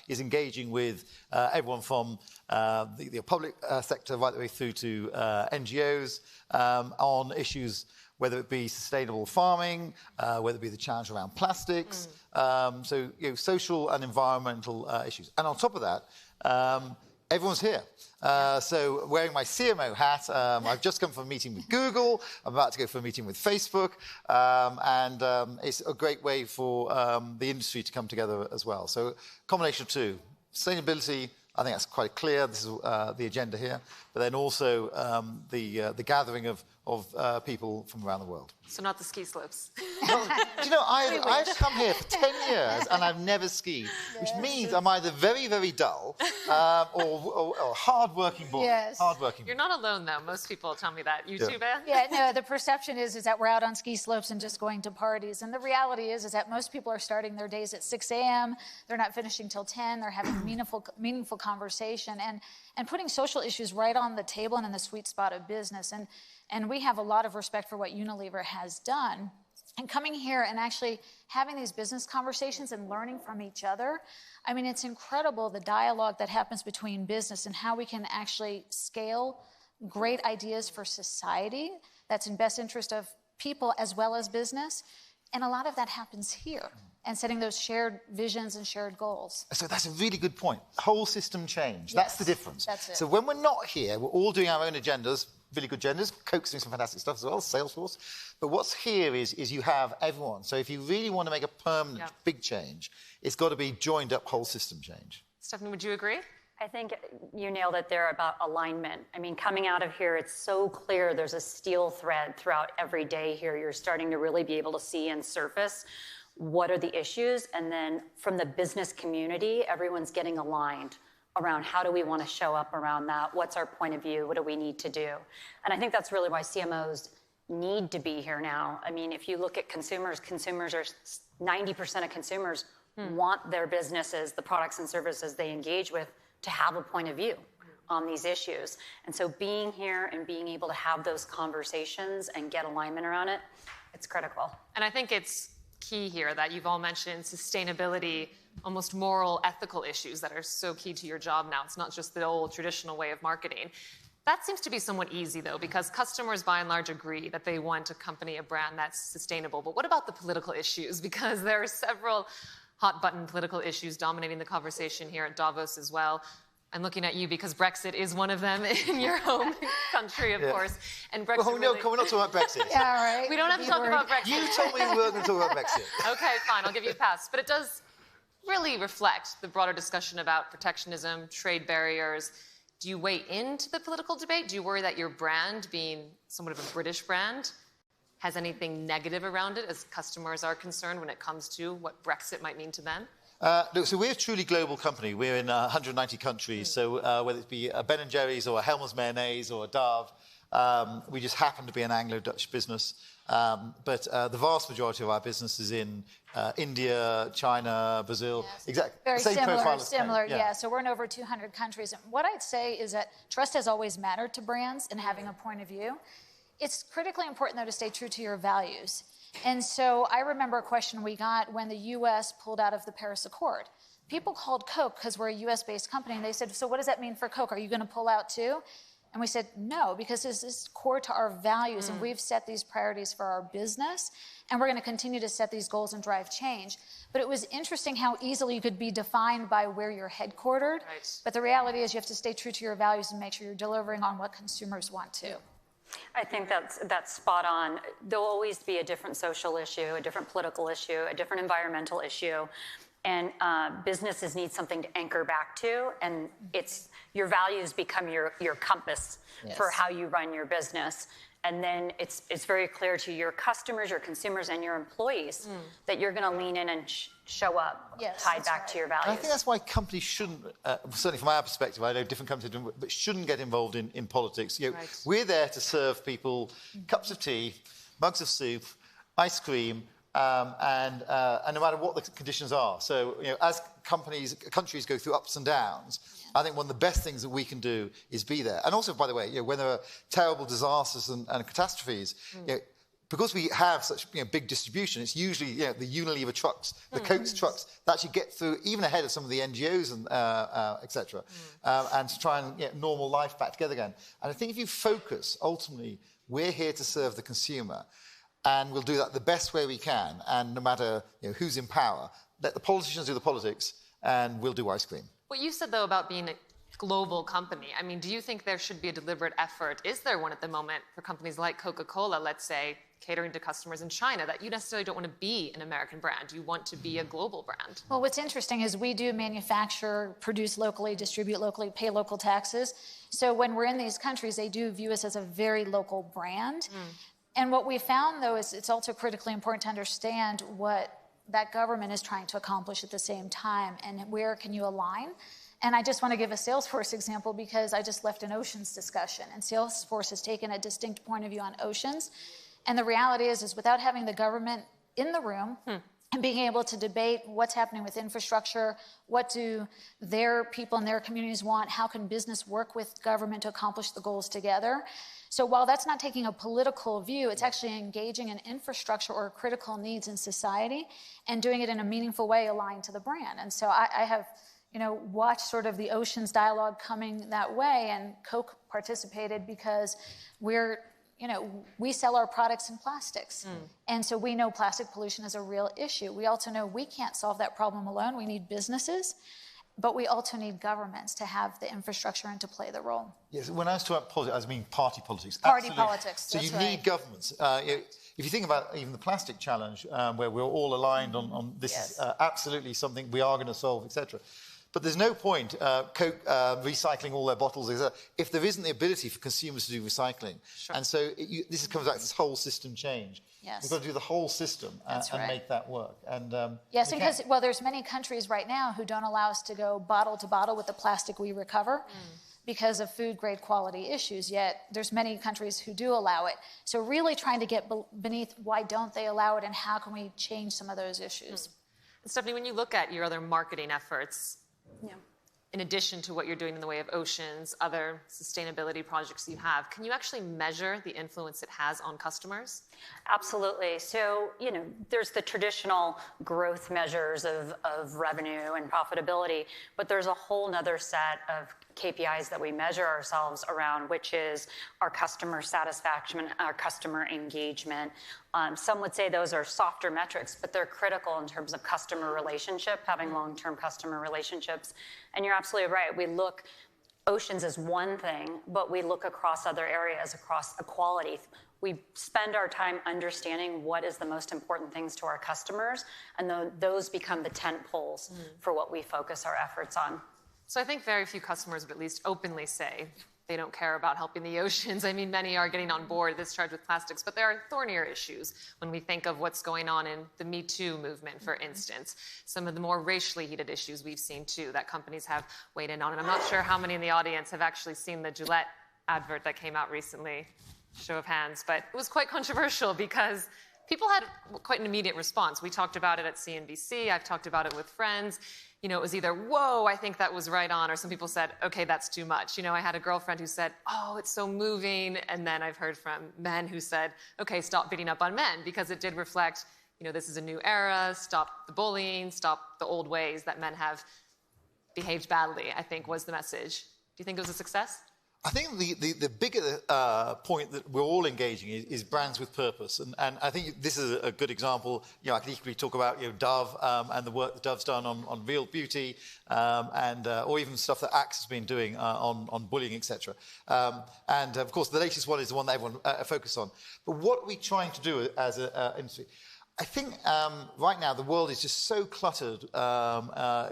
is engaging with everyone from the public sector right the way through to NGOs on issues, whether it be sustainable farming, whether it be the challenge around plastics, so social and environmental issues. And on top of that, everyone's here. So wearing my CMO hat, I've just come from a meeting with Google. I'm about to go for a meeting with Facebook. And it's a great way for the industry to come together as well. So combination of two. Sustainability, I think that's quite clear. This is the agenda here. But then also the gathering of people from around the world. So not the ski slopes. No, do you know, I've come here for 10 years and I've never skied, which means I'm either very, very dull or hard-working boy. Yes. Hard-working. You're not alone, though. Most people tell me that. You too, Ben? Yeah, no, the perception is that we're out on ski slopes and just going to parties. And the reality is that most people are starting their days at 6 a.m. They're not finishing till 10. They're having meaningful conversation and putting social issues right on the table and in the sweet spot of business. And we have a lot of respect for what Unilever has done. And coming here and actually having these business conversations and learning from each other, I mean, it's incredible the dialogue that happens between business and how we can actually scale great ideas for society that's in best interest of people as well as business. And a lot of that happens here and setting those shared visions and shared goals. So that's a really good point. Whole system change. Yes, that's the difference. That's it. So when we're not here, we're all doing our own agendas, really good agendas. Coke's doing some fantastic stuff as well, Salesforce. But what's here is you have everyone. So if you really want to make a permanent big change, it's got to be joined up whole system change. Stephanie, would you agree? I think you nailed it there about alignment. I mean, coming out of here, it's so clear there's a steel thread throughout every day here. You're starting to really be able to see and surface what are the issues. And then from the business community, everyone's getting aligned around how do we want to show up around that? What's our point of view? What do we need to do? And I think that's really why CMOs need to be here now. I mean, if you look at consumers are 90% of consumers want their businesses, the products and services they engage with, to have a point of view on these issues. And so being here and being able to have those conversations and get alignment around it, it's critical. And I think it's key here that you've all mentioned sustainability, almost moral, ethical issues that are so key to your job now. It's not just the old traditional way of marketing. That seems to be somewhat easy, though, because customers, by and large, agree that they want a company, a brand that's sustainable. But what about the political issues? Because there are several hot-button political issues dominating the conversation here at Davos as well. I'm looking at you because Brexit is one of them in your home country, of course. And Brexit. Well, no, can we not talk about Brexit? Yeah, all right. We don't have to talk about Brexit. You told me we weren't going to talk about Brexit. Okay, fine. I'll give you a pass. But it does really reflect the broader discussion about protectionism, trade barriers. Do you weigh into the political debate? Do you worry that your brand, being somewhat of a British brand, has anything negative around it as customers are concerned when it comes to what Brexit might mean to them? Look, so we're a truly global company. We're in 190 countries. So whether it be a Ben & Jerry's or a Hellmann's Mayonnaise or a Dove, we just happen to be an Anglo-Dutch business. But the vast majority of our business is in India, China, Brazil. Yes. Exactly. Very same similar, yeah. So we're in over 200 countries. And what I'd say is that trust has always mattered to brands and having a point of view. It's critically important, though, to stay true to your values. And so I remember a question we got when the U.S. pulled out of the Paris Accord. People called Coke, because we're a U.S.-based company, and they said, so what does that mean for Coke? Are you going to pull out too? And we said, no, because this is core to our values, and we've set these priorities for our business, and we're going to continue to set these goals and drive change. But it was interesting how easily you could be defined by where you're headquartered. Right. But the reality is you have to stay true to your values and make sure you're delivering on what consumers want to. I think that's spot on. There'll always be a different social issue, a different political issue, a different environmental issue. And businesses need something to anchor back to. And it's your values become your compass for how you run your business. And then it's very clear to your customers, your consumers, and your employees that you're going to lean in and show up tied back to your values. And I think that's why companies shouldn't, certainly from our perspective, I know different companies do, but shouldn't get involved in politics. You know, we're there to serve people cups of tea, mugs of soup, ice cream, and no matter what the conditions are. So, as countries go through ups and downs, I think one of the best things that we can do is be there. And also, by the way, when there are terrible disasters and catastrophes, because we have such big distribution, it's usually the Unilever trucks, the Coates trucks that actually get through even ahead of some of the NGOs and etc. And to try and get normal life back together again. And I think if you focus, ultimately, we're here to serve the consumer, and we'll do that the best way we can. And no matter who's in power, let the politicians do the politics, and we'll do ice cream. What you said though about being a global company, I mean, do you think there should be a deliberate effort? Is there one at the moment for companies like Coca-Cola, let's say, catering to customers in China, that you necessarily don't want to be an American brand? You want to be a global brand. Well, what's interesting is we do manufacture, produce locally, distribute locally, pay local taxes. So when we're in these countries, they do view us as a very local brand. And what we found, though, is it's also critically important to understand what that government is trying to accomplish at the same time, and where can you align. And I just want to give a Salesforce example, because I just left an oceans discussion, and Salesforce has taken a distinct point of view on oceans. And the reality is without having the government in the room and being able to debate what's happening with infrastructure, what do their people and their communities want, how can business work with government to accomplish the goals together. So while that's not taking a political view, it's actually engaging in infrastructure or critical needs in society and doing it in a meaningful way aligned to the brand. And so I have watched sort of the oceans dialogue coming that way, and Coke participated because we sell our products in plastics. And so we know plastic pollution is a real issue. We also know we can't solve that problem alone. We need businesses, but we also need governments to have the infrastructure and to play the role. Yes, when I was talking about politics, I mean party politics. Party Absolutely. politics, So that's you need governments. If you think about even the plastic challenge, where we're all aligned on this is absolutely something we are going to solve, etc. But there's no point Coke recycling all their bottles if there isn't the ability for consumers to do recycling. Sure. And so this comes back to this whole system change. Yes. We've got to do the whole system and make that work. And yes, because there's many countries right now who don't allow us to go bottle to bottle with the plastic we recover because of food grade quality issues, yet there's many countries who do allow it. So really trying to get beneath why don't they allow it and how can we change some of those issues. Stephanie, when you look at your other marketing efforts, in addition to what you're doing in the way of oceans, other sustainability projects you have, can you actually measure the influence it has on customers? Absolutely. So, there's the traditional growth measures of revenue and profitability, but there's a whole nother set of KPIs that we measure ourselves around, which is our customer satisfaction, our customer engagement. Some would say those are softer metrics, but they're critical in terms of customer relationship, having long-term customer relationships. And you're absolutely right. We look, oceans is one thing, but we look across other areas, across equality. We spend our time understanding what is the most important things to our customers, and those become the tent poles for what we focus our efforts on. So I think very few customers would at least openly say they don't care about helping the oceans. I mean, many are getting on board this charge with plastics, but there are thornier issues when we think of what's going on in the Me Too movement, for instance. Some of the more racially heated issues we've seen, too, that companies have weighed in on. And I'm not sure how many in the audience have actually seen the Gillette advert that came out recently. Show of hands. But it was quite controversial because people had quite an immediate response. We talked about it at CNBC. I've talked about it with friends. It was either, whoa, I think that was right on, or some people said, okay, that's too much. I had a girlfriend who said, oh, it's so moving. And then I've heard from men who said, okay, stop beating up on men, because it did reflect, this is a new era, stop the bullying, stop the old ways that men have behaved badly, I think was the message. Do you think it was a success? I think the bigger point that we're all engaging is brands with purpose. And I think this is a good example. I can equally talk about Dove and the work that Dove's done on real beauty, or even stuff that Axe has been doing on bullying, etc. And of course, the latest one is the one that everyone focuses on. But what are we trying to do as an industry? I think right now the world is just so cluttered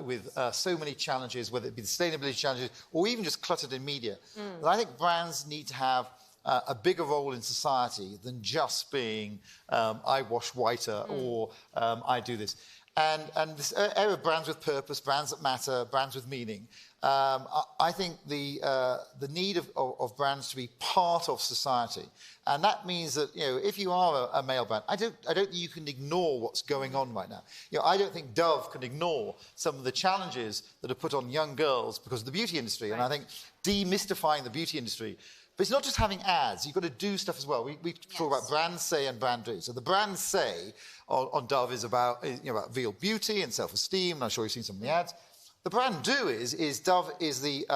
with so many challenges, whether it be the sustainability challenges or even just cluttered in media, that I think brands need to have a bigger role in society than just being I wash whiter or I do this. And this area of brands with purpose, brands that matter, brands with meaning, I think the need of brands to be part of society. And that means that, if you are a male brand, I don't think you can ignore what's going on right now. I don't think Dove can ignore some of the challenges that are put on young girls because of the beauty industry. Right. And I think demystifying the beauty industry. But it's not just having ads. You've got to do stuff as well. We talk about brand say and brand do. So the brand say on Dove is about real beauty and self-esteem. And I'm sure you've seen some of the ads. The brand do is Dove is the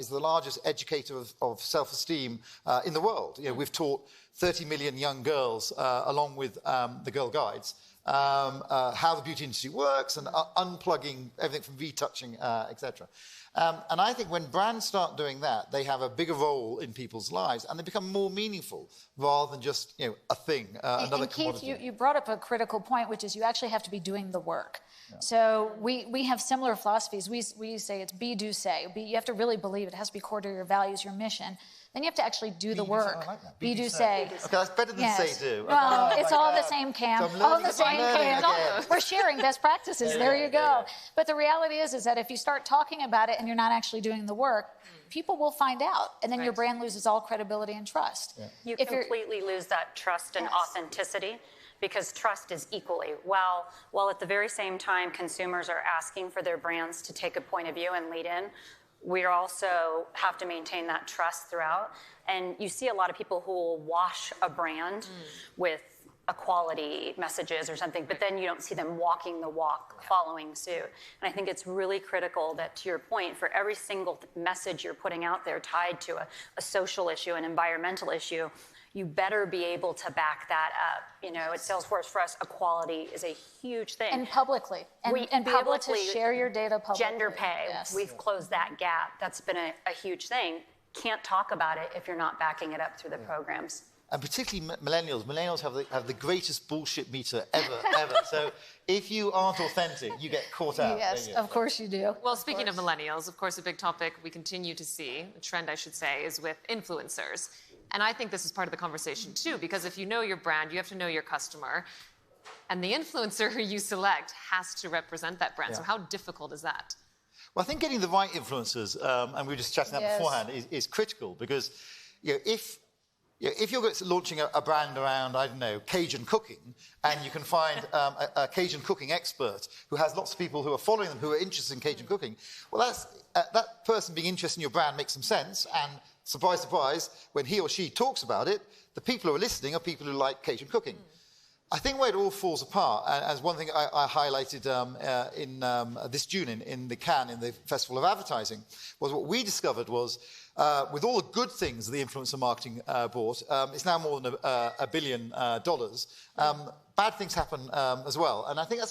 largest educator of self-esteem in the world. We've taught 30 million young girls, along with the Girl Guides, how the beauty industry works and unplugging everything from retouching, etc. And I think when brands start doing that, they have a bigger role in people's lives and they become more meaningful rather than just a thing, another commodity. Keith, you brought up a critical point, which is you actually have to be doing the work. Yeah. So we have similar philosophies. We say it's be, do, say. You have to really believe it. It has to be core to your values, your mission. Then you have to actually do the work. Like be, do, say. Okay, that's better than say, do. Well, it's all the same camp. All the same camp. We're sharing best practices. There you go. But the reality is that if you start talking about it and you're not actually doing the work, people will find out, and then your brand loses all credibility and trust. Yeah. You completely lose that trust and authenticity. Because trust is equally, while at the very same time consumers are asking for their brands to take a point of view and lead in, we also have to maintain that trust throughout. And you see a lot of people who will wash a brand with equality messages or something, but then you don't see them walking the walk, following suit. And I think it's really critical that, to your point, for every single message you're putting out there tied to a social issue, an environmental issue, you better be able to back that up. At Salesforce, for us, equality is a huge thing. And publicly. And be able to share your data publicly. Gender pay, we've closed that gap. That's been a huge thing. Can't talk about it if you're not backing it up through the programs. And particularly millennials. Millennials have the greatest bullshit meter ever. So if you aren't authentic, you get caught out. Yes, of course you do. Well, speaking of millennials, of course, a big topic we continue to see, a trend I should say, is with influencers. And I think this is part of the conversation too, because if you know your brand, you have to know your customer. And the influencer who you select has to represent that brand. Yeah. So how difficult is that? Well, I think getting the right influencers, and we were just chatting that beforehand, is critical because if you're launching a brand around, I don't know, Cajun cooking, and you can find a Cajun cooking expert who has lots of people who are following them who are interested in Cajun cooking, well, that person being interested in your brand makes some sense, and surprise, surprise, when he or she talks about it, the people who are listening are people who like Cajun cooking. I think where it all falls apart, as one thing I highlighted in this June in the Cannes, in the Festival of Advertising, was what we discovered was, with all the good things the influencer marketing brought, it's now more than $1 billion. Bad things happen as well. And I think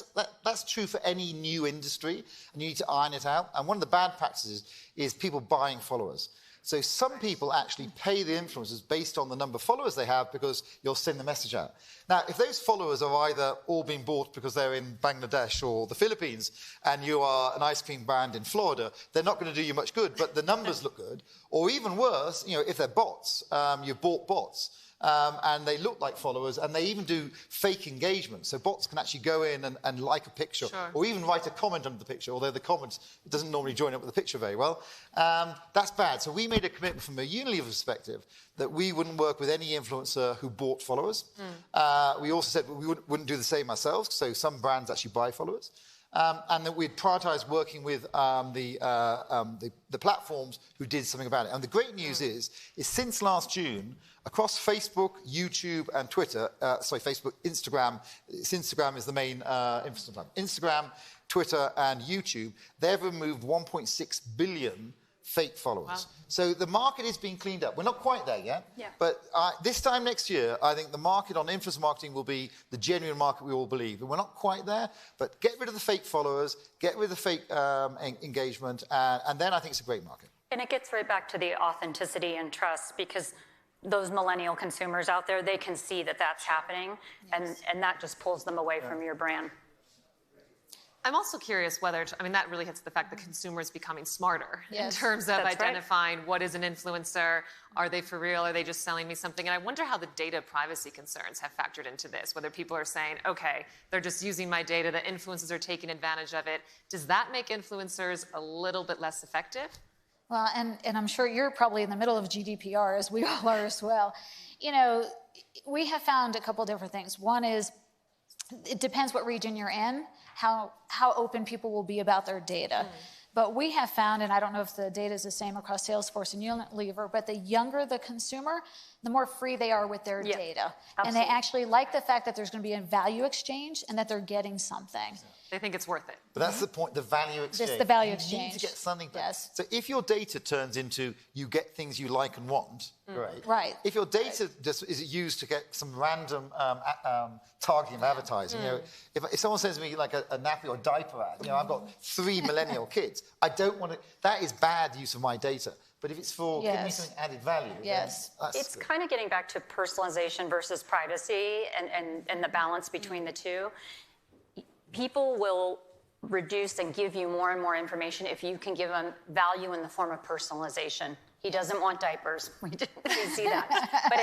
that's true for any new industry, and you need to iron it out. And one of the bad practices is people buying followers. So some people actually pay the influencers based on the number of followers they have because you'll send the message out. Now, if those followers are either all being bought because they're in Bangladesh or the Philippines and you are an ice cream brand in Florida, they're not going to do you much good, but the numbers look good. Or even worse, if they're bots, you've bought bots. And they look like followers, and they even do fake engagement. So bots can actually go in and like a picture, or even write a comment under the picture, although the comment doesn't normally join up with the picture very well. That's bad. So we made a commitment from a Unilever perspective that we wouldn't work with any influencer who bought followers. We also said we wouldn't do the same ourselves, so some brands actually buy followers. And that we'd prioritise working with the platforms who did something about it. And the great news is since last June, across Facebook, YouTube, and Twitter, Instagram is the main influencer. Instagram, Twitter, and YouTube, they've removed 1.6 billion fake followers. Wow. So the market is being cleaned up. We're not quite there yet, but this time next year, I think the market on influencer marketing will be the genuine market we all believe. And we're not quite there, but get rid of the fake followers, get rid of the fake engagement, and then I think it's a great market. And it gets right back to the authenticity and trust, because those millennial consumers out there, they can see that that's happening, and that just pulls them away from your brand. I'm also curious whether, I mean, that really hits the fact that consumers becoming smarter in terms of That's identifying what is an influencer, are they for real, are they just selling me something? And I wonder how the data privacy concerns have factored into this, whether people are saying, okay, they're just using my data, the influencers are taking advantage of it. Does that make influencers a little bit less effective? Well, and I'm sure you're probably in the middle of GDPR, as we all are as well. You know, we have found a couple different things. One is, it depends what region you're in, how open people will be about their data. But we have found, and I don't know if the data is the same across Salesforce and Unilever, but the younger the consumer, the more free they are with their data. Absolutely. And they actually like the fact that there's going to be a value exchange and that they're getting something. They think it's worth it. But that's the point, the value exchange. It's the value You exchange. need to get something back. Yes. So if your data turns into you get things you like and want, right? Right. If your data just is used to get some random targeting of advertising, you know, if someone sends me like a nappy or diaper ad, you know, I've got 3 millennial kids, I don't want to, that is bad use of my data. But if it's for giving me something added value, then that's It's good. kind of getting back to personalization versus privacy and the balance between the two. People will reduce and give you more and more information if you can give them value in the form of personalization. He doesn't want diapers. We see that. But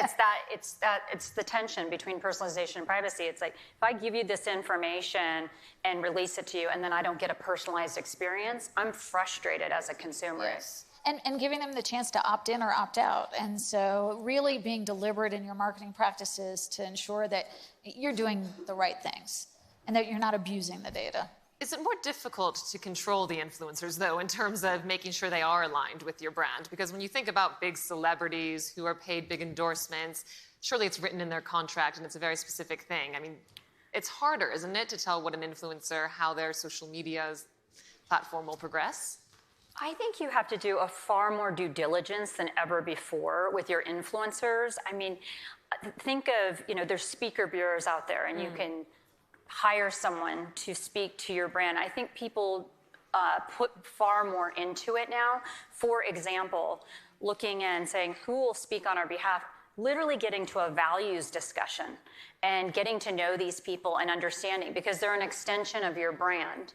it's the tension between personalization and privacy. It's like, if I give you this information and release it to you and then I don't get a personalized experience, I'm frustrated as a consumer. Yes. And giving them the chance to opt in or opt out. And so really being deliberate in your marketing practices to ensure that you're doing the right things and that you're not abusing the data. Is it more difficult to control the influencers, though, in terms of making sure they are aligned with your brand? Because when you think about big celebrities who are paid big endorsements, surely it's written in their contract and it's a very specific thing. I mean, it's harder, isn't it, to tell what an influencer, how their social media platform will progress? I think you have to do a far more due diligence than ever before with your influencers. I mean, think of, you know, there's speaker bureaus out there and you can hire someone to speak to your brand. I think people put far more into it now. For example, looking and saying, who will speak on our behalf? Literally getting to a values discussion and getting to know these people and understanding, because they're an extension of your brand.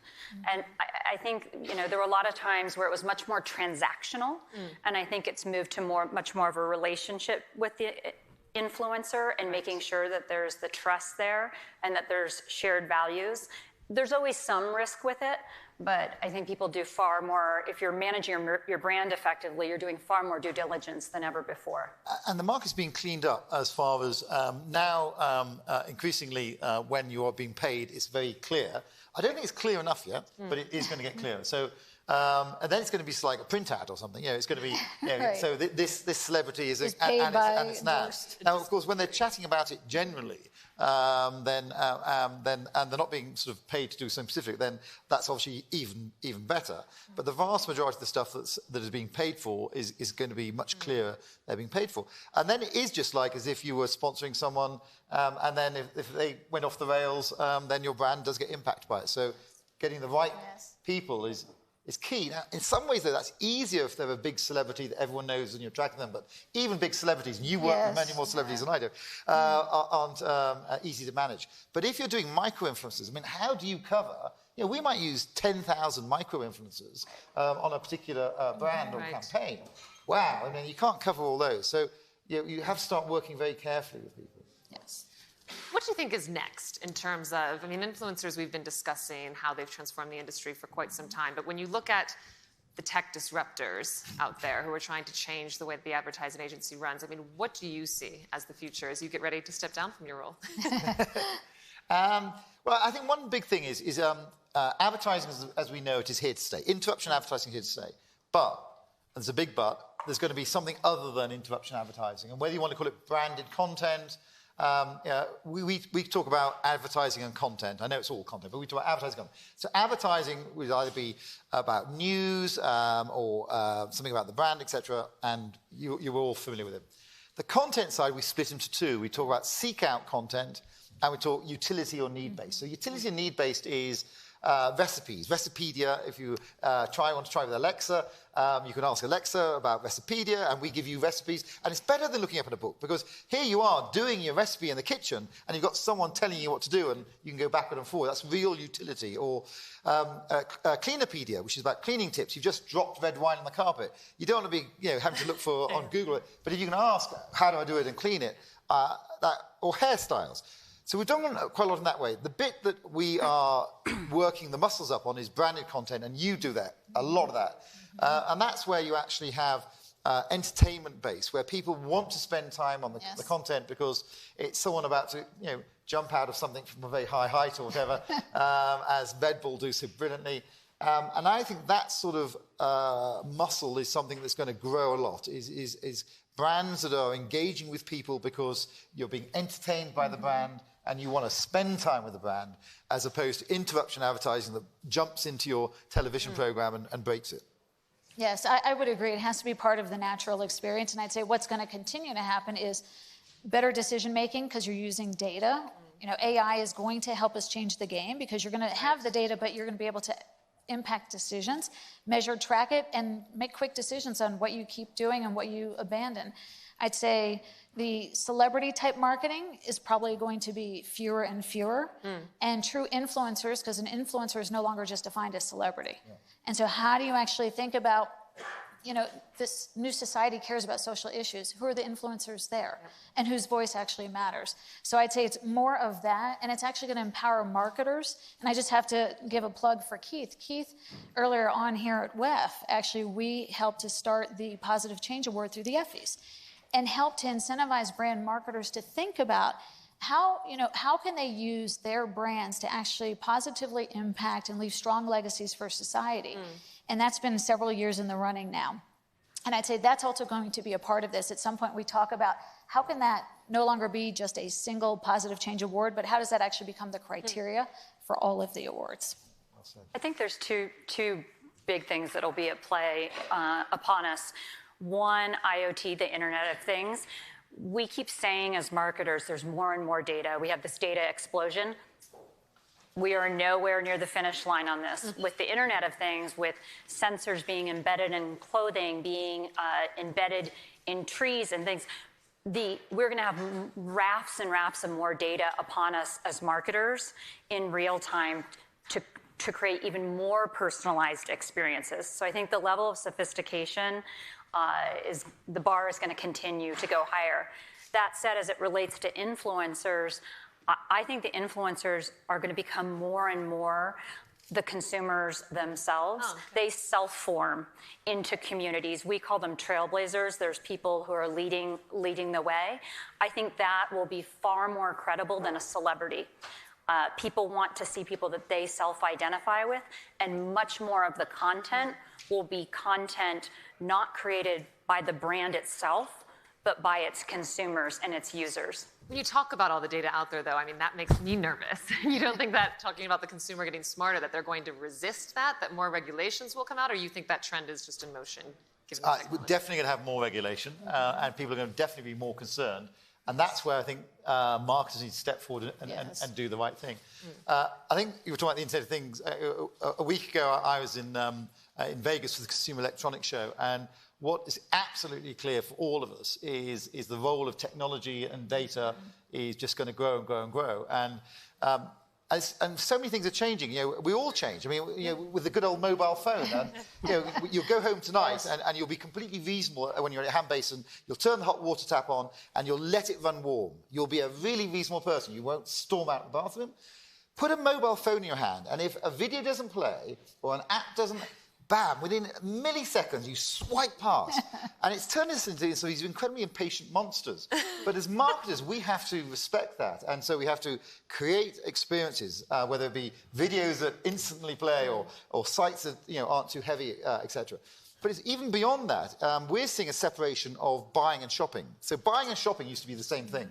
And I think, you know, there were a lot of times where it was much more transactional, and I think it's moved to much more of a relationship with the influencer and making sure that there's the trust there and that there's shared values. There's always some risk with it, but I think people do far more. If you're managing your brand effectively, you're doing far more due diligence than ever before. And the market's being cleaned up as far as now, increasingly, when you are being paid, it's very clear. I don't think it's clear enough yet, but it is going to get clearer. So, and then it's going to be like a print ad or something. You know, it's going to be. You know, Right. So this celebrity is paid and it's now. endorsed. Now, of course, when they're chatting about it generally, then and they're not being sort of paid to do something specific, then that's obviously even better. But the vast majority of the stuff that is being paid for is going to be much clearer they're being paid for. And then it is just like as if you were sponsoring someone, and then if they went off the rails, then your brand does get impacted by it. So getting the right people is key. Now, in some ways, though, that's easier if they're a big celebrity that everyone knows and you're tracking them. But even big celebrities, and you work with many more celebrities than I do, aren't easy to manage. But if you're doing micro-influencers, I mean, how do you cover... You know, we might use 10,000 micro-influencers on a particular brand or campaign. Wow, I mean, you can't cover all those. So you have to start working very carefully with people. Yes. What do you think is next in terms of, I mean, influencers, we've been discussing how they've transformed the industry for quite some time, but when you look at the tech disruptors out there who are trying to change the way that the advertising agency runs, I mean, what do you see as the future as you get ready to step down from your role? Well, I think one big thing is advertising, as we know it, is here to stay. Interruption advertising is here to stay. But, and there's a big but, there's going to be something other than interruption advertising. And whether you want to call it branded content, we talk about advertising and content. I know it's all content, but we talk about advertising and content. So advertising would either be about news or something about the brand, etc., and you're all familiar with it. The content side we split into two. We talk about seek-out content and we talk utility or need-based. So utility and need-based is recipes. Recipedia, if you want to try with Alexa, you can ask Alexa about Recipedia, and we give you recipes. And it's better than looking up in a book, because here you are doing your recipe in the kitchen, and you've got someone telling you what to do, and you can go backward and forward. That's real utility. Or Cleanerpedia, which is about cleaning tips. You've just dropped red wine on the carpet. You don't want to be having to look for on Google it, but if you can ask, how do I do it and clean it? Or hairstyles. So we've done quite a lot in that way. The bit that we are working the muscles up on is branded content, and you do that, a lot of that. And that's where you actually have entertainment base, where people want to spend time on the content because it's someone about to jump out of something from a very high height or whatever, as Red Bull do so brilliantly. And I think that sort of muscle is something that's going to grow a lot, is brands that are engaging with people because you're being entertained by the brand and you want to spend time with the brand, as opposed to interruption advertising that jumps into your television program and breaks it. Yes, I would agree. It has to be part of the natural experience. And I'd say what's going to continue to happen is better decision-making, because you're using data. AI is going to help us change the game, because you're going to have the data, but you're going to be able to impact decisions, measure, track it, and make quick decisions on what you keep doing and what you abandon. I'd say the celebrity-type marketing is probably going to be fewer and fewer, and true influencers, because an influencer is no longer just defined as celebrity. Yeah. And so how do you actually think about, this new society cares about social issues. Who are the influencers there? Yeah. And whose voice actually matters? So I'd say it's more of that, and it's actually going to empower marketers. And I just have to give a plug for Keith. Keith, earlier on here at WEF, actually we helped to start the Positive Change Award through the Effies, and help to incentivize brand marketers to think about how can they use their brands to actually positively impact and leave strong legacies for society. And that's been several years in the running now. And I'd say that's also going to be a part of this. At some point we talk about how can that no longer be just a single Positive Change Award, but how does that actually become the criteria for all of the awards? I think there's two big things that'll be at play upon us. One, IoT, the Internet of Things. We keep saying as marketers, there's more and more data. We have this data explosion. We are nowhere near the finish line on this. With the Internet of Things, with sensors being embedded in clothing, being embedded in trees and things, we're going to have rafts and rafts of more data upon us as marketers in real time to create even more personalized experiences. So I think the level of sophistication the bar is going to continue to go higher. That said, as it relates to influencers, I think the influencers are going to become more and more the consumers themselves. Oh, okay. They self-form into communities. We call them trailblazers. There's people who are leading the way. I think that will be far more credible than a celebrity. People want to see people that they self-identify with, and much more of the content will be content not created by the brand itself, but by its consumers and its users. When you talk about all the data out there, though, I mean, that makes me nervous. You don't think that talking about the consumer getting smarter, that they're going to resist that more regulations will come out, or you think that trend is just in motion? We're definitely going to have more regulation, and people are going to definitely be more concerned. And that's where I think marketers need to step forward and do the right thing. I think you were talking about the Internet of Things. A week ago, I was in Vegas for the Consumer Electronics Show, and what is absolutely clear for all of us is the role of technology and data is just going to grow and grow and grow. And so many things are changing. We all change. I mean, with the good old mobile phone, you'll go home tonight and you'll be completely reasonable when you're at hand basin. You'll turn the hot water tap on and you'll let it run warm. You'll be a really reasonable person. You won't storm out of the bathroom. Put a mobile phone in your hand, and if a video doesn't play or an app doesn't, bam, within milliseconds, you swipe past. And it's turned us into these incredibly impatient monsters. But as marketers, we have to respect that. And so we have to create experiences, whether it be videos that instantly play or sites that aren't too heavy, etc. But it's even beyond that. We're seeing a separation of buying and shopping. So buying and shopping used to be the same thing.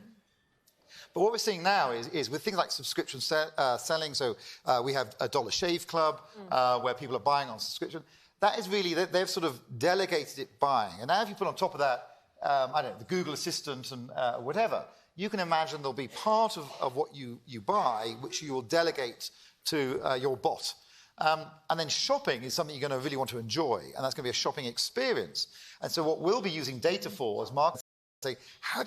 But what we're seeing now is with things like subscription selling, so we have a Dollar Shave Club where people are buying on subscription. That is really, they've sort of delegated it buying. And now if you put on top of that, I don't know, the Google Assistant and whatever, you can imagine there'll be part of what you buy which you will delegate to your bot. And then shopping is something you're going to really want to enjoy, and that's going to be a shopping experience. And so what we'll be using data for, as Mark said, how do you